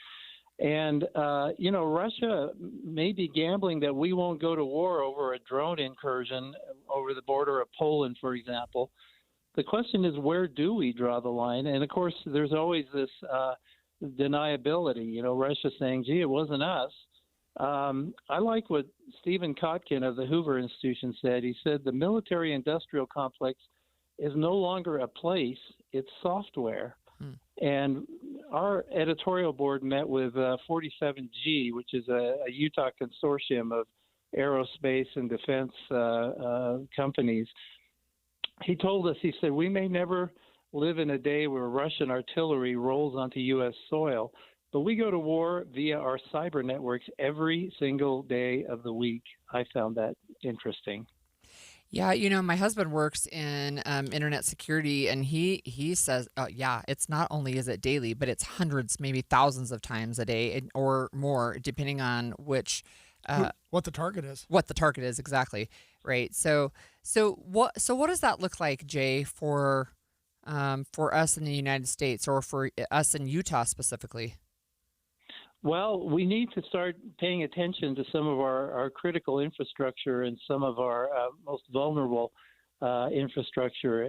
And, Russia may be gambling that we won't go to war over a drone incursion over the border of Poland, for example. The question is, where do we draw the line? And, of course, there's always this deniability. Russia saying, gee, it wasn't us. I like what Stephen Kotkin of the Hoover Institution said. He said the military-industrial complex is no longer a place, it's software. And our editorial board met with 47G, which is a Utah consortium of aerospace and defense companies. He told us, he said, we may never live in a day where Russian artillery rolls onto U.S. soil, but we go to war via our cyber networks every single day of the week. I found that interesting. Yeah, my husband works in internet security, and he says, yeah, it's not only is it daily, but it's hundreds, maybe thousands of times a day or more, depending on which what the target is. What the target is exactly, right? So what does that look like, Jay, for us in the United States, or for us in Utah specifically? Well, we need to start paying attention to some of our critical infrastructure and some of our most vulnerable infrastructure.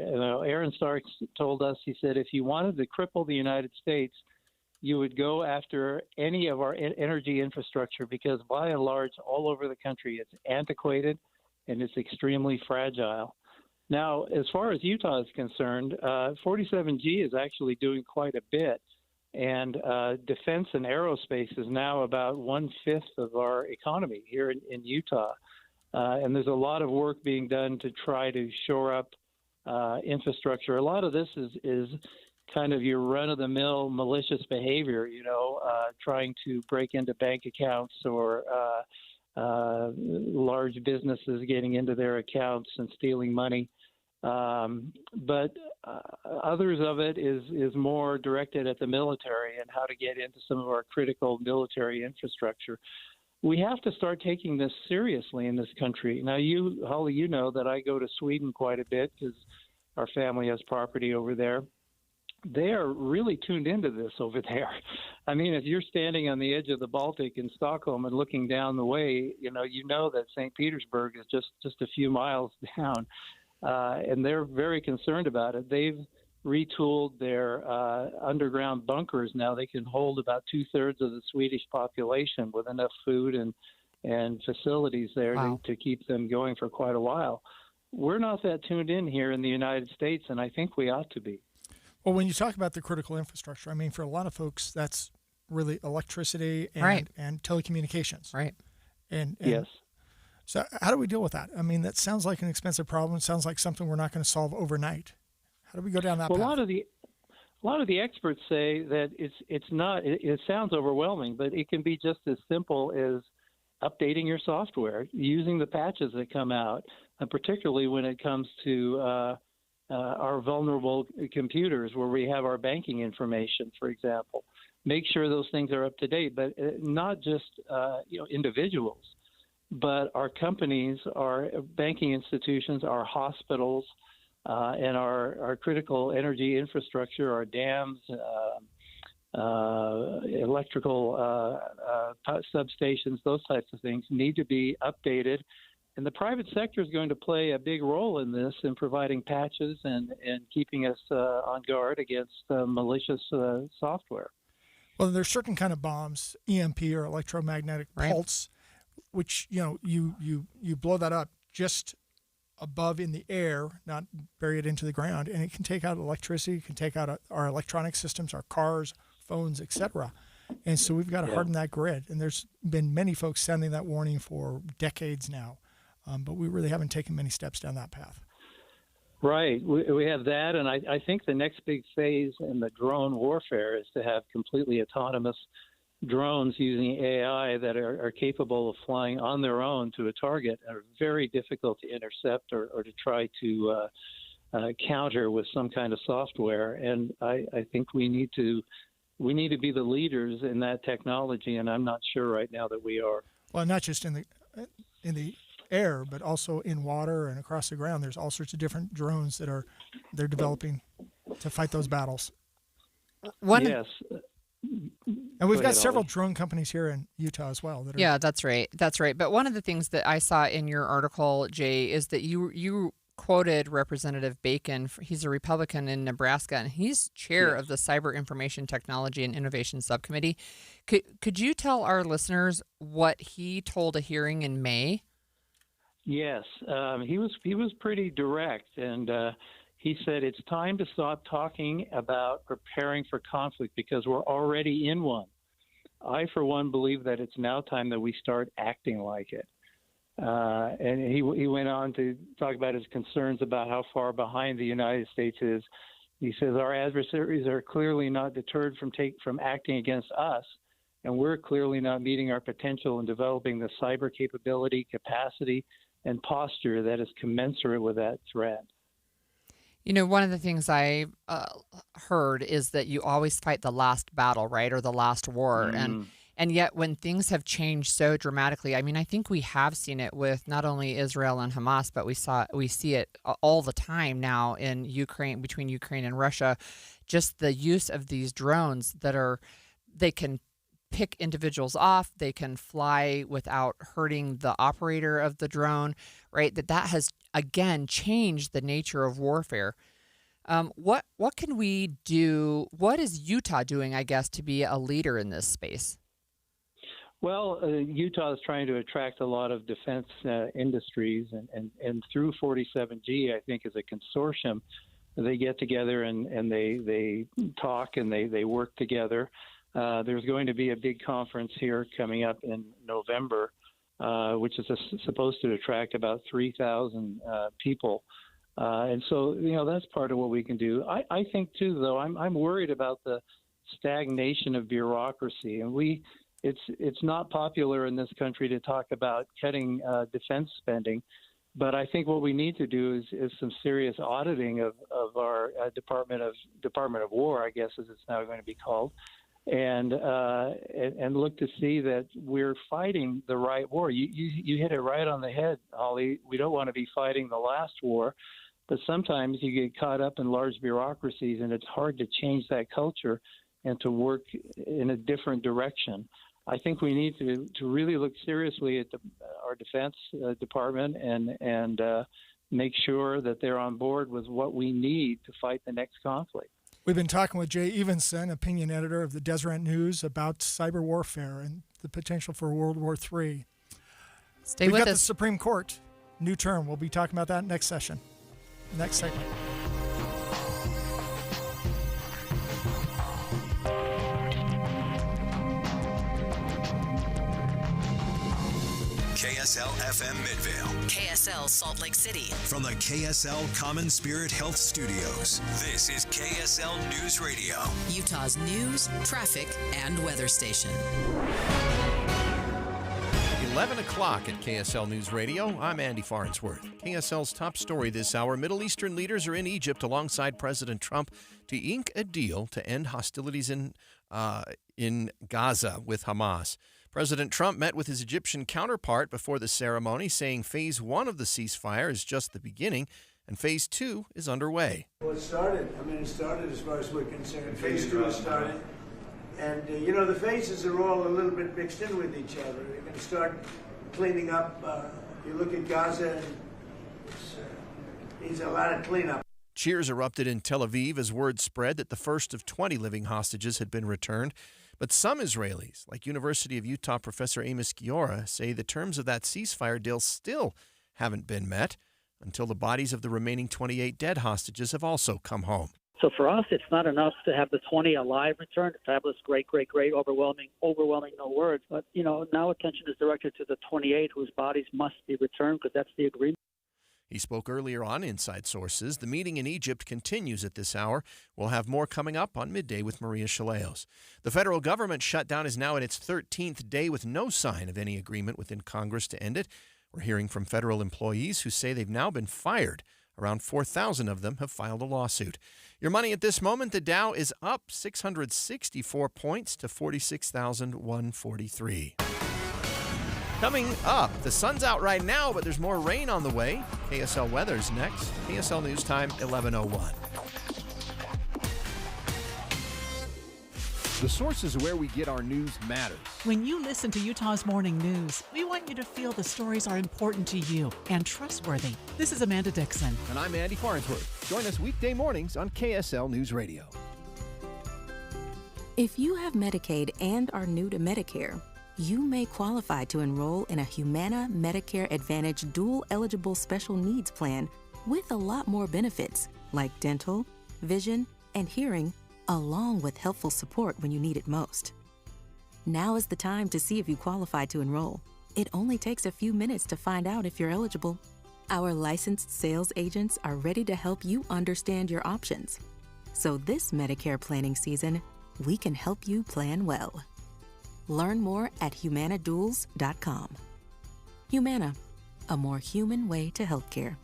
Aaron Starks told us, he said, if you wanted to cripple the United States, you would go after any of our energy infrastructure, because by and large, all over the country, it's antiquated and it's extremely fragile. Now, as far as Utah is concerned, 47G is actually doing quite a bit. And defense and aerospace is now about 1/5 of our economy here in Utah. And there's a lot of work being done to try to shore up infrastructure. A lot of this is kind of your run-of-the-mill malicious behavior, trying to break into bank accounts or large businesses getting into their accounts and stealing money. But others of it is more directed at the military and how to get into some of our critical military infrastructure. We have to start taking this seriously in this country. Now, Holly, you know that I go to Sweden quite a bit because our family has property over there. They are really tuned into this over there. I mean, if you're standing on the edge of the Baltic in Stockholm and looking down the way, you know that St. Petersburg is just a few miles down. And they're very concerned about it. They've retooled their underground bunkers. Now they can hold about 2/3 of the Swedish population with enough food and facilities there to keep them going for quite a while. We're not that tuned in here in the United States, and I think we ought to be. Well, when you talk about the critical infrastructure, I mean, for a lot of folks, that's really electricity and telecommunications. Right. And yes. So how do we deal with that? I mean, that sounds like an expensive problem. It sounds like something we're not going to solve overnight. How do we go down that path? A lot of the experts say that it's not. It sounds overwhelming, but it can be just as simple as updating your software, using the patches that come out, and particularly when it comes to our vulnerable computers where we have our banking information, for example. Make sure those things are up to date, but not just individuals, but our companies, our banking institutions, our hospitals, and our critical energy infrastructure, our dams, electrical substations, those types of things need to be updated. And the private sector is going to play a big role in this, in providing patches and keeping us on guard against malicious software. Well, there's certain kind of bombs, EMP or electromagnetic pulse, which you blow that up just above in the air, not bury it into the ground, and it can take out electricity, it can take out our electronic systems, our cars, phones, etc. And so we've got to harden that grid. And there's been many folks sounding that warning for decades now, but we really haven't taken many steps down that path. Right. We have that, and I think the next big phase in the drone warfare is to have completely autonomous drones using AI that are capable of flying on their own to a target and are very difficult to intercept or to try to counter with some kind of software. And I think we need to be the leaders in that technology, and I'm not sure right now that we are. Well, not just in the air, but also in water and across the ground. There's all sorts of different drones that they're developing to fight those battles. Yes. And we've got several drone companies here in Utah as well. Yeah, that's right. That's right. But one of the things that I saw in your article, Jay, is that you quoted Representative Bacon. He's a Republican in Nebraska, and he's chair of the Cyber Information Technology and Innovation Subcommittee. Could you tell our listeners what he told a hearing in May? Yes, he was pretty direct, and he said it's time to stop talking about preparing for conflict because we're already in one. I, for one, believe that it's now time that we start acting like it. And he went on to talk about his concerns about how far behind the United States is. He says our adversaries are clearly not deterred from acting against us, and we're clearly not meeting our potential in developing the cyber capability, capacity, and posture that is commensurate with that threat. You know, one of the things I heard is that you always fight the last battle, right, or the last war, and yet when things have changed so dramatically, I mean, I think we have seen it with not only Israel and Hamas, but we see it all the time now in Ukraine, between Ukraine and Russia. Just the use of these drones they can pick individuals off, they can fly without hurting the operator of the drone, right? That has again changed the nature of warfare. What can we do? What is Utah doing, I guess, to be a leader in this space? Well, Utah is trying to attract a lot of defense industries, and through 47G, I think, as a consortium, they get together and they talk and they work together. There's going to be a big conference here coming up in November, which is supposed to attract about 3,000 people. And so, that's part of what we can do. I think, too, though, I'm worried about the stagnation of bureaucracy. And it's not popular in this country to talk about cutting defense spending. But I think what we need to do is some serious auditing of our Department of War, I guess, as it's now going to be called, and look to see that we're fighting the right war. You hit it right on the head, Holly. We don't want to be fighting the last war, but sometimes you get caught up in large bureaucracies, and it's hard to change that culture and to work in a different direction. I think we need to really look seriously at our Defense Department and make sure that they're on board with what we need to fight the next conflict. We've been talking with Jay Evenson, opinion editor of the Deseret News, about cyber warfare and the potential for World War III. We've got the Supreme Court, new term. We'll be talking about that next segment. KSL FM Midvale. KSL Salt Lake City. From the KSL Common Spirit Health Studios, this is KSL News Radio. Utah's news, traffic, and weather station. 11 o'clock at KSL News Radio. I'm Andy Farnsworth. KSL's top story this hour. Middle Eastern leaders are in Egypt alongside President Trump to ink a deal to end hostilities in Gaza with Hamas. President Trump met with his Egyptian counterpart before the ceremony, saying Phase 1 of the ceasefire is just the beginning and Phase 2 is underway. Well, it started as far as we're concerned. Phase 2 has started. And, the phases are all a little bit mixed in with each other. They're going to start cleaning up. You look at Gaza, and it needs a lot of cleanup. Cheers erupted in Tel Aviv as word spread that the first of 20 living hostages had been returned. But some Israelis, like University of Utah professor Amos Giora, say the terms of that ceasefire deal still haven't been met until the bodies of the remaining 28 dead hostages have also come home. So for us, it's not enough to have the 20 alive returned. Fabulous, great, overwhelming, no words. But, now attention is directed to the 28 whose bodies must be returned because that's the agreement. He spoke earlier on Inside Sources. The meeting in Egypt continues at this hour. We'll have more coming up on Midday with Maria Chaleos. The federal government shutdown is now in its 13th day with no sign of any agreement within Congress to end it. We're hearing from federal employees who say they've now been fired. Around 4,000 of them have filed a lawsuit. Your money at this moment, the Dow is up 664 points to 46,143. Coming up, the sun's out right now, but there's more rain on the way. KSL weather's next. KSL News Time, 11:01. The sources where we get our news matters. When you listen to Utah's Morning News, we want you to feel the stories are important to you and trustworthy. This is Amanda Dixon. And I'm Andy Farnsworth. Join us weekday mornings on KSL News Radio. If you have Medicaid and are new to Medicare, you may qualify to enroll in a Humana Medicare Advantage dual-eligible special needs plan with a lot more benefits like dental, vision, and hearing, along with helpful support when you need it most. Now is the time to see if you qualify to enroll. It only takes a few minutes to find out if you're eligible. Our licensed sales agents are ready to help you understand your options. So this Medicare planning season, we can help you plan well. Learn more at humanaduals.com. Humana, a more human way to healthcare.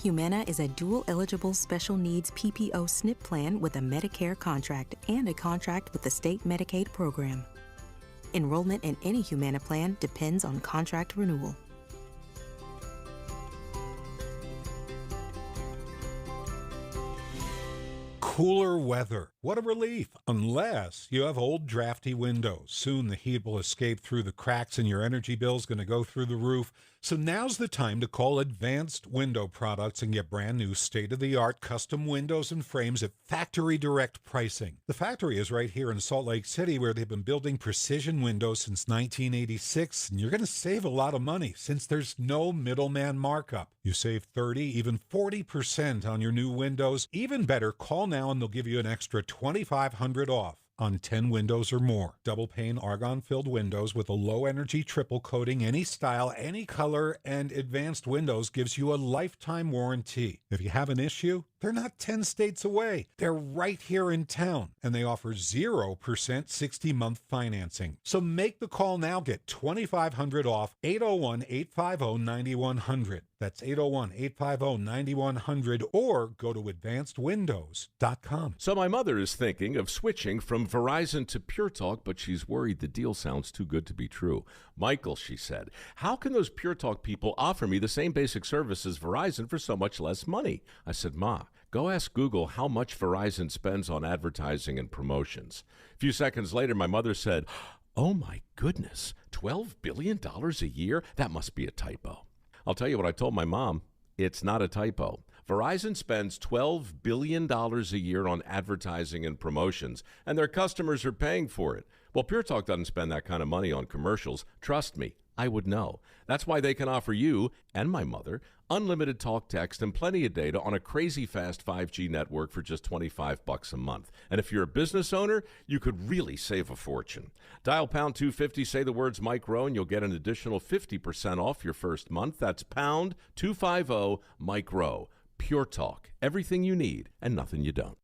Humana is a dual-eligible special needs PPO SNP plan with a Medicare contract and a contract with the state Medicaid program. Enrollment in any Humana plan depends on contract renewal. Cooler weather. What a relief, unless you have old drafty windows. Soon the heat will escape through the cracks and your energy bill is going to go through the roof. So now's the time to call Advanced Window Products and get brand new state-of-the-art custom windows and frames at factory direct pricing. The factory is right here in Salt Lake City, where they've been building precision windows since 1986, and you're going to save a lot of money since there's no middleman markup. You save 30, even 40% on your new windows. Even better, call now and they'll give you an extra $2,500 off on 10 windows or more. Double pane argon-filled windows with a low-energy triple coating, any style, any color, and Advanced Windows gives you a lifetime warranty. If you have an issue, they're not 10 states away. They're right here in town, and they offer 0% 60-month financing. So make the call now. Get $2,500 off. 801-850-9100. That's 801-850-9100, or go to advancedwindows.com. So my mother is thinking of switching from Verizon to Pure Talk, but she's worried the deal sounds too good to be true. Michael, she said, how can those Pure Talk people offer me the same basic service as Verizon for so much less money? I said, Ma, go ask Google how much Verizon spends on advertising and promotions. A few seconds later, my mother said, oh my goodness, $12 billion a year? That must be a typo. I'll tell you what I told my mom. It's not a typo. Verizon spends $12 billion a year on advertising and promotions, and their customers are paying for it. Well, Pure Talk doesn't spend that kind of money on commercials. Trust me, I would know. That's why they can offer you and my mother unlimited talk, text, and plenty of data on a crazy fast 5G network for just $25 a month. And if you're a business owner, you could really save a fortune. Dial pound 250, say the words Mike Rowe, and you'll get an additional 50% off your first month. That's pound 250 Mike Rowe. Pure Talk. Everything you need and nothing you don't.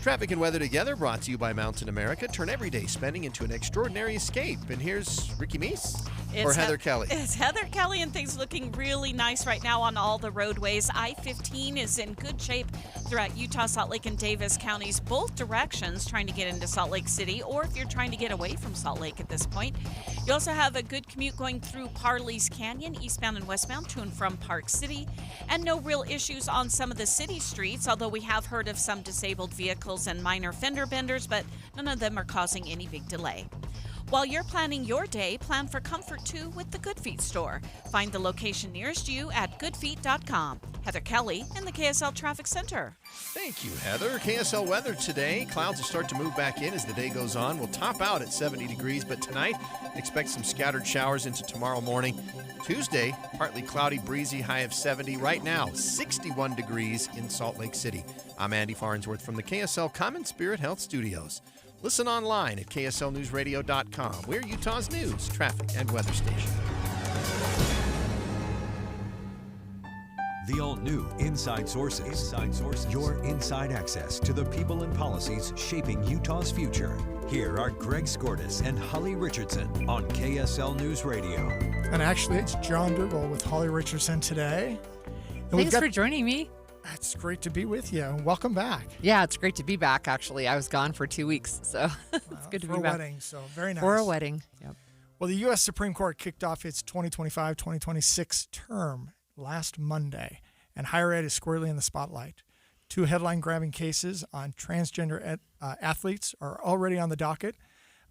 Traffic and weather together, brought to you by Mountain America. Turn everyday spending into an extraordinary escape. And here's Ricky Meese or Heather Kelly. It's Heather Kelly, and things looking really nice right now on all the roadways. I-15 is in good shape throughout Utah, Salt Lake, and Davis counties, both directions, trying to get into Salt Lake City, or if you're trying to get away from Salt Lake at this point. You also have a good commute going through Parley's Canyon, eastbound and westbound, to and from Park City, and no real issues on some of the city streets, although we have heard of some disabled vehicles and minor fender benders, but none of them are causing any big delay. While you're planning your day, plan for comfort too with the Good Feet store. Find the location nearest you at goodfeet.com. Heather Kelly in the KSL Traffic Center. Thank you, Heather. KSL weather today. Clouds will start to move back in as the day goes on. We'll top out at 70 degrees, but tonight, expect some scattered showers into tomorrow morning. Tuesday, partly cloudy, breezy, high of 70. Right now, 61 degrees in Salt Lake City. I'm Andy Farnsworth from the KSL Common Spirit Health Studios. Listen online at kslnewsradio.com. We're Utah's news, traffic, and weather station. The all-new Inside Sources. Inside Sources. Your inside access to the people and policies shaping Utah's future. Here are Greg Skordas and Holly Richardson on KSL News Radio. And actually, it's John Dougal with Holly Richardson today. And Thanks for joining me. It's great to be with you. Welcome back. Yeah, it's great to be back, actually. I was gone for 2 weeks, so it's good to be back. For a wedding, so very nice. For a wedding, yep. Well, the U.S. Supreme Court kicked off its 2025-2026 term last Monday, and higher ed is squarely in the spotlight. 2 headline-grabbing cases on transgender athletes are already on the docket,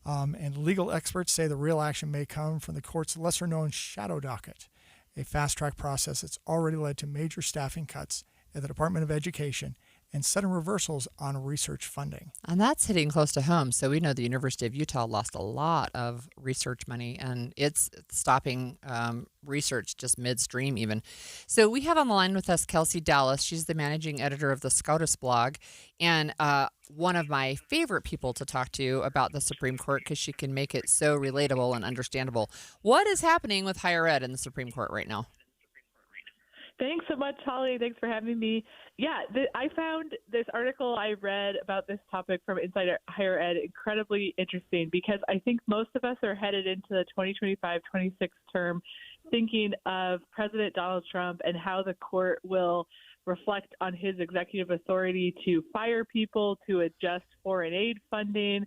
and legal experts say the real action may come from the court's lesser-known shadow docket, a fast-track process that's already led to major staffing cuts at the Department of Education and sudden reversals on research funding. And that's hitting close to home. So we know the University of Utah lost a lot of research money, and it's stopping research just midstream even. So we have on the line with us Kelsey Dallas. She's the managing editor of the SCOTUS blog, and one of my favorite people to talk to about the Supreme Court because she can make it so relatable and understandable. What is happening with higher ed in the Supreme Court right now? Thanks so much, Holly. Thanks for having me. Yeah, I found this article I read about this topic from Inside Higher Ed incredibly interesting because I think most of us are headed into the 2025-26 term thinking of President Donald Trump and how the court will reflect on his executive authority to fire people, to adjust foreign aid funding,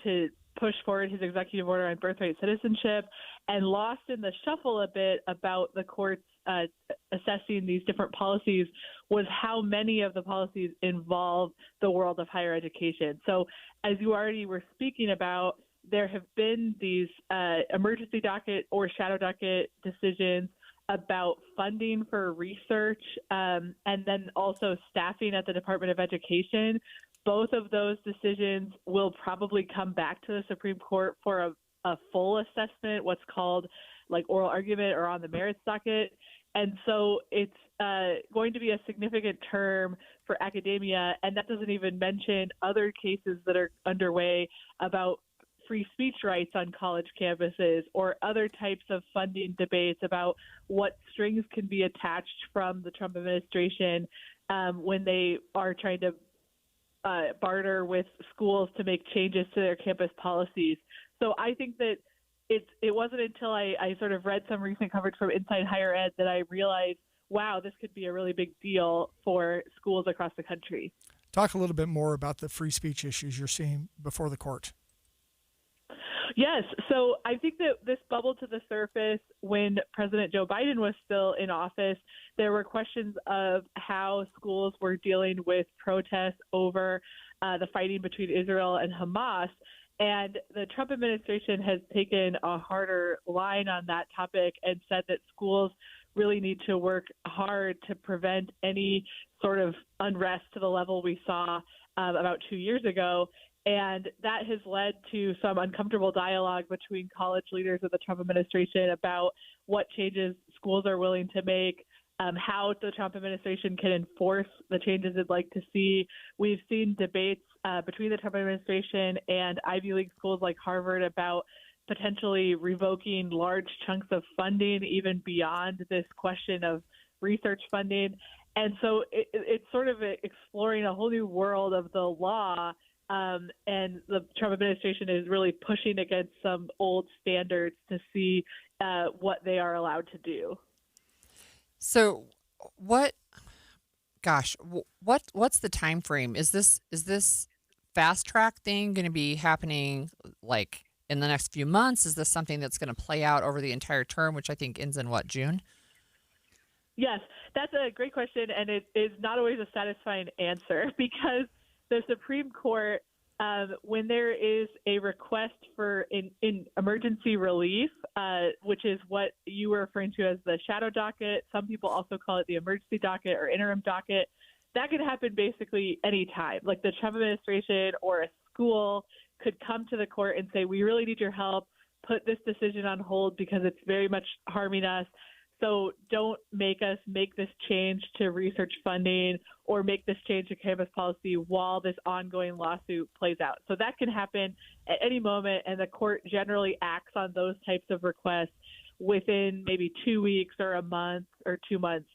to push forward his executive order on birthright citizenship, and lost in the shuffle a bit about the courts assessing these different policies was how many of the policies involve the world of higher education. So as you already were speaking about, there have been these emergency docket or shadow docket decisions about funding for research and then also staffing at the Department of Education. Both of those decisions will probably come back to the Supreme Court for a full assessment, what's called like oral argument or on the merits docket. And so it's going to be a significant term for academia, and that doesn't even mention other cases that are underway about free speech rights on college campuses or other types of funding debates about what strings can be attached from the Trump administration when they are trying to barter with schools to make changes to their campus policies. So I think that it wasn't until I sort of read some recent coverage from Inside Higher Ed that I realized, wow, this could be a really big deal for schools across the country. Talk a little bit more about the free speech issues you're seeing before the court. Yes. So I think that this bubbled to the surface when President Joe Biden was still in office. There were questions of how schools were dealing with protests over the fighting between Israel and Hamas. And the Trump administration has taken a harder line on that topic and said that schools really need to work hard to prevent any sort of unrest to the level we saw about 2 years ago. And that has led to some uncomfortable dialogue between college leaders of the Trump administration about what changes schools are willing to make, how the Trump administration can enforce the changes they'd like to see. We've seen debates between the Trump administration and Ivy League schools like Harvard about potentially revoking large chunks of funding, even beyond this question of research funding. And so it's sort of exploring a whole new world of the law. And the Trump administration is really pushing against some old standards to see what they are allowed to do. So what's the time frame? Is this fast track thing going to be happening like in the next few months? Is this something that's going to play out over the entire term, which I think ends in June? Yes, that's a great question, and it is not always a satisfying answer because the Supreme Court, when there is a request for in emergency relief, which is what you were referring to as the shadow docket, some people also call it the emergency docket or interim docket, that could happen basically any time. Like the Trump administration or a school could come to the court and say, we really need your help, put this decision on hold because it's very much harming us. So don't make us make this change to research funding or make this change to campus policy while this ongoing lawsuit plays out. So that can happen at any moment, and the court generally acts on those types of requests within maybe 2 weeks or a month or 2 months.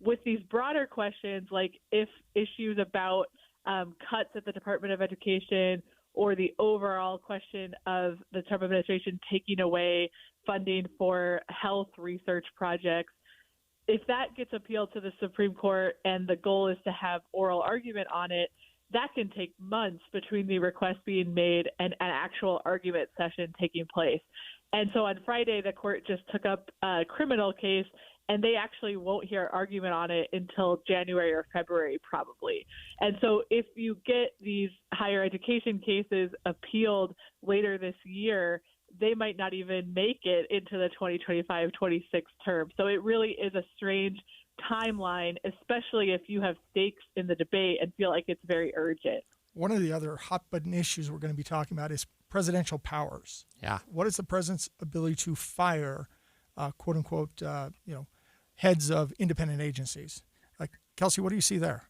With these broader questions, like if issues about cuts at the Department of Education or the overall question of the Trump administration taking away funding for health research projects, if that gets appealed to the Supreme Court and the goal is to have oral argument on it, that can take months between the request being made and an actual argument session taking place. And so on Friday, the court just took up a criminal case, and they actually won't hear argument on it until January or February, probably. And so if you get these higher education cases appealed later this year, they might not even make it into the 2025-26 term. So it really is a strange timeline, especially if you have stakes in the debate and feel like it's very urgent. One of the other hot-button issues we're going to be talking about is presidential powers. Yeah. What is the president's ability to fire, quote-unquote, heads of independent agencies? Kelsey, what do you see there?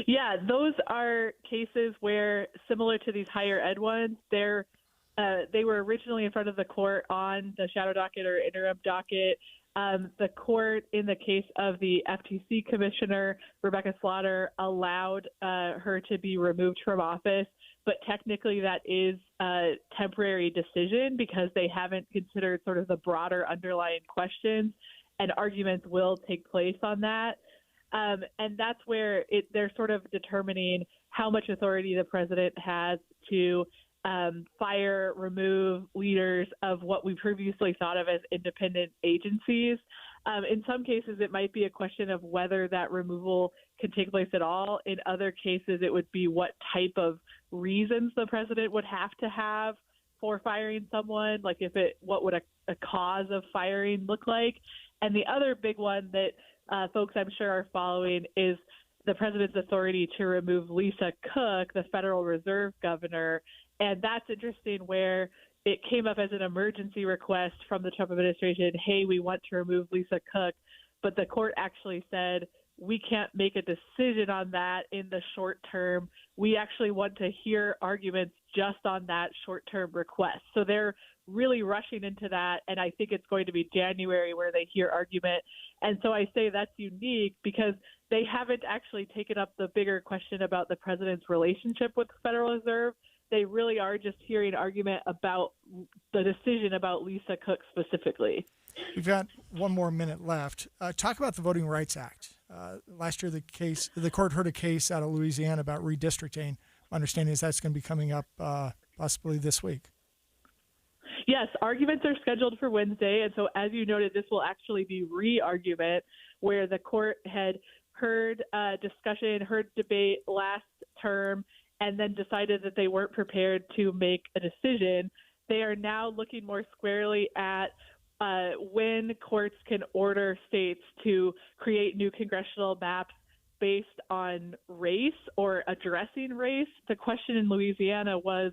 Yeah, those are cases where, similar to these higher ed ones, they were originally in front of the court on the shadow docket or interim docket The court, in the case of the FTC commissioner, Rebecca Slaughter, allowed her to be removed from office. But technically that is a temporary decision because they haven't considered sort of the broader underlying questions, and arguments will take place on that. And that's where they're sort of determining how much authority the president has to fire, remove leaders of what we previously thought of as independent agencies. In some cases, it might be a question of whether that removal can take place at all. In other cases, it would be what type of reasons the president would have to have for firing someone, like what would a cause of firing look like. And the other big one that folks I'm sure are following is the president's authority to remove Lisa Cook, the Federal Reserve governor. And that's interesting, where it came up as an emergency request from the Trump administration, hey, we want to remove Lisa Cook. But the court actually said, we can't make a decision on that in the short term. We actually want to hear arguments just on that short-term request. So they're really rushing into that, and I think it's going to be January where they hear argument. And so I say that's unique because they haven't actually taken up the bigger question about the president's relationship with the Federal Reserve. They really are just hearing argument about the decision about Lisa Cook specifically. We've got one more minute left. Talk about the Voting Rights Act. Last year, the court heard a case out of Louisiana about redistricting. My understanding is that's going to be coming up possibly this week. Yes, arguments are scheduled for Wednesday. And so, as you noted, this will actually be re-argument, where the court had heard discussion, heard debate last term, and then decided that they weren't prepared to make a decision. They are now looking more squarely at when courts can order states to create new congressional maps based on race or addressing race. The question in Louisiana was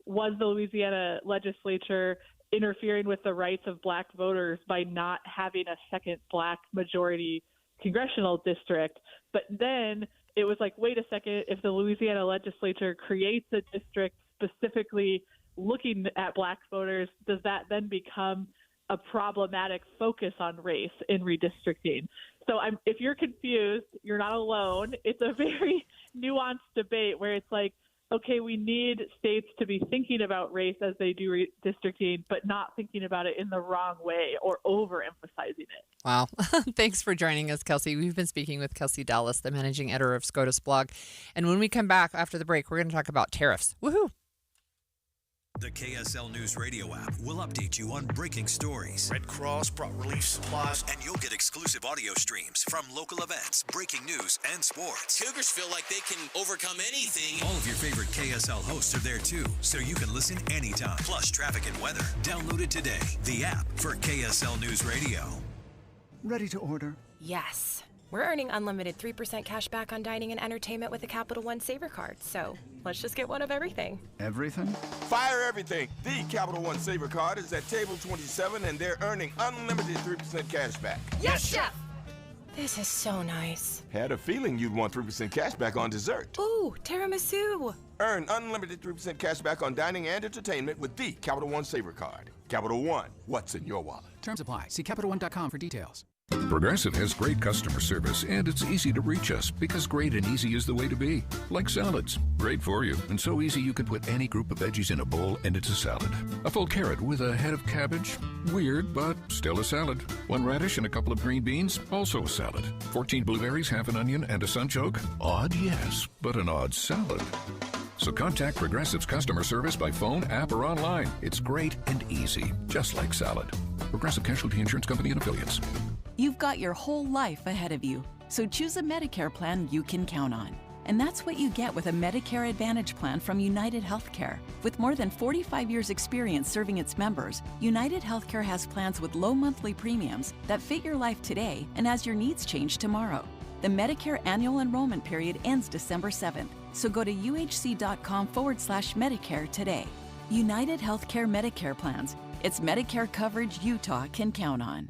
the Louisiana legislature interfering with the rights of black voters by not having a second black majority congressional district? But then it was like, wait a second, if the Louisiana legislature creates a district specifically looking at black voters, does that then become a problematic focus on race in redistricting? So if you're confused, you're not alone. It's a very nuanced debate where it's like, okay, we need states to be thinking about race as they do redistricting, but not thinking about it in the wrong way or overemphasizing it. Wow. Thanks for joining us, Kelsey. We've been speaking with Kelsey Dallas, the managing editor of SCOTUS blog. And when we come back after the break, we're going to talk about tariffs. Woohoo! The KSL News Radio app will update you on breaking stories. Red Cross brought relief supplies. And you'll get exclusive audio streams from local events, breaking news, and sports. Cougars feel like they can overcome anything. All of your favorite KSL hosts are there too, so you can listen anytime. Plus traffic and weather. Download it today. The app for KSL News Radio. Ready to order? Yes. We're earning unlimited 3% cash back on dining and entertainment with the Capital One Saver Card, so let's just get one of everything. Everything? Fire everything. The Capital One Saver Card is at table 27, and they're earning unlimited 3% cash back. Yes, Chef! This is so nice. Had a feeling you'd want 3% cash back on dessert. Ooh, tiramisu. Earn unlimited 3% cash back on dining and entertainment with the Capital One Saver Card. Capital One, what's in your wallet? Terms apply. See CapitalOne.com for details. Progressive has great customer service, and it's easy to reach us because great and easy is the way to be. Like salads. Great for you, and so easy you can put any group of veggies in a bowl and it's a salad. A full carrot with a head of cabbage? Weird, but still a salad. 1 radish and a couple of green beans? Also a salad. 14 blueberries, half an onion, and a sunchoke? Odd, yes, but an odd salad. So contact Progressive's customer service by phone, app, or online. It's great and easy, just like salad. Progressive Casualty Insurance Company and Affiliates. You've got your whole life ahead of you, so choose a Medicare plan you can count on. And that's what you get with a Medicare Advantage plan from United Healthcare. With more than 45 years' experience serving its members, United Healthcare has plans with low monthly premiums that fit your life today and as your needs change tomorrow. The Medicare annual enrollment period ends December 7th, so go to uhc.com/Medicare today. United Healthcare Medicare plans. It's Medicare coverage Utah can count on.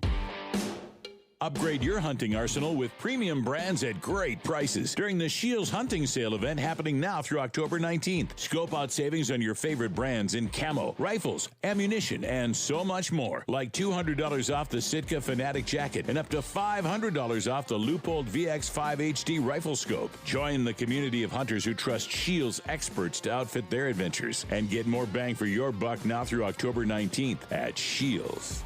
Upgrade your hunting arsenal with premium brands at great prices during the Shields Hunting Sale event happening now through October 19th. Scope out savings on your favorite brands in camo, rifles, ammunition, and so much more. Like $200 off the Sitka Fanatic jacket and up to $500 off the Leupold VX5 HD rifle scope. Join the community of hunters who trust Shields experts to outfit their adventures and get more bang for your buck now through October 19th at Shields.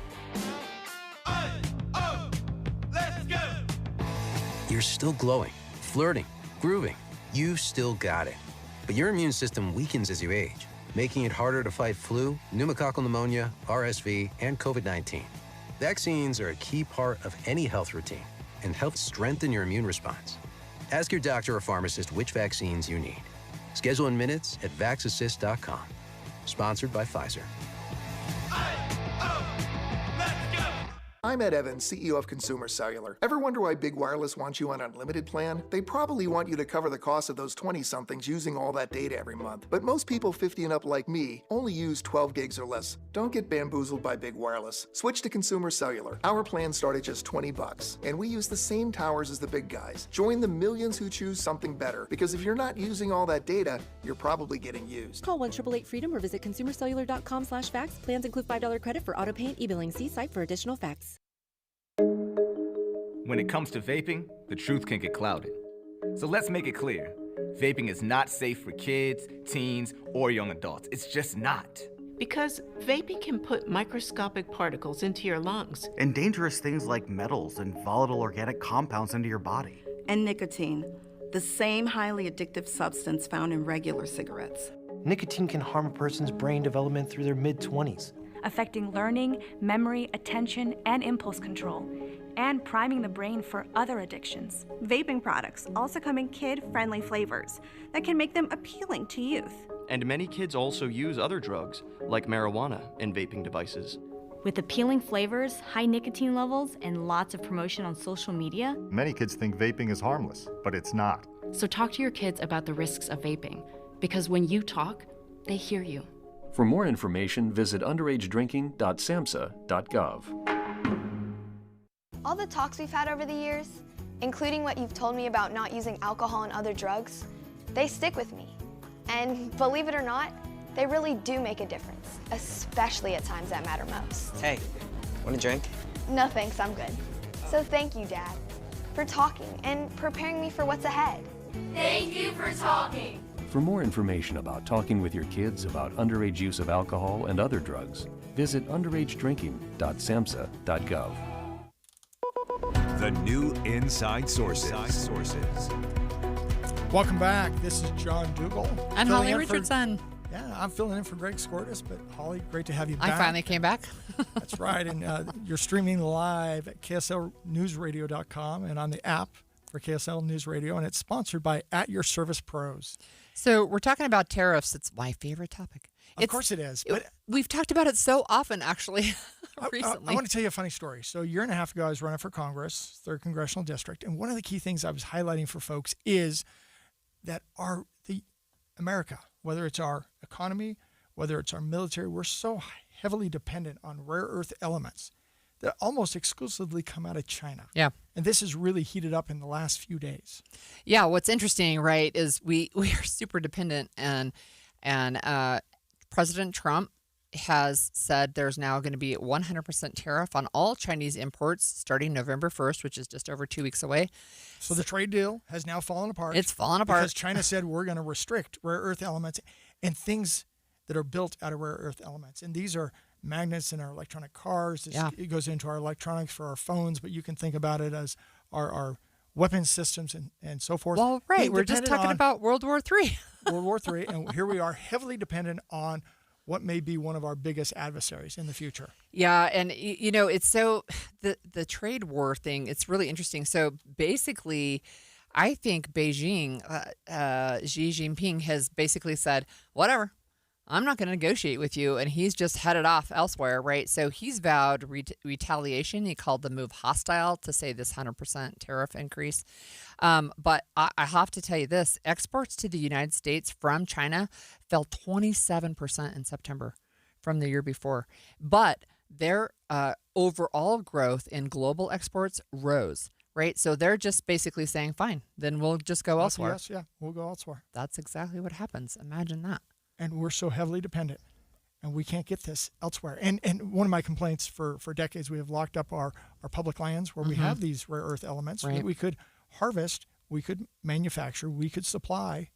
You're still glowing, flirting, grooving. You've still got it. But your immune system weakens as you age, making it harder to fight flu, pneumococcal pneumonia, RSV, and COVID-19. Vaccines are a key part of any health routine and help strengthen your immune response. Ask your doctor or pharmacist which vaccines you need. Schedule in minutes at vaxassist.com. Sponsored by Pfizer. I'm Ed Evans, CEO of Consumer Cellular. Ever wonder why Big Wireless wants you on an unlimited plan? They probably want you to cover the cost of those 20-somethings using all that data every month. But most people 50 and up like me only use 12 gigs or less. Don't get bamboozled by Big Wireless. Switch to Consumer Cellular. Our plans start at just $20, and we use the same towers as the big guys. Join the millions who choose something better, because if you're not using all that data, you're probably getting used. Call 1-888-FREEDOM or visit consumercellular.com/facts. Plans include $5 credit for auto pay and e-billing. See site for additional facts. When it comes to vaping, the truth can get clouded. So let's make it clear. Vaping is not safe for kids, teens, or young adults. It's just not. Because vaping can put microscopic particles into your lungs. And dangerous things like metals and volatile organic compounds into your body. And nicotine, the same highly addictive substance found in regular cigarettes. Nicotine can harm a person's brain development through their mid-20s. Affecting learning, memory, attention, and impulse control, and priming the brain for other addictions. Vaping products also come in kid-friendly flavors that can make them appealing to youth. And many kids also use other drugs, like marijuana, in vaping devices. With appealing flavors, high nicotine levels, and lots of promotion on social media, many kids think vaping is harmless, but it's not. So talk to your kids about the risks of vaping, because when you talk, they hear you. For more information, visit underagedrinking.samhsa.gov. All the talks we've had over the years, including what you've told me about not using alcohol and other drugs, they stick with me. And believe it or not, they really do make a difference, especially at times that matter most. Hey, want a drink? No thanks, I'm good. So thank you, Dad, for talking and preparing me for what's ahead. Thank you for talking. For more information about talking with your kids about underage use of alcohol and other drugs, visit underagedrinking.samhsa.gov. The new Inside Sources. Welcome back. This is John Dougal. And Holly Richardson. I'm filling in for Greg Skordas, but Holly, great to have you back. I finally came back. That's right. And you're streaming live at KSLNewsRadio.com and on the app for KSL News Radio, and it's sponsored by At Your Service Pros. So we're talking about tariffs. It's my favorite topic. Of course it is. But we've talked about it so often, actually, recently. I want to tell you a funny story. So a year and a half ago, I was running for Congress, 3rd Congressional District, and one of the key things I was highlighting for folks is that America, whether it's our economy, whether it's our military, we're so heavily dependent on rare earth elements that almost exclusively come out of China. Yeah. And this has really heated up in the last few days. Yeah, what's interesting, right, is we are super dependent, and President Trump has said there's now going to be a 100% tariff on all Chinese imports starting November 1st, which is just over 2 weeks away. So the trade deal has now fallen apart. It's fallen apart. Because China said we're going to restrict rare earth elements and things that are built out of rare earth elements. And these are magnets in our electronic cars. It goes into our electronics for our phones, but you can think about it as our weapon systems and so forth. Well, right. We're just talking about World War III. World War III. And here we are heavily dependent on what may be one of our biggest adversaries in the future. Yeah, and it's so the trade war thing, it's really interesting. So basically, I think Beijing, Xi Jinping has basically said, whatever, I'm not going to negotiate with you, and he's just headed off elsewhere, right? So he's vowed retaliation. He called the move hostile to say this 100% tariff increase. But I have to tell you this, exports to the United States from China fell 27% in September from the year before. But they're overall growth in global exports rose, right? So they're just basically saying, fine, then we'll just go elsewhere. Yes, yeah, we'll go elsewhere. That's exactly what happens. Imagine that. And we're so heavily dependent, and we can't get this elsewhere. And one of my complaints for decades, we have locked up our public lands where we have these rare earth elements that we could harvest, we could manufacture, we could supply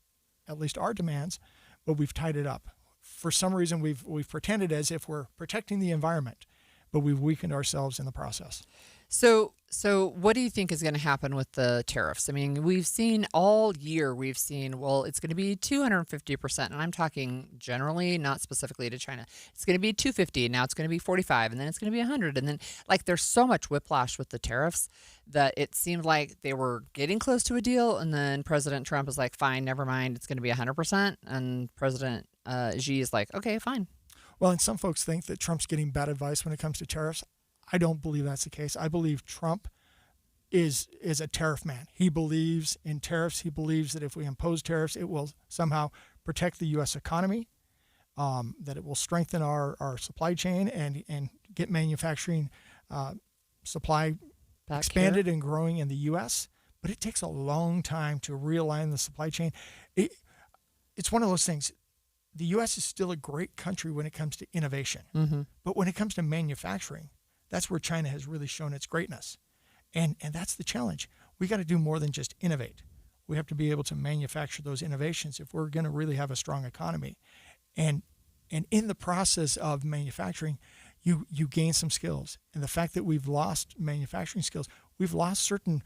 at least our demands, but we've tied it up. For some reason, we've pretended as if we're protecting the environment, but we've weakened ourselves in the process. So what do you think is going to happen with the tariffs? I mean, we've seen all year, well, it's going to be 250%. And I'm talking generally, not specifically to China. It's going to be 250. Now it's going to be 45. And then it's going to be 100. And then, like, there's so much whiplash with the tariffs that it seemed like they were getting close to a deal. And then President Trump is like, fine, never mind. It's going to be 100%. And President Xi is like, okay, fine. Well, and some folks think that Trump's getting bad advice when it comes to tariffs. I don't believe that's the case. I believe Trump is a tariff man. He believes in tariffs. He believes that if we impose tariffs, it will somehow protect the U.S. economy, that it will strengthen our supply chain and get manufacturing supply back expanded here and growing in the U.S. But it takes a long time to realign the supply chain. It's one of those things. The U.S. is still a great country when it comes to innovation. But when it comes to manufacturing, that's where China has really shown its greatness. And that's the challenge. We got to do more than just innovate. We have to be able to manufacture those innovations if we're going to really have a strong economy. And in the process of manufacturing, you gain some skills. And the fact that we've lost manufacturing skills, we've lost certain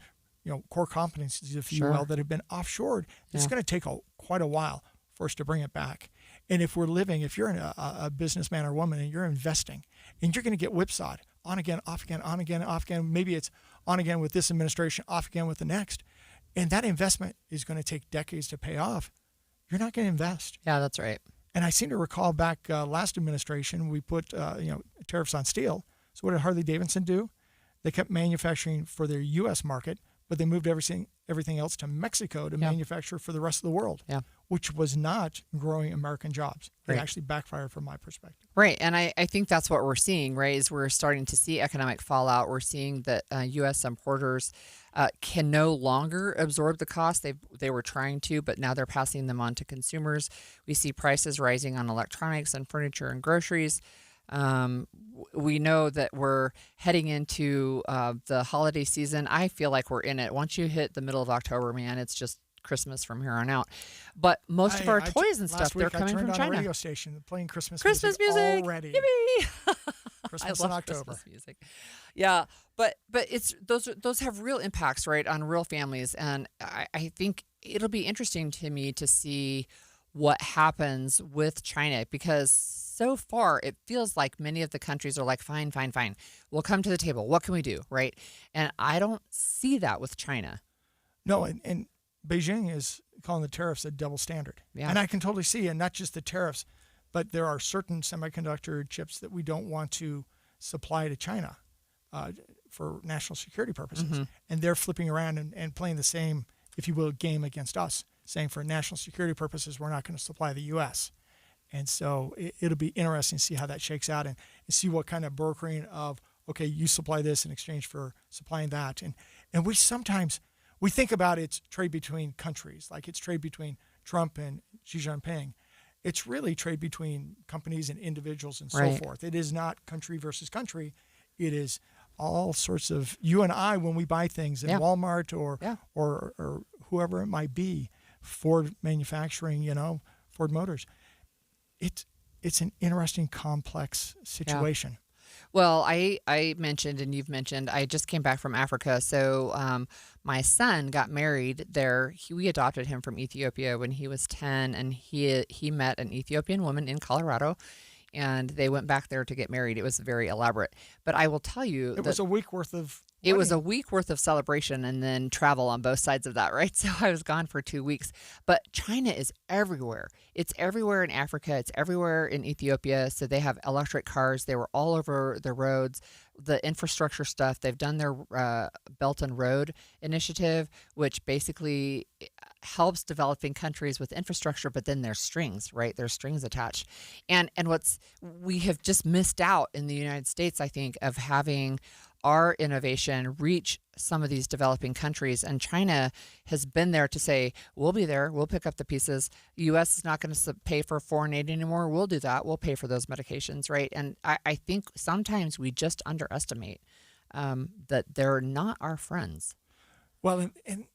core competencies, if you will, that have been offshored. It's going to take quite a while for us to bring it back. And if you're a businessman or woman and you're investing, and you're going to get whipsawed on again, off again, on again, off again. Maybe it's on again with this administration, off again with the next. And that investment is going to take decades to pay off. You're not going to invest. Yeah, that's right. And I seem to recall back last administration, we put tariffs on steel. So what did Harley-Davidson do? They kept manufacturing for their U.S. market, but they moved everything else to Mexico to manufacture for the rest of the world, which was not growing American jobs. It actually backfired from my perspective. Right. And I think that's what we're seeing, right, is we're starting to see economic fallout. We're seeing that U.S. importers can no longer absorb the cost. They were trying to, but now they're passing them on to consumers. We see prices rising on electronics and furniture and groceries. We know that we're heading into the holiday season. I feel like we're in it. Once you hit the middle of October, man, it's just Christmas from here on out. But most of our toys and stuff, they're coming from China. I turned on a radio station playing Christmas music already. Yippee! Christmas I love in October. Christmas music. Yeah, but it's those have real impacts, right, on real families, and I think it'll be interesting to me to see what happens with China, because so far it feels like many of the countries are like, fine, we'll come to the table. What can we do, right? And I don't see that with China. No, and Beijing is calling the tariffs a double standard. Yeah. And I can totally see, and not just the tariffs, but there are certain semiconductor chips that we don't want to supply to China for national security purposes. And they're flipping around and playing the same, if you will, game against us, saying for national security purposes, we're not going to supply the U.S. And so it'll be interesting to see how that shakes out and see what kind of brokering of, okay, you supply this in exchange for supplying that. And we think about it's trade between countries, like it's trade between Trump and Xi Jinping. It's really trade between companies and individuals and so forth. It is not country versus country. It is all sorts of, you and I, when we buy things in Walmart or whoever it might be, Ford manufacturing, Ford Motors. It's an interesting, complex situation. Yeah. Well, I mentioned, and you've mentioned, I just came back from Africa. So my son got married there. We adopted him from Ethiopia when he was 10, and he met an Ethiopian woman in Colorado, and they went back there to get married. It was very elaborate. But I will tell you, it was a week worth of It was a week worth of celebration and then travel on both sides of that, right? So I was gone for 2 weeks. But China is everywhere. It's everywhere in Africa. It's everywhere in Ethiopia. So they have electric cars. They were all over the roads. The infrastructure stuff, they've done their Belt and Road initiative, which basically helps developing countries with infrastructure, but then there's strings, right? There's strings attached. And we have just missed out in the United States, I think, of having our innovation reach some of these developing countries. And China has been there to say, we'll be there, we'll pick up the pieces. The U.S. is not going to pay for foreign aid anymore. We'll do that. We'll pay for those medications, right? And I think sometimes we just underestimate that they're not our friends. Well, and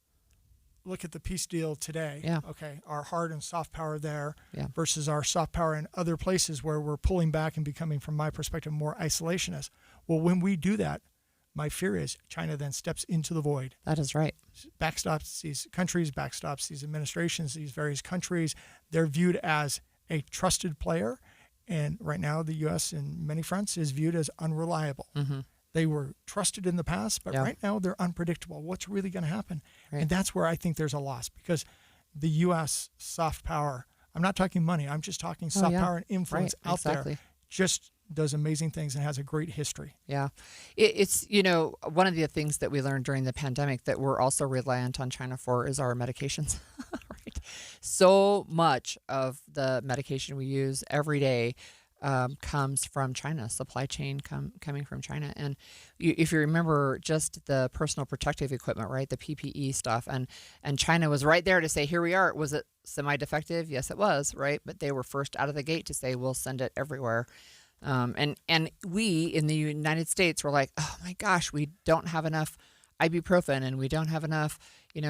look at the peace deal today. Yeah. Okay, our hard and soft power there versus our soft power in other places where we're pulling back and becoming, from my perspective, more isolationist. Well, when we do that, my fear is China then steps into the void. That is right. Backstops these countries, backstops these administrations, these various countries. They're viewed as a trusted player. And right now, the U.S. in many fronts is viewed as unreliable. Mm-hmm. They were trusted in the past, but right now they're unpredictable. What's really going to happen? Right. And that's where I think there's a loss, because the U.S. soft power, I'm not talking money, I'm just talking soft power and influence out there, just does amazing things and has a great history. Yeah. It's, one of the things that we learned during the pandemic that we're also reliant on China for is our medications. Right? So much of the medication we use every day comes from China, supply chain coming from China. And if you remember just the personal protective equipment, right, the PPE stuff, and China was right there to say, here we are. Was it semi-defective? Yes, it was, right? But they were first out of the gate to say, we'll send it everywhere. And we in the United States were like, oh my gosh, we don't have enough ibuprofen, and we don't have enough,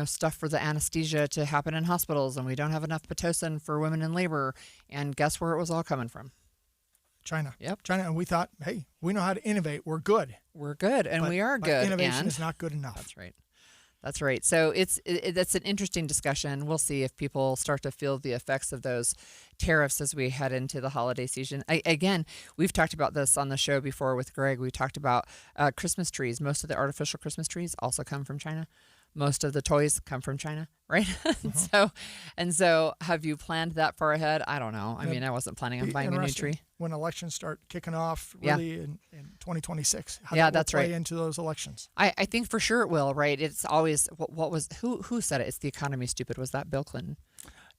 stuff for the anesthesia to happen in hospitals, and we don't have enough Pitocin for women in labor. And guess where it was all coming from? China. Yep. China. And we thought, hey, we know how to innovate. We're good. We're good. And we are good. Innovation is not good enough. That's right. That's right. So that's an interesting discussion. We'll see if people start to feel the effects of those tariffs as we head into the holiday season. Again, we've talked about this on the show before with Greg. We talked about Christmas trees. Most of the artificial Christmas trees also come from China. Most of the toys come from China, right? So have you planned that far ahead? I don't know. I mean, I wasn't planning on buying a new tree. When elections start kicking off, really in 2026, how that will play into those elections? I think for sure it will, right? It's always who said it? It's the economy, stupid. Was that Bill Clinton?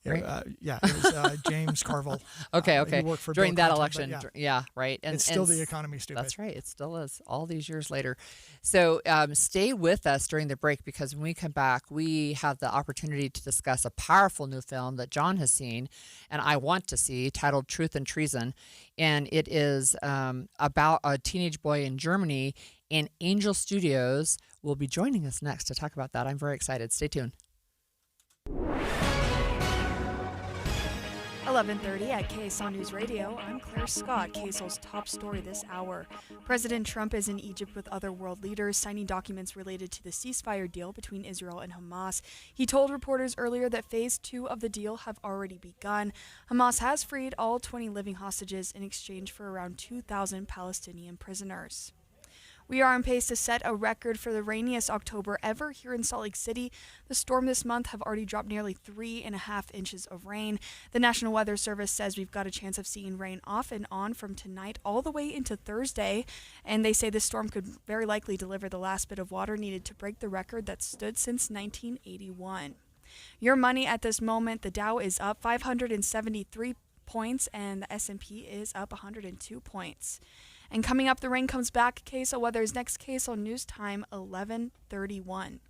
Right? It was James Carville. Okay. He worked for during Bill that Clinton, election. Right. And it's still the economy, stupid. That's right. It still is, all these years later. So stay with us during the break, because when we come back, we have the opportunity to discuss a powerful new film that John has seen and I want to see, titled Truth and Treason. And it is about a teenage boy in Germany, and Angel Studios will be joining us next to talk about that. I'm very excited. Stay tuned. 11:30 at KSL News Radio. I'm Claire Scott. KSL's top story this hour. President Trump is in Egypt with other world leaders, signing documents related to the ceasefire deal between Israel and Hamas. He told reporters earlier that phase 2 of the deal have already begun. Hamas has freed all 20 living hostages in exchange for around 2,000 Palestinian prisoners. We are on pace to set a record for the rainiest October ever here in Salt Lake City. The storm this month have already dropped nearly 3.5 inches of rain. The National Weather Service says we've got a chance of seeing rain off and on from tonight all the way into Thursday. And they say this storm could very likely deliver the last bit of water needed to break the record that stood since 1981. Your money at this moment, the Dow is up 573 points and the S&P is up 102 points. And coming up, the rain comes back. KSL Weather's next KSL News Time, 11:31.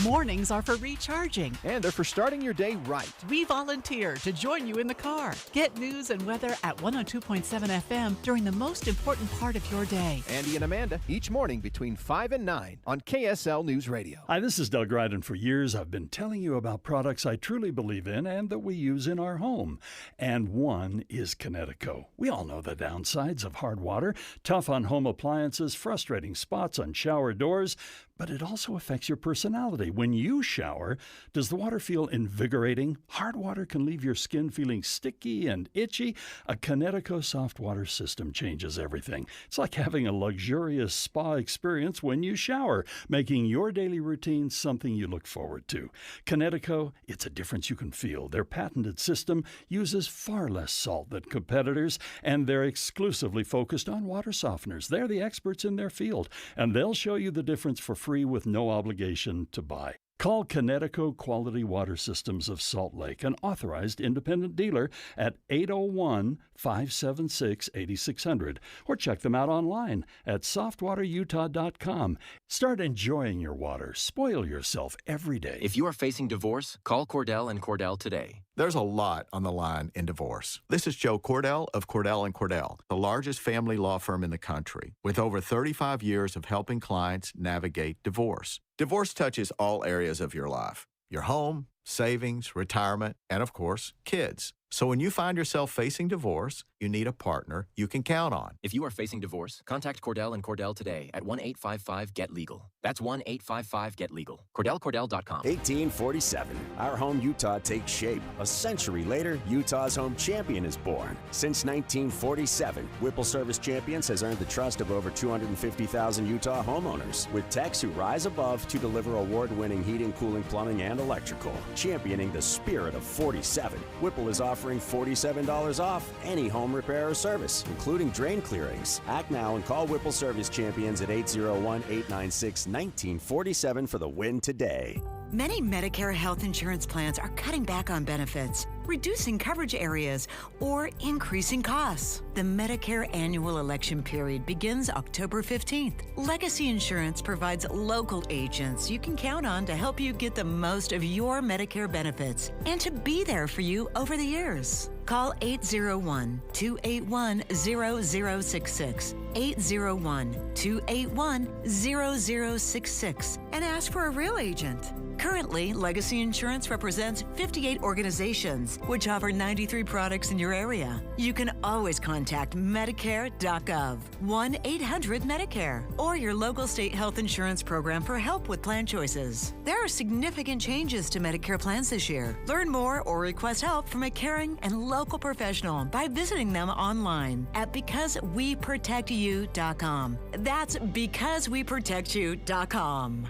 Mornings are for recharging. And they're for starting your day right. We volunteer to join you in the car. Get news and weather at 102.7 FM during the most important part of your day. Andy and Amanda, each morning between 5 and 9 on KSL News Radio. Hi, this is Doug Ryden. For years, I've been telling you about products I truly believe in and that we use in our home. And one is Kinetico. We all know the downsides of hard water, tough on home appliances, frustrating spots on shower doors, but it also affects your personality. When you shower, does the water feel invigorating? Hard water can leave your skin feeling sticky and itchy. A Kinetico soft water system changes everything. It's like having a luxurious spa experience when you shower, making your daily routine something you look forward to. Kinetico, it's a difference you can feel. Their patented system uses far less salt than competitors, and they're exclusively focused on water softeners. They're the experts in their field, and they'll show you the difference for free with no obligation to buy. Call Connecticut Quality Water Systems of Salt Lake, an authorized independent dealer, at 801-576-8600, or check them out online at softwaterutah.com. Start enjoying your water. Spoil yourself every day. If you are facing divorce, call Cordell and Cordell today. There's a lot on the line in divorce. This is Joe Cordell of Cordell & Cordell, the largest family law firm in the country, with over 35 years of helping clients navigate divorce. Divorce touches all areas of your life: your home, savings, retirement, and of course, kids. So when you find yourself facing divorce, you need a partner you can count on. If you are facing divorce, contact Cordell and Cordell today at 1-855-GET-LEGAL. That's 1-855-GET-LEGAL. CordellCordell.com. 1847. Our home Utah takes shape. A century later, Utah's home champion is born. Since 1947, Whipple Service Champions has earned the trust of over 250,000 Utah homeowners, with techs who rise above to deliver award-winning heating, cooling, plumbing, and electrical. Championing the spirit of 47, Whipple is offering $47 off any home repair or service, including drain clearings. Act now and call Whipple Service Champions at 801-896-1947 for the win today. Many Medicare health insurance plans are cutting back on benefits, reducing coverage areas, or increasing costs. The Medicare annual election period begins October 15th. Legacy Insurance provides local agents you can count on to help you get the most of your Medicare benefits and to be there for you over the years. Call 801-281-0066, 801-281-0066, and ask for a real agent. Currently, Legacy Insurance represents 58 organizations, which offer 93 products in your area. You can always contact Medicare.gov, 1-800-MEDICARE, or your local state health insurance program for help with plan choices. There are significant changes to Medicare plans this year. Learn more or request help from a caring and local professional by visiting them online at BecauseWeProtectYou.com. That's BecauseWeProtectYou.com.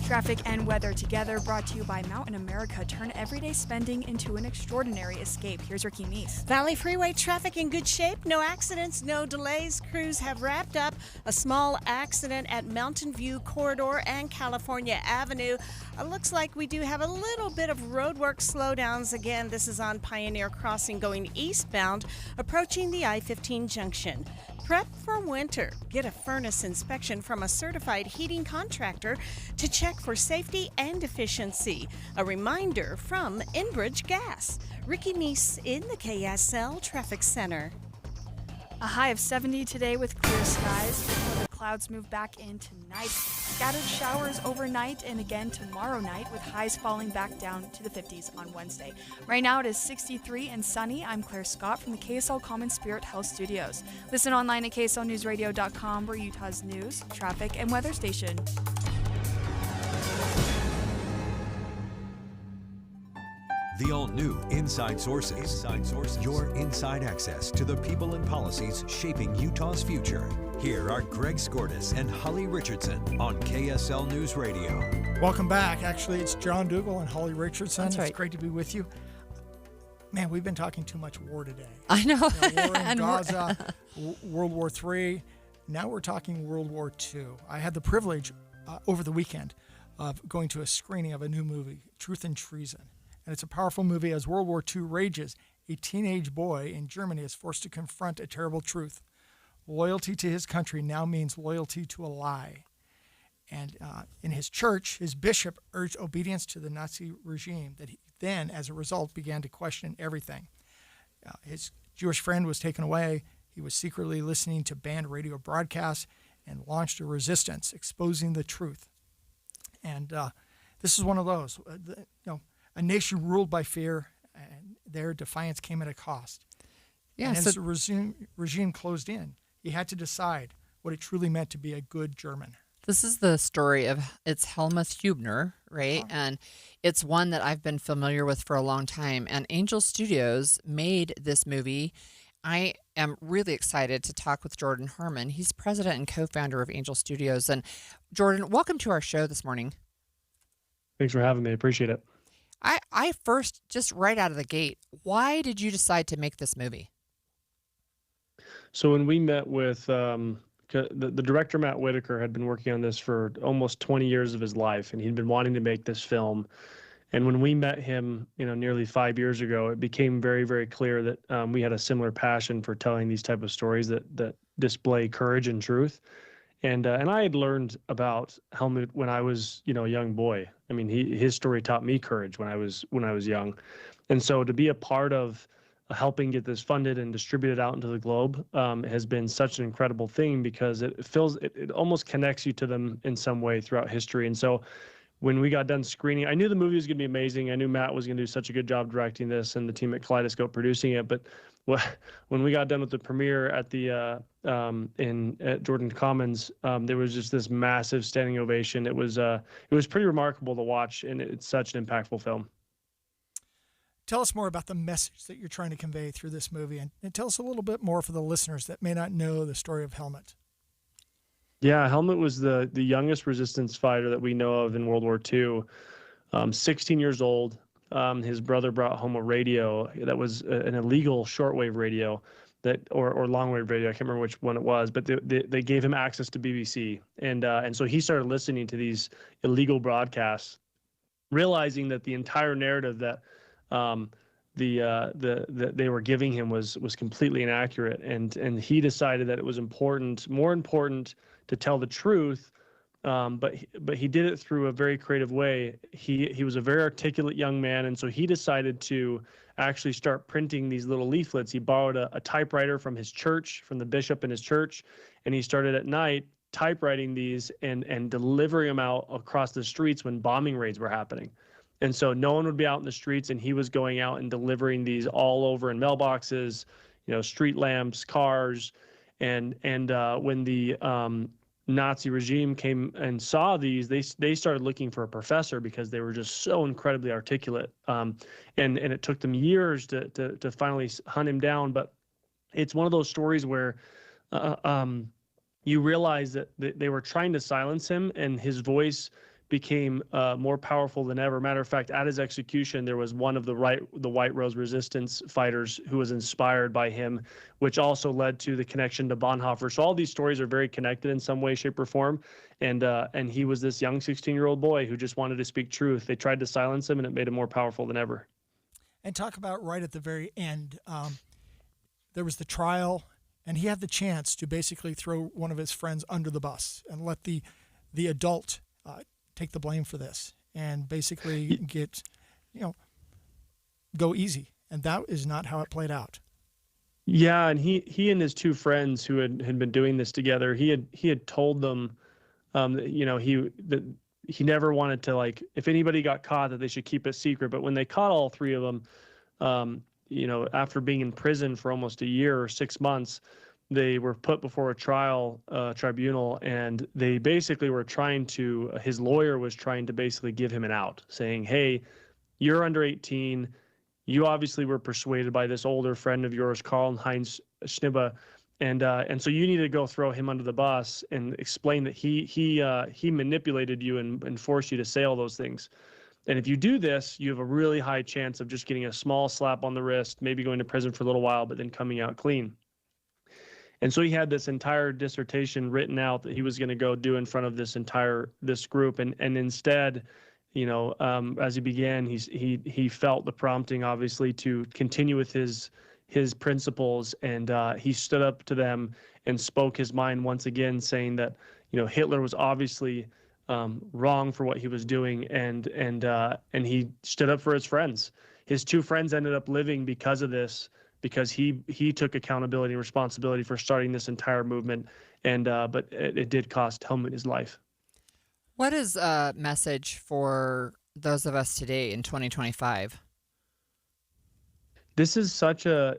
Traffic and weather together, brought to you by Mountain America. Turn everyday spending into an extraordinary escape. Here's Ricky Meese. Valley Freeway traffic in good shape. No accidents, no delays. Crews have wrapped up a small accident at Mountain View Corridor and California Avenue. Looks like we do have a little bit of roadwork slowdowns. Again, this is on Pioneer Crossing going eastbound, approaching the I-15 junction. Prep for winter. Get a furnace inspection from a certified heating contractor to check for safety and efficiency. A reminder from Enbridge Gas. Ricky Meese in the KSL Traffic Center. A high of 70 today with clear skies before the clouds move back in tonight. Scattered showers overnight and again tomorrow night, with highs falling back down to the 50s on Wednesday. Right now it is 63 and sunny. I'm Claire Scott from the KSL Common Spirit Health Studios. Listen online at KSLNewsRadio.com, we're Utah's news, traffic, and weather station. The all-new Inside Sources. Your inside access to the people and policies shaping Utah's future. Here are Greg Skordas and Holly Richardson on KSL News Radio. Welcome back. Actually, it's John Dougal and Holly Richardson. That's right. It's great to be with you. Man, we've been talking too much war today. I know. War in Gaza, World War III. Now we're talking World War II. I had the privilege over the weekend of going to a screening of a new movie, Truth and Treason. And it's a powerful movie. As World War II rages, a teenage boy in Germany is forced to confront a terrible truth. Loyalty to his country now means loyalty to a lie. And in his church, his bishop urged obedience to the Nazi regime, that he then, as a result, began to question everything. His Jewish friend was taken away. He was secretly listening to banned radio broadcasts and launched a resistance, exposing the truth. And this is one of those. A nation ruled by fear, and their defiance came at a cost. Yeah, and as the regime closed in, he had to decide what it truly meant to be a good German. This is the story of, it's Helmuth Hubner, right? Oh. And it's one that I've been familiar with for a long time. And Angel Studios made this movie. I am really excited to talk with Jordan Harmon. He's president and co-founder of Angel Studios. And Jordan, welcome to our show this morning. Thanks for having me. I appreciate it. I first, just right out of the gate, why did you decide to make this movie? So when we met with The director, Matt Whitaker, had been working on this for almost 20 years of his life, and he'd been wanting to make this film. And when we met him, nearly 5 years ago, it became very, very clear that we had a similar passion for telling these type of stories that display courage and truth. And I had learned about Helmut when I was, a young boy. I mean, his story taught me courage when I was young. And so to be a part of helping get this funded and distributed out into the globe has been such an incredible thing, because it almost connects you to them in some way throughout history. And so when we got done screening, I knew the movie was going to be amazing. I knew Matt was going to do such a good job directing this, and the team at Kaleidoscope producing it. But when we got done with the premiere at at Jordan Commons, there was just this massive standing ovation. It was pretty remarkable to watch, and it's such an impactful film. Tell us more about the message that you're trying to convey through this movie, and tell us a little bit more for the listeners that may not know the story of Helmut. Yeah, Helmut was the youngest resistance fighter that we know of in World War II. 16 years old. His brother brought home a radio that was an illegal shortwave radio or longwave radio. I can't remember which one it was, but they gave him access to BBC, and so he started listening to these illegal broadcasts, realizing that the entire narrative that they were giving him was completely inaccurate, and he decided that it was more important to tell the truth, but he did it through a very creative way. He was a very articulate young man, and so he decided to actually start printing these little leaflets. He borrowed a typewriter from his church, from the bishop in his church, and he started at night typewriting these and delivering them out across the streets when bombing raids were happening. And so no one would be out in the streets, and he was going out and delivering these all over in mailboxes, street lamps, cars. And when the Nazi regime came and saw these, they started looking for a professor, because they were just so incredibly articulate. And it took them years to finally hunt him down. But it's one of those stories where you realize that they were trying to silence him, and his voice became more powerful than ever. Matter of fact, at his execution, there was one of the White Rose resistance fighters who was inspired by him, which also led to the connection to Bonhoeffer. So all these stories are very connected in some way, shape, or form. And he was this young 16-year-old boy who just wanted to speak truth. They tried to silence him, and it made him more powerful than ever. And talk about right at the very end, there was the trial, and he had the chance to basically throw one of his friends under the bus and let the adult take the blame for this, and basically go easy. And that is not how it played out. Yeah, and he and his two friends who had been doing this together, he had told them, that he never wanted to, like, if anybody got caught, that they should keep it secret. But when they caught all three of them, after being in prison for almost a year or 6 months, they were put before a trial tribunal, and they basically were his lawyer was trying to basically give him an out, saying, hey, you're under 18. You obviously were persuaded by this older friend of yours, Karl-Heinz Schnibe, and so you need to go throw him under the bus and explain that he manipulated you and forced you to say all those things. And if you do this, you have a really high chance of just getting a small slap on the wrist, maybe going to prison for a little while, but then coming out clean. And so he had this entire dissertation written out that he was going to go do in front of this group. And instead, as he began, he felt the prompting, obviously, to continue with his principles. And he stood up to them and spoke his mind once again, saying that, Hitler was obviously wrong for what he was doing. And he stood up for his friends. His two friends ended up living because of this, because he took accountability and responsibility for starting this entire movement, but it did cost Helmut his life. What is a message for those of us today in 2025? This is such an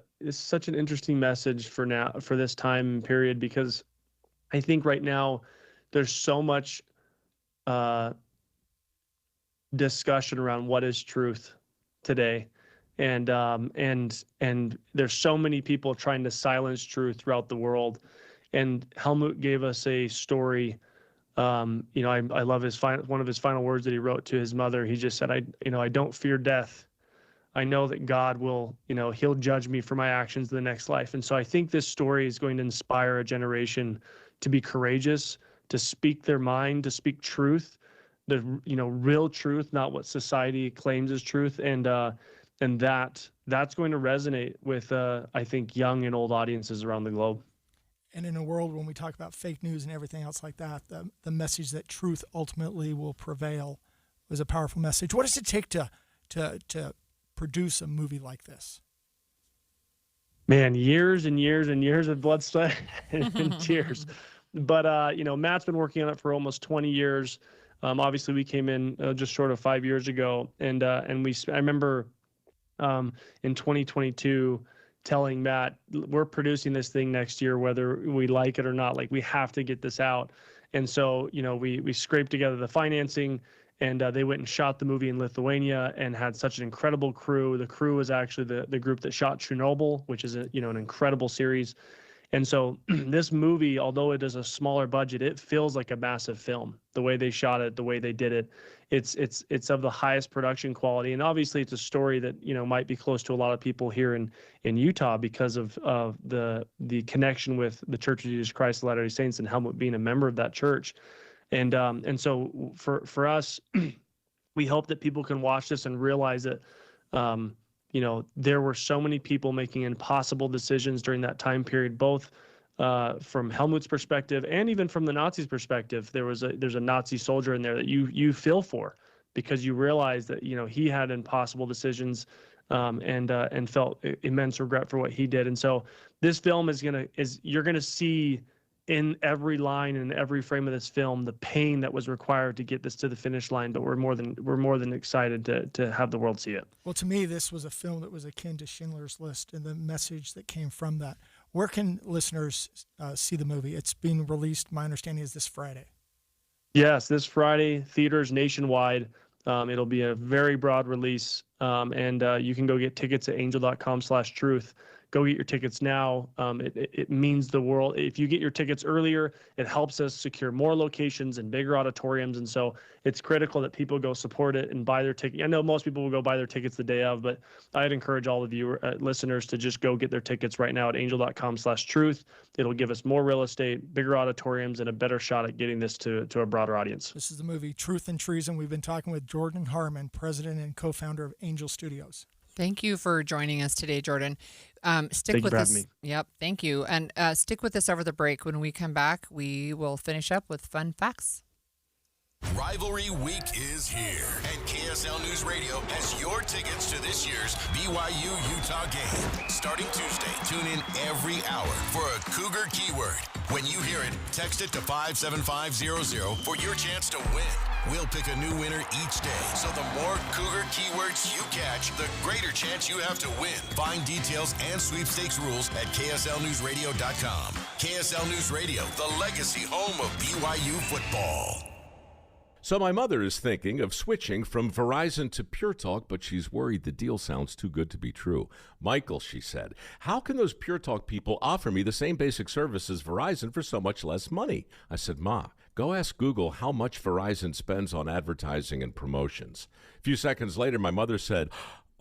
interesting message for this time period, because I think right now there's so much discussion around what is truth today. And there's so many people trying to silence truth throughout the world. And Helmut gave us a story. I love one of his final words that he wrote to his mother. He just said, I don't fear death. I know that God will, he'll judge me for my actions in the next life. And so I think this story is going to inspire a generation to be courageous, to speak their mind, to speak truth, the real truth, not what society claims is truth, and that's going to resonate with I think young and old audiences around the globe. And in a world when we talk about fake news and everything else like that, the message that truth ultimately will prevail was a powerful message. What does it take to produce a movie like this? Man, years and years and years of blood, sweat, and tears. But Matt's been working on it for almost 20 years. Obviously, we came in just short of 5 years ago, and I remember in 2022 telling Matt, we're producing this thing next year, whether we like it or not. Like, we have to get this out. And so, we scraped together the financing, and they went and shot the movie in Lithuania and had such an incredible crew. The crew was actually the group that shot Chernobyl, which is an incredible series. And so this movie, although it is a smaller budget, it feels like a massive film. The way they shot it, the way they did it, it's of the highest production quality. And obviously it's a story that, might be close to a lot of people here in Utah because of the connection with the Church of Jesus Christ of Latter-day Saints and Helmut being a member of that church. And so for us, we hope that people can watch this and realize that, there were so many people making impossible decisions during that time period, both from Helmut's perspective and even from the Nazis' perspective. There's a Nazi soldier in there that you feel for, because you realize that he had impossible decisions and felt immense regret for what he did. And so this film you're gonna see in every line and every frame of this film the pain that was required to get this to the finish line, but we're more than excited to have the world see it. Well, to me, this was a film that was akin to Schindler's List and the message that came from that. Where can listeners see the movie? It's being released, my understanding is this Friday. Yes, this Friday, theaters nationwide. It'll be a very broad release, and you can go get tickets at angel.com/truth. Go get your tickets now. It means the world. If you get your tickets earlier, it helps us secure more locations and bigger auditoriums. And so it's critical that people go support it and buy their ticket. I know most people will go buy their tickets the day of, but I'd encourage all of you listeners to just go get their tickets right now at angel.com/truth. It'll give us more real estate, bigger auditoriums, and a better shot at getting this to a broader audience. This is the movie Truth and Treason. We've been talking with Jordan Harmon, president and co-founder of Angel Studios. Thank you for joining us today, Jordan. Thank you for having me. Yep, thank you. And stick with us over the break. When we come back, we will finish up with fun facts. Rivalry Week is here, and KSL News Radio has your tickets to this year's BYU-Utah game. Starting Tuesday, tune in every hour for a Cougar keyword. When you hear it, text it to 57500 for your chance to win. We'll pick a new winner each day, so the more Cougar keywords you catch, the greater chance you have to win. Find details and sweepstakes rules at KSLNewsRadio.com. KSL News Radio, the legacy home of BYU football. So my mother is thinking of switching from Verizon to Pure Talk, but she's worried the deal sounds too good to be true. Michael, she said, how can those Pure Talk people offer me the same basic service as Verizon for so much less money? I said, Ma, go ask Google how much Verizon spends on advertising and promotions. A few seconds later, my mother said,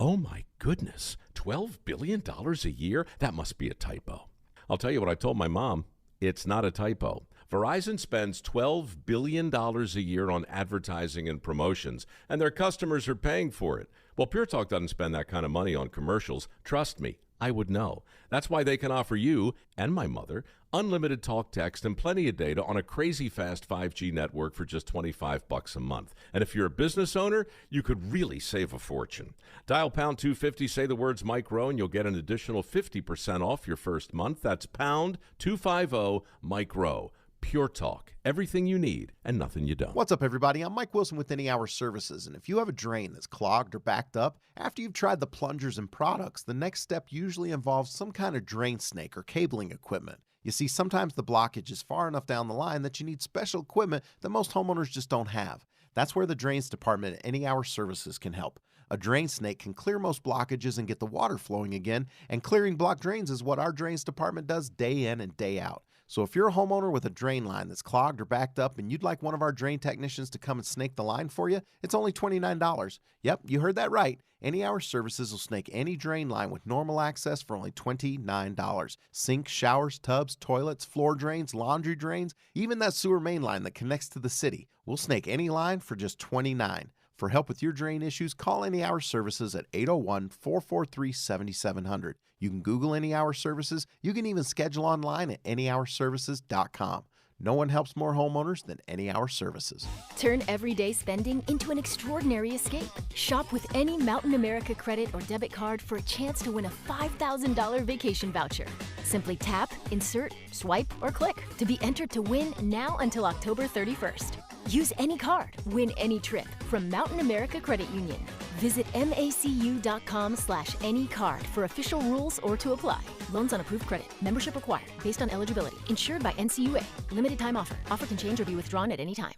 oh my goodness, $12 billion a year? That must be a typo. I'll tell you what I told my mom. It's not a typo. Verizon spends $12 billion a year on advertising and promotions, and their customers are paying for it. Well, Pure Talk doesn't spend that kind of money on commercials. Trust me, I would know. That's why they can offer you and my mother unlimited talk, text, and plenty of data on a crazy fast 5G network for just $25 a month. And if you're a business owner, you could really save a fortune. Dial pound 250, say the words Mike Rowe, and you'll get an additional 50% off your first month. That's pound 250 Mike Rowe. Pure Talk. Everything you need and nothing you don't. What's up, everybody? I'm Mike Wilson with Any Hour Services, and if you have a drain that's clogged or backed up, after you've tried the plungers and products, the next step usually involves some kind of drain snake or cabling equipment. You see, sometimes the blockage is far enough down the line that you need special equipment that most homeowners just don't have. That's where the Drains Department at Any Hour Services can help. A drain snake can clear most blockages and get the water flowing again, and clearing blocked drains is what our Drains Department does day in and day out. So if you're a homeowner with a drain line that's clogged or backed up and you'd like one of our drain technicians to come and snake the line for you, it's only $29. Yep, you heard that right. Any Hour Services will snake any drain line with normal access for only $29. Sinks, showers, tubs, toilets, floor drains, laundry drains, even that sewer main line that connects to the city. We'll snake any line for just $29. For help with your drain issues, call Any Hour Services at 801-443-7700. You can Google Any Hour Services. You can even schedule online at anyhourservices.com. No one helps more homeowners than Any Hour Services. Turn everyday spending into an extraordinary escape. Shop with any Mountain America credit or debit card for a chance to win a $5,000 vacation voucher. Simply tap, insert, swipe, or click to be entered to win now until October 31st. Use any card, win any trip from Mountain America Credit Union. Visit macu.com/anycard for official rules or to apply. Loans on approved credit. Membership required based on eligibility. Insured by NCUA. Limited time offer. Offer can change or be withdrawn at any time.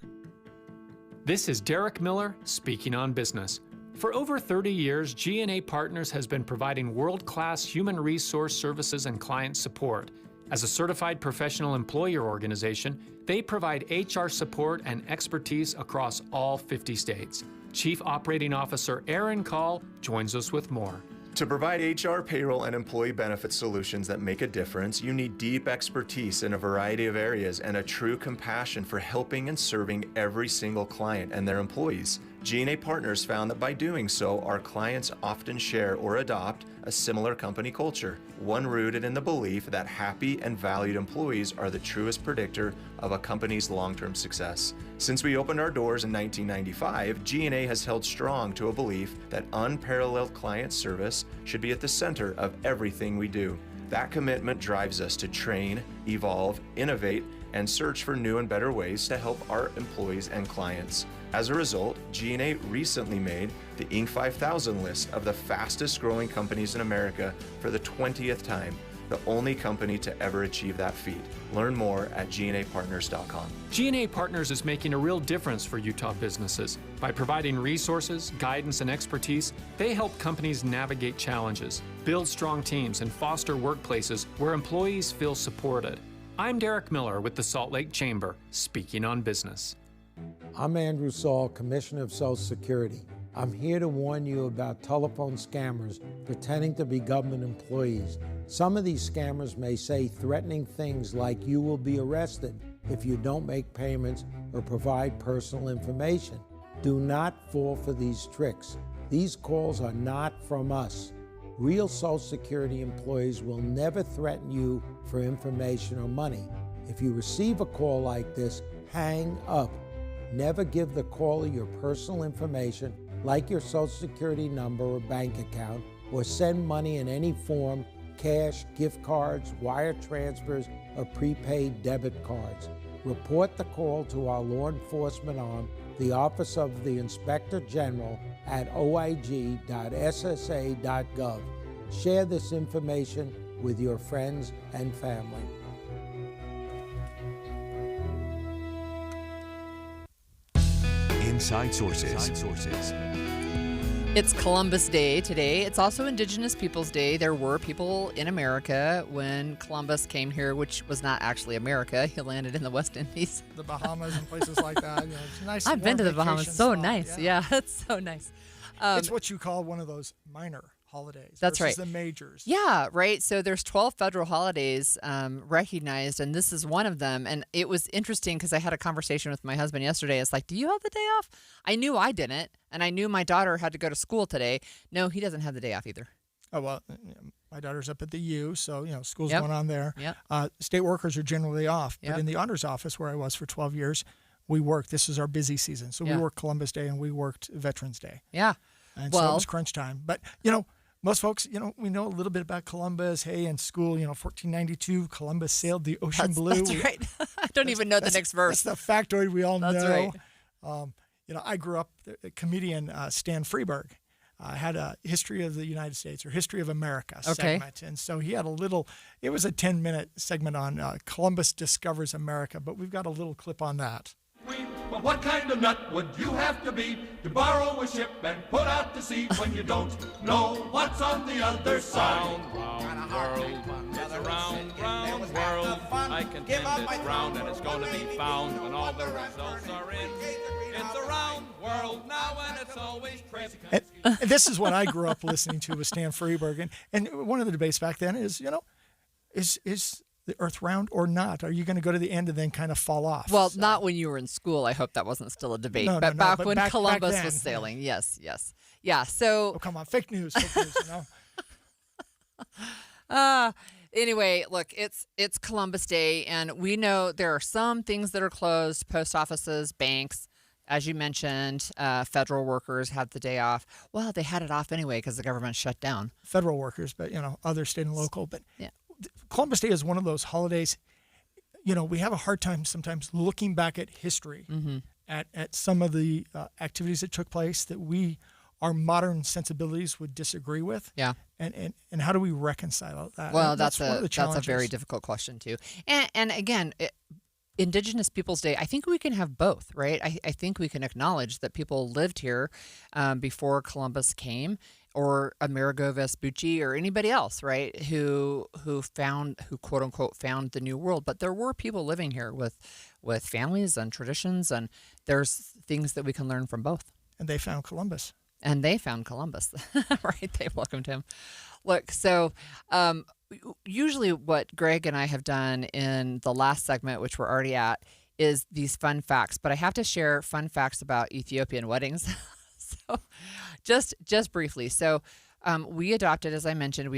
This is Derek Miller speaking on business. For over 30 years, G&A Partners has been providing world-class human resource services and client support. As a certified professional employer organization, they provide HR support and expertise across all 50 states. Chief Operating Officer Aaron Call joins us with more. To provide HR, payroll, and employee benefit solutions that make a difference, you need deep expertise in a variety of areas and a true compassion for helping and serving every single client and their employees. G&A Partners found that by doing so, our clients often share or adopt a similar company culture, one rooted in the belief that happy and valued employees are the truest predictor of a company's long-term success. Since we opened our doors in 1995, G&A has held strong to a belief that unparalleled client service should be at the center of everything we do. That commitment drives us to train, evolve, innovate, and search for new and better ways to help our employees and clients. As a result, G&A recently made the Inc. 5000 list of the fastest growing companies in America for the 20th time, the only company to ever achieve that feat. Learn more at gnapartners.com. G&A Partners is making a real difference for Utah businesses. By providing resources, guidance, and expertise, they help companies navigate challenges, build strong teams, and foster workplaces where employees feel supported. I'm Derek Miller with the Salt Lake Chamber, speaking on business. I'm Andrew Saul, Commissioner of Social Security. I'm here to warn you about telephone scammers pretending to be government employees. Some of these scammers may say threatening things like you will be arrested if you don't make payments or provide personal information. Do not fall for these tricks. These calls are not from us. Real Social Security employees will never threaten you for information or money. If you receive a call like this, hang up. Never give the caller your personal information, like your Social Security number or bank account, or send money in any form, cash, gift cards, wire transfers, or prepaid debit cards. Report the call to our law enforcement arm, the Office of the Inspector General, at oig.ssa.gov. Share this information with your friends and family. Inside Sources. It's Columbus Day today. It's also Indigenous Peoples Day. There were people in America when Columbus came here, which was not actually America. He landed in the West Indies. The Bahamas and places like that. You know, it's a nice. I've been to the Bahamas. So spot. nice. Yeah, it's so nice. It's what you call one of those minor holidays. That's right. The majors. Yeah, right. So there's 12 federal holidays recognized, and this is one of them. And it was interesting because I had a conversation with my husband yesterday. It's like, do you have the day off? I knew I didn't, and I knew my daughter had to go to school today. No, he doesn't have the day off either. Oh, well, my daughter's up at the U, so, school's going on there. Yep. State workers are generally off. Yep. But in the auditor's office, where I was for 12 years, we worked. This is our busy season. So we worked Columbus Day and we worked Veterans Day. Yeah. And so it was crunch time. But, most folks, we know a little bit about Columbus. Hey, in school, 1492, Columbus sailed the ocean blue. That's right. I don't even know the next verse. That's the factoid we all know. That's right. I grew up, comedian Stan Freberg had a history of the United States or history of America segment. And so he had it was a 10-minute segment on Columbus discovers America, but we've got a little clip on that. But what kind of nut would you have to be to borrow a ship and put out to sea when you don't know what's on the other side? Round world, round world, I contend it's round and it's going to be found when all the results are in. It's a round world now and it's always trip. And this is what I grew up listening to with Stan Freberg. And one of the debates back then is, is the earth round or not? Are you going to go to the end and then kind of fall off? Well, not when you were in school. I hope that wasn't still a debate. No, but no, back but when back Columbus then, was sailing. Yes. Yeah, so... Oh, come on. Fake news, Anyway, look, it's Columbus Day, and we know there are some things that are closed, post offices, banks. As you mentioned, federal workers had the day off. Well, they had it off anyway because the government shut down. Federal workers, but, other state and local. But yeah. Columbus Day is one of those holidays, we have a hard time sometimes looking back at history, at some of the activities that took place that our modern sensibilities would disagree with. Yeah. And how do we reconcile that? Well, And that's one of the a challenges. very difficult question, too. And again, Indigenous Peoples Day, I think we can have both, right? I think we can acknowledge that people lived here before Columbus came, or Amerigo Vespucci, or anybody else, right? Who quote unquote found the New World. But there were people living here with families and traditions, and there's things that we can learn from both. And they found Columbus. Right? They welcomed him. Look, so usually what Greg and I have done in the last segment, which we're already at, is these fun facts. But I have to share fun facts about Ethiopian weddings. So just briefly. So we adopted, as I mentioned,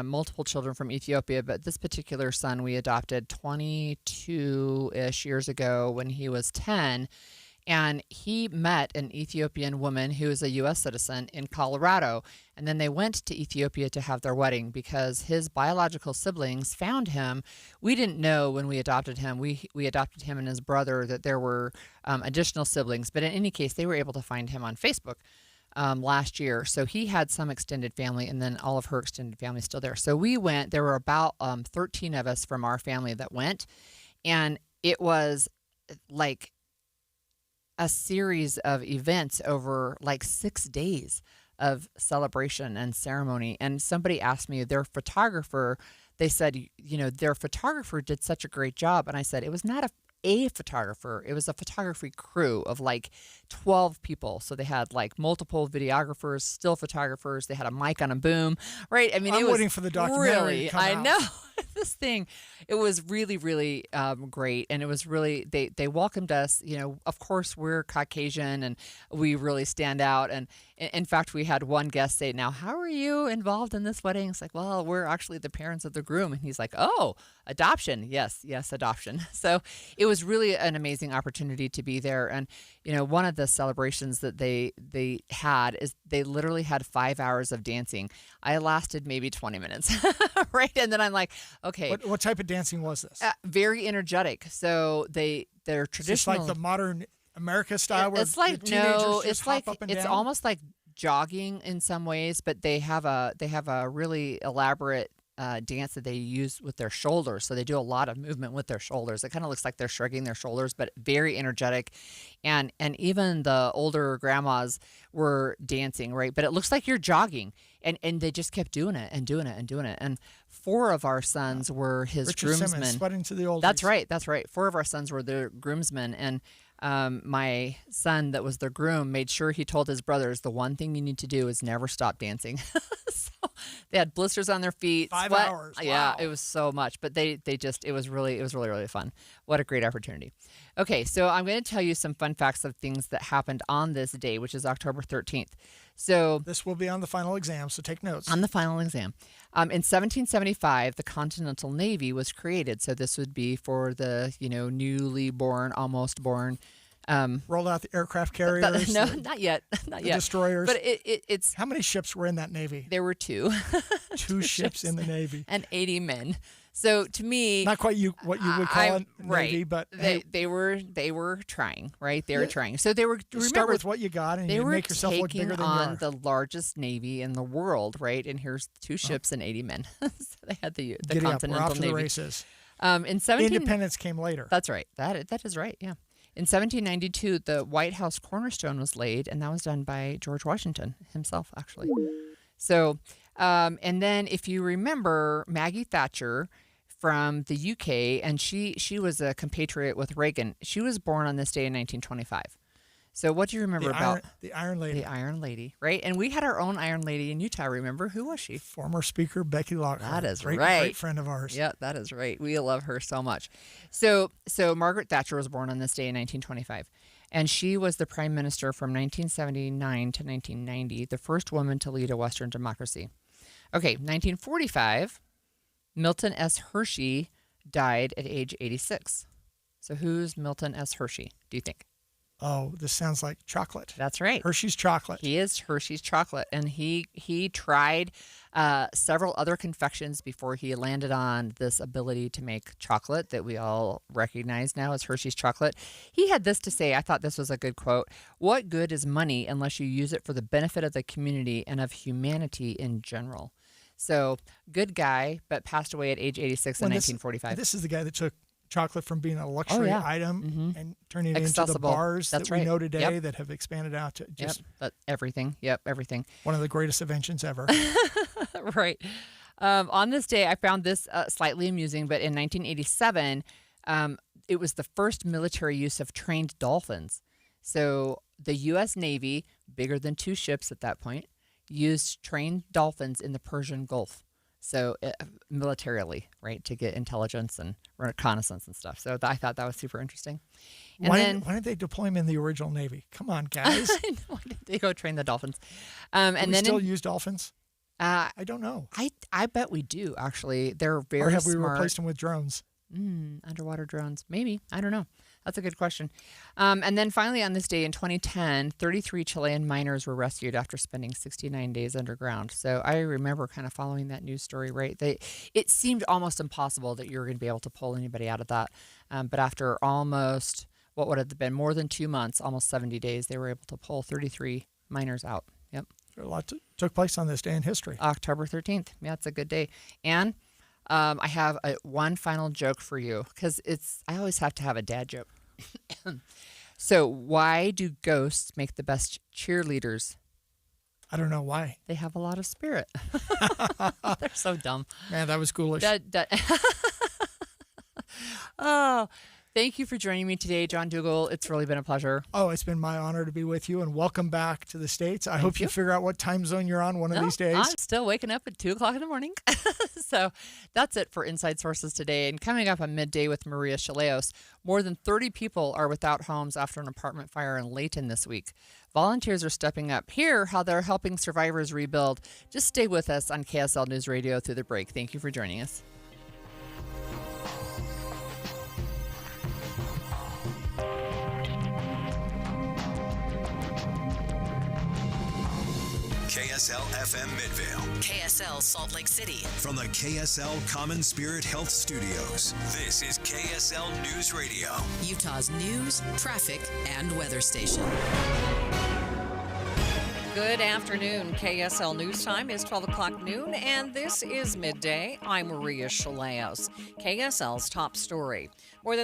multiple children from Ethiopia, but this particular son we adopted 22-ish years ago when he was 10. And he met an Ethiopian woman who is a U.S. citizen in Colorado. And then they went to Ethiopia to have their wedding because his biological siblings found him. We didn't know when we adopted him. We adopted him and his brother that there were additional siblings. But in any case, they were able to find him on Facebook last year. So he had some extended family, and then all of her extended family is still there. So we went. There were about 13 of us from our family that went. And it was like a series of events over like 6 days of celebration and ceremony. And somebody asked me, their photographer, they said, their photographer did such a great job. And I said, it was not a photographer. It was a photography crew of like 12 people. So they had like multiple videographers, still photographers. They had a mic on a boom, right? I mean, I'm waiting for the documentary to come out. I know. This thing, it was really, really great. And it was really, they welcomed us. Of course, we're Caucasian and we really stand out. And in fact, we had one guest say, now, how are you involved in this wedding? It's like, well, we're actually the parents of the groom. And he's like, oh, adoption. Yes, adoption. So it was really an amazing opportunity to be there. And, one of the celebrations that they had is they literally had 5 hours of dancing. I lasted maybe 20 minutes, right? And then I'm like, okay. What type of dancing was this? Very energetic. So they're traditional. It's like the modern America style where it's like, the teenagers just hop up and it's down? almost like jogging in some ways, but they have a really elaborate dance that they use with their shoulders. So they do a lot of movement with their shoulders. It kind of looks like they're shrugging their shoulders, but very energetic. And even the older grandmas were dancing, right? But it looks like you're jogging. And they just kept doing it and doing it and doing it. And 4 of our sons were his Richard groomsmen. Simmons, sweating to the oldies. That's right. 4 of our sons were their groomsmen. And my son that was their groom made sure he told his brothers, the one thing you need to do is never stop dancing. So they had blisters on their feet. 5 sweat. hours. Yeah, Wow. it was so much. But it was really, really fun. What a great opportunity. Okay, so I'm going to tell you some fun facts of things that happened on this day, which is October 13th. So this will be on the final exam, so take notes. On the final exam. In 1775, the Continental Navy was created. So this would be for the, newly born, almost born. Rolled out the aircraft carriers. No, not yet. Not the yet. destroyers. But it's... How many ships were in that Navy? There were 2. 2 ships in the Navy. And 80 men. So to me... Not quite what you would call a right. Navy, but they were trying, right? They were trying. So they were... Start with what you got and you make yourself look bigger than you are. They were taking on the largest Navy in the world, right? And here's 2 ships and 80 men. So they had the Giddy Continental up. We're off to Navy. the races. Independence came later. That's right. That is right, yeah. In 1792, the White House cornerstone was laid, and that was done by George Washington himself, actually. So, and then if you remember, Maggie Thatcher from the UK, and she was a compatriot with Reagan. She was born on this day in 1925. So what do you remember about the Iron Lady? The Iron Lady, right? And we had our own Iron Lady in Utah. Remember, who was she? Former Speaker Becky Lockhart. That is great, right. Great friend of ours. Yeah, that is right. We love her so much. So Margaret Thatcher was born on this day in 1925, and she was the prime minister from 1979 to 1990, the first woman to lead a Western democracy. Okay, 1945, Milton S. Hershey died at age 86. So who's Milton S. Hershey, do you think? Oh, this sounds like chocolate. That's right. Hershey's chocolate. He is Hershey's chocolate. And he tried several other confections before he landed on this ability to make chocolate that we all recognize now as Hershey's chocolate. He had this to say. I thought this was a good quote. "What good is money unless you use it for the benefit of the community and of humanity in general?" So good guy, but passed away at age 86 in 1945. This is the guy that took chocolate from being a luxury item and turning it into the bars that we know today that have expanded out to just everything. Everything. One of the greatest inventions ever. Right. On this day, I found this slightly amusing, but in 1987, it was the first military use of trained dolphins. So the U.S. Navy, bigger than 2 ships at that point, used trained dolphins in the Persian Gulf. So militarily, right, to get intelligence and reconnaissance and stuff. So I thought that was super interesting. And why didn't they deploy them in the original Navy? Come on, guys. Why did they go train the dolphins? And then still use dolphins? I don't know. I bet we do, actually. They're very smart. Or have we replaced them with drones? Underwater drones. Maybe. I don't know. That's a good question. And then finally on this day in 2010, 33 Chilean miners were rescued after spending 69 days underground. So I remember kind of following that news story, right? It seemed almost impossible that you were going to be able to pull anybody out of that. But after almost, what would have been more than 2 months, almost 70 days, they were able to pull 33 miners out. Yep. A lot took place on this day in history. October 13th. Yeah, it's a good day. And I have one final joke for you because I always have to have a dad joke. So why do ghosts make the best cheerleaders? I don't know why. They have a lot of spirit. They're so dumb. Man, that was ghoulish. Oh, thank you for joining me today, John Dougal. It's really been a pleasure. Oh, it's been my honor to be with you, and welcome back to the States. I hope you figure out what time zone you're on one of these days. I'm still waking up at 2 o'clock in the morning. So that's it for Inside Sources today. And coming up on midday with Maria Chaleos, more than 30 people are without homes after an apartment fire in Layton this week. Volunteers are stepping up. Hear how they're helping survivors rebuild. Just stay with us on KSL News Radio through the break. Thank you for joining us. KSL FM Midvale. KSL Salt Lake City. From the KSL Common Spirit Health Studios, this is KSL News Radio. Utah's news, traffic, and weather station. Good afternoon. KSL News Time is 12 o'clock noon, and this is Midday. I'm Maria Chaleos. KSL's top story. More than